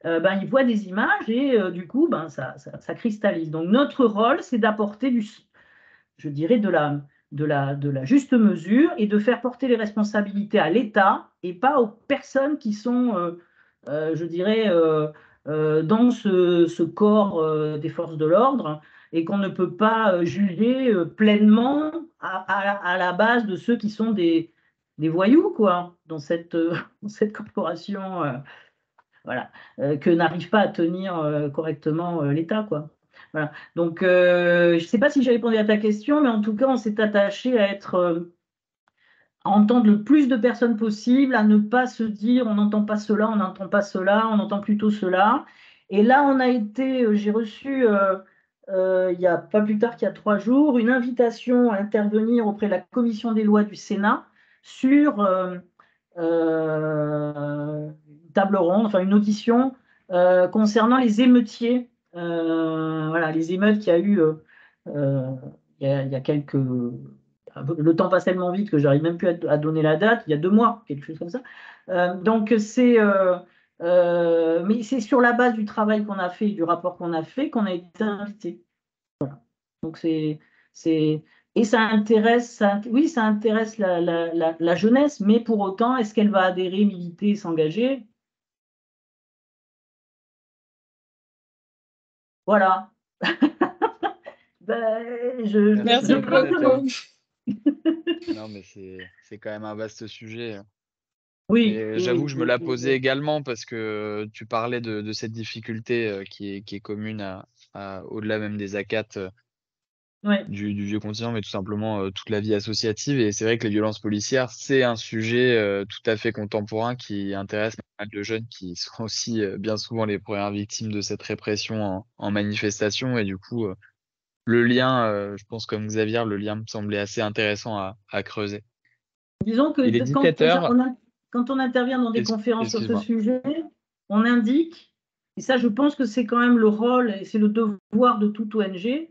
ils voient des images et du coup, ça cristallise. Donc, notre rôle, c'est d'apporter je dirais, de la juste mesure et de faire porter les responsabilités à l'État et pas aux personnes qui sont, je dirais, dans ce corps des forces de l'ordre et qu'on ne peut pas juger pleinement à la base de ceux qui sont des voyous, quoi, dans cette corporation voilà, que n'arrive pas à tenir correctement l'État, quoi. Voilà. Donc, je ne sais pas si j'ai répondu à ta question, mais en tout cas, on s'est attaché à entendre le plus de personnes possible, à ne pas se dire on n'entend pas cela, on n'entend pas cela, on entend plutôt cela. Et là, j'ai reçu, il n'y a pas plus tard qu'il y a 3 jours, une invitation à intervenir auprès de la commission des lois du Sénat sur une table ronde, enfin une audition concernant les émeutiers. Voilà, les émeutes qu'il y a eu il y a quelques... Le temps passe tellement vite que j'arrive même plus à donner la date, il y a 2 mois, quelque chose comme ça. Donc mais c'est sur la base du travail qu'on a fait, du rapport qu'on a fait, qu'on a été invité. Voilà. Donc et ça intéresse, oui, ça intéresse la jeunesse, mais pour autant, est-ce qu'elle va adhérer, militer, s'engager? Voilà. Merci beaucoup. Non, mais c'est quand même un vaste sujet. Oui. J'avoue que je me la posais également parce que tu parlais de cette difficulté qui est commune au-delà même des ACAT du vieux continent, mais tout simplement toute la vie associative. Et c'est vrai que les violences policières, c'est un sujet tout à fait contemporain qui intéresse pas mal de jeunes qui sont aussi bien souvent les premières victimes de cette répression en manifestation. Et du coup, le lien, je pense comme Xavier, le lien me semblait assez intéressant à creuser. Disons que quand on intervient dans des conférences sur ce sujet, on indique, et ça je pense que c'est quand même le rôle et c'est le devoir de toute ONG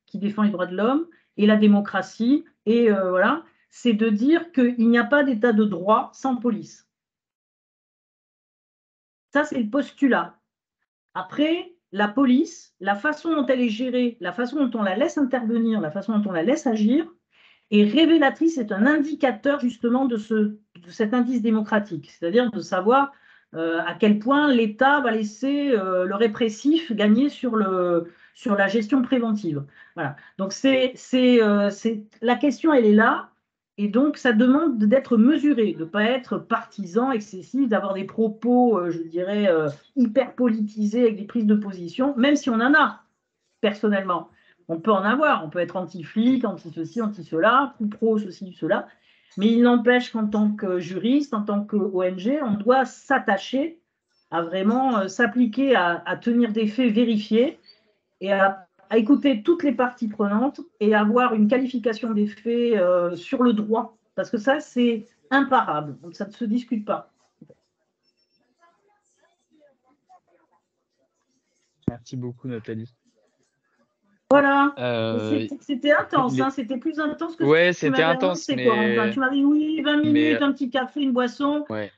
qui défend les droits de l'homme et la démocratie, et voilà, c'est de dire qu'il n'y a pas d'état de droit sans police. Ça, c'est le postulat. Après, la police, la façon dont elle est gérée, la façon dont on la laisse intervenir, la façon dont on la laisse agir, est révélatrice, c'est un indicateur justement de cet indice démocratique, c'est-à-dire de savoir à quel point l'État va laisser le répressif gagner sur la gestion préventive. Voilà. Donc la question, elle est là, et donc ça demande d'être mesuré, de ne pas être partisan, excessif, d'avoir des propos, je dirais, hyper politisés avec des prises de position, même si on en a, personnellement. On peut en avoir, on peut être anti-flic, anti-ceci, anti-cela, ou pro-ceci, cela, mais il n'empêche qu'en tant que juriste, en tant qu'ONG, on doit s'attacher à vraiment s'appliquer à tenir des faits vérifiés et à écouter toutes les parties prenantes et avoir une qualification des faits sur le droit, parce que ça, c'est imparable, donc ça ne se discute pas. Merci beaucoup, Nathalie. Voilà, c'était intense, hein, c'était plus intense que ce que tu m'avais annoncé. Mais... Tu m'avais dit oui, 20 minutes, un petit café, une boisson. Ouais.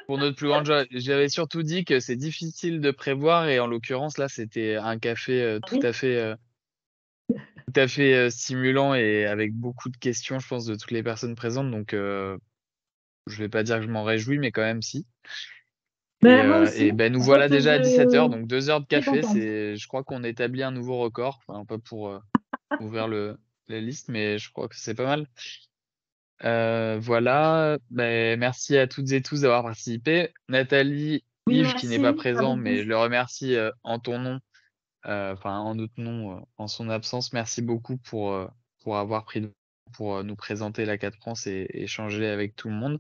Pour notre plus grande joie, j'avais surtout dit que c'est difficile de prévoir et en l'occurrence, là, c'était un café tout à fait stimulant et avec beaucoup de questions, je pense, de toutes les personnes présentes. Donc, je vais pas dire que je m'en réjouis, mais quand même, si. Et nous voilà déjà à 17h, donc 2 heures de café. Je crois qu'on établit un nouveau record. Enfin, pas pour ouvrir la liste, mais je crois que c'est pas mal. Voilà. Merci à toutes et tous d'avoir participé. Nathalie, Yves qui n'est pas présent, mais je le remercie en ton nom, en notre nom, en son absence. Merci beaucoup pour avoir pris le temps pour nous présenter l'ACAT France et échanger avec tout le monde.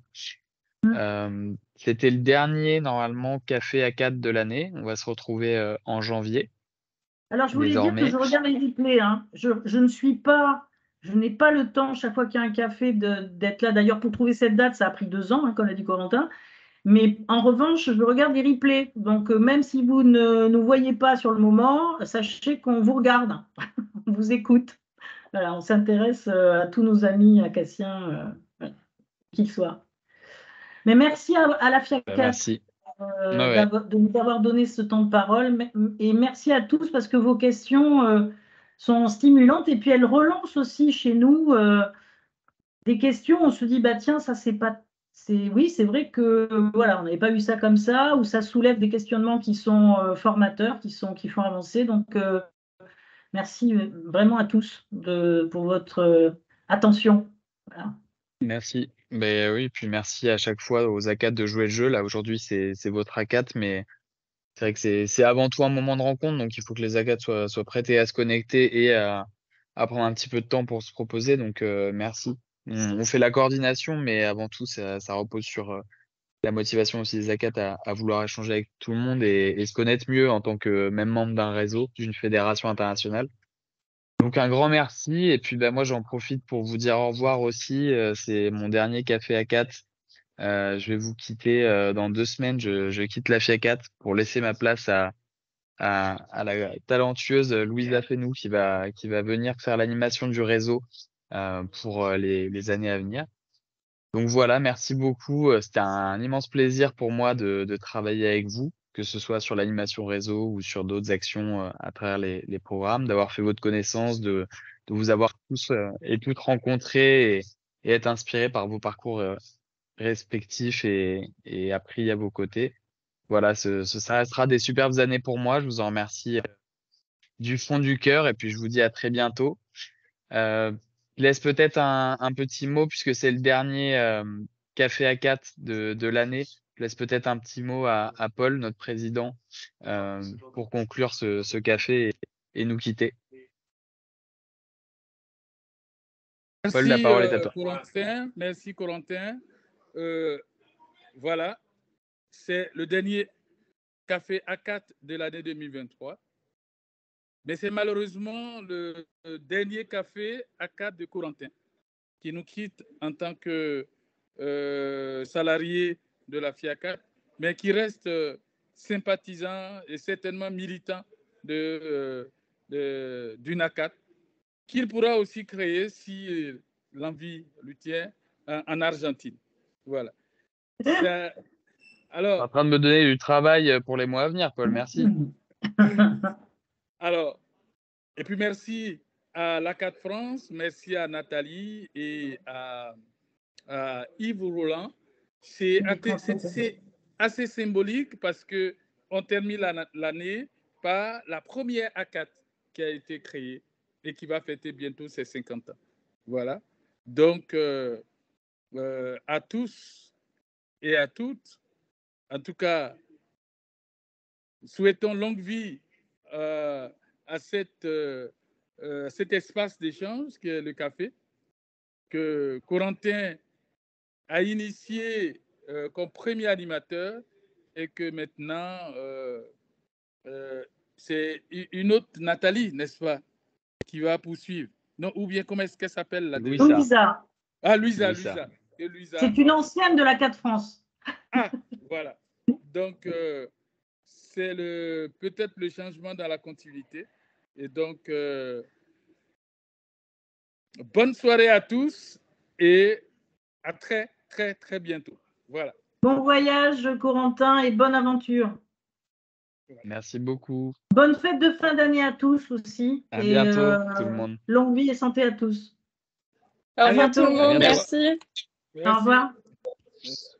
C'était le dernier, normalement, café ACAT de l'année. On va se retrouver en janvier. Alors, je voulais dire que je regarde les replays. Hein. Je n'ai pas le temps, chaque fois qu'il y a un café, d'être là. D'ailleurs, pour trouver cette date, ça a pris 2 ans, hein, comme l'a dit Corentin. Mais en revanche, je regarde les replays. Donc, même si vous ne nous voyez pas sur le moment, sachez qu'on vous regarde. On vous écoute. Voilà, on s'intéresse à tous nos amis acaciens, qu'ils soient. Mais merci à la FIACAT de nous avoir donné ce temps de parole. Et merci à tous parce que vos questions sont stimulantes et puis elles relancent aussi chez nous des questions. On se dit, bah tiens, ça c'est pas oui, c'est vrai que voilà, on n'avait pas vu ça comme ça, où ça soulève des questionnements qui sont formateurs, qui font avancer. Donc, merci vraiment à tous pour votre attention. Voilà. Merci. Ben oui, puis merci à chaque fois aux ACAT de jouer le jeu. Là, aujourd'hui, c'est votre ACAT, mais c'est vrai que c'est avant tout un moment de rencontre, donc il faut que les ACAT soient prêtés à se connecter et à prendre un petit peu de temps pour se proposer. Donc, merci. On fait la coordination, mais avant tout, ça repose sur la motivation aussi des ACAT à vouloir échanger avec tout le monde et se connaître mieux en tant que même membre d'un réseau, d'une fédération internationale. Donc un grand merci. Et puis moi j'en profite pour vous dire au revoir aussi. C'est mon dernier café à 4. Je vais vous quitter dans 2 semaines. Je quitte la FIACAT pour laisser ma place à la talentueuse Louisa Fenou qui va venir faire l'animation du réseau pour les années à venir. Donc voilà, merci beaucoup. C'était un immense plaisir pour moi de travailler avec vous, que ce soit sur l'animation réseau ou sur d'autres actions à travers les programmes, d'avoir fait votre connaissance, de vous avoir tous et toutes rencontrés et être inspirés par vos parcours respectifs et appris à vos côtés. Voilà, ça restera des superbes années pour moi. Je vous en remercie du fond du cœur et puis je vous dis à très bientôt. Je laisse peut-être un petit mot puisque c'est le dernier café à 4 de l'année. Je laisse peut-être un petit mot à Paul, notre président, pour conclure ce café et nous quitter. Merci, Paul, la parole est à toi. Corentin. Merci, Corentin. Voilà, c'est le dernier café A4 de l'année 2023. Mais c'est malheureusement le dernier café A4 de Corentin qui nous quitte en tant que salarié de la FIACAT, mais qui reste sympathisant et certainement militant d'une A4, qu'il pourra aussi créer si l'envie lui tient en Argentine. Voilà. Alors, en train de me donner du travail pour les mois à venir, Paul. Merci. Alors, et puis merci à l'ACAT France, merci à Nathalie et à Yves Roland. C'est assez symbolique parce qu'on termine l'année par la première ACAT qui a été créée et qui va fêter bientôt ses 50 ans. Voilà. Donc, à tous et à toutes, en tout cas, souhaitons longue vie à cet espace d'échange qui est le café, que Corentin a initié comme premier animateur et que maintenant, c'est une autre Nathalie, n'est-ce pas, qui va poursuivre. Non, ou bien comment est-ce qu'elle s'appelle là? Louisa. Ah, Louisa. C'est une ancienne de l'ACAT France. Ah, voilà. Donc, c'est peut-être le changement dans la continuité. Et donc, bonne soirée à tous et à très, très, très bientôt. Voilà. Bon voyage, Corentin, et bonne aventure. Merci beaucoup. Bonne fête de fin d'année à tous aussi. À bientôt, tout le monde. Longue vie et santé à tous. Au revoir tout le monde, merci. Au revoir. Merci.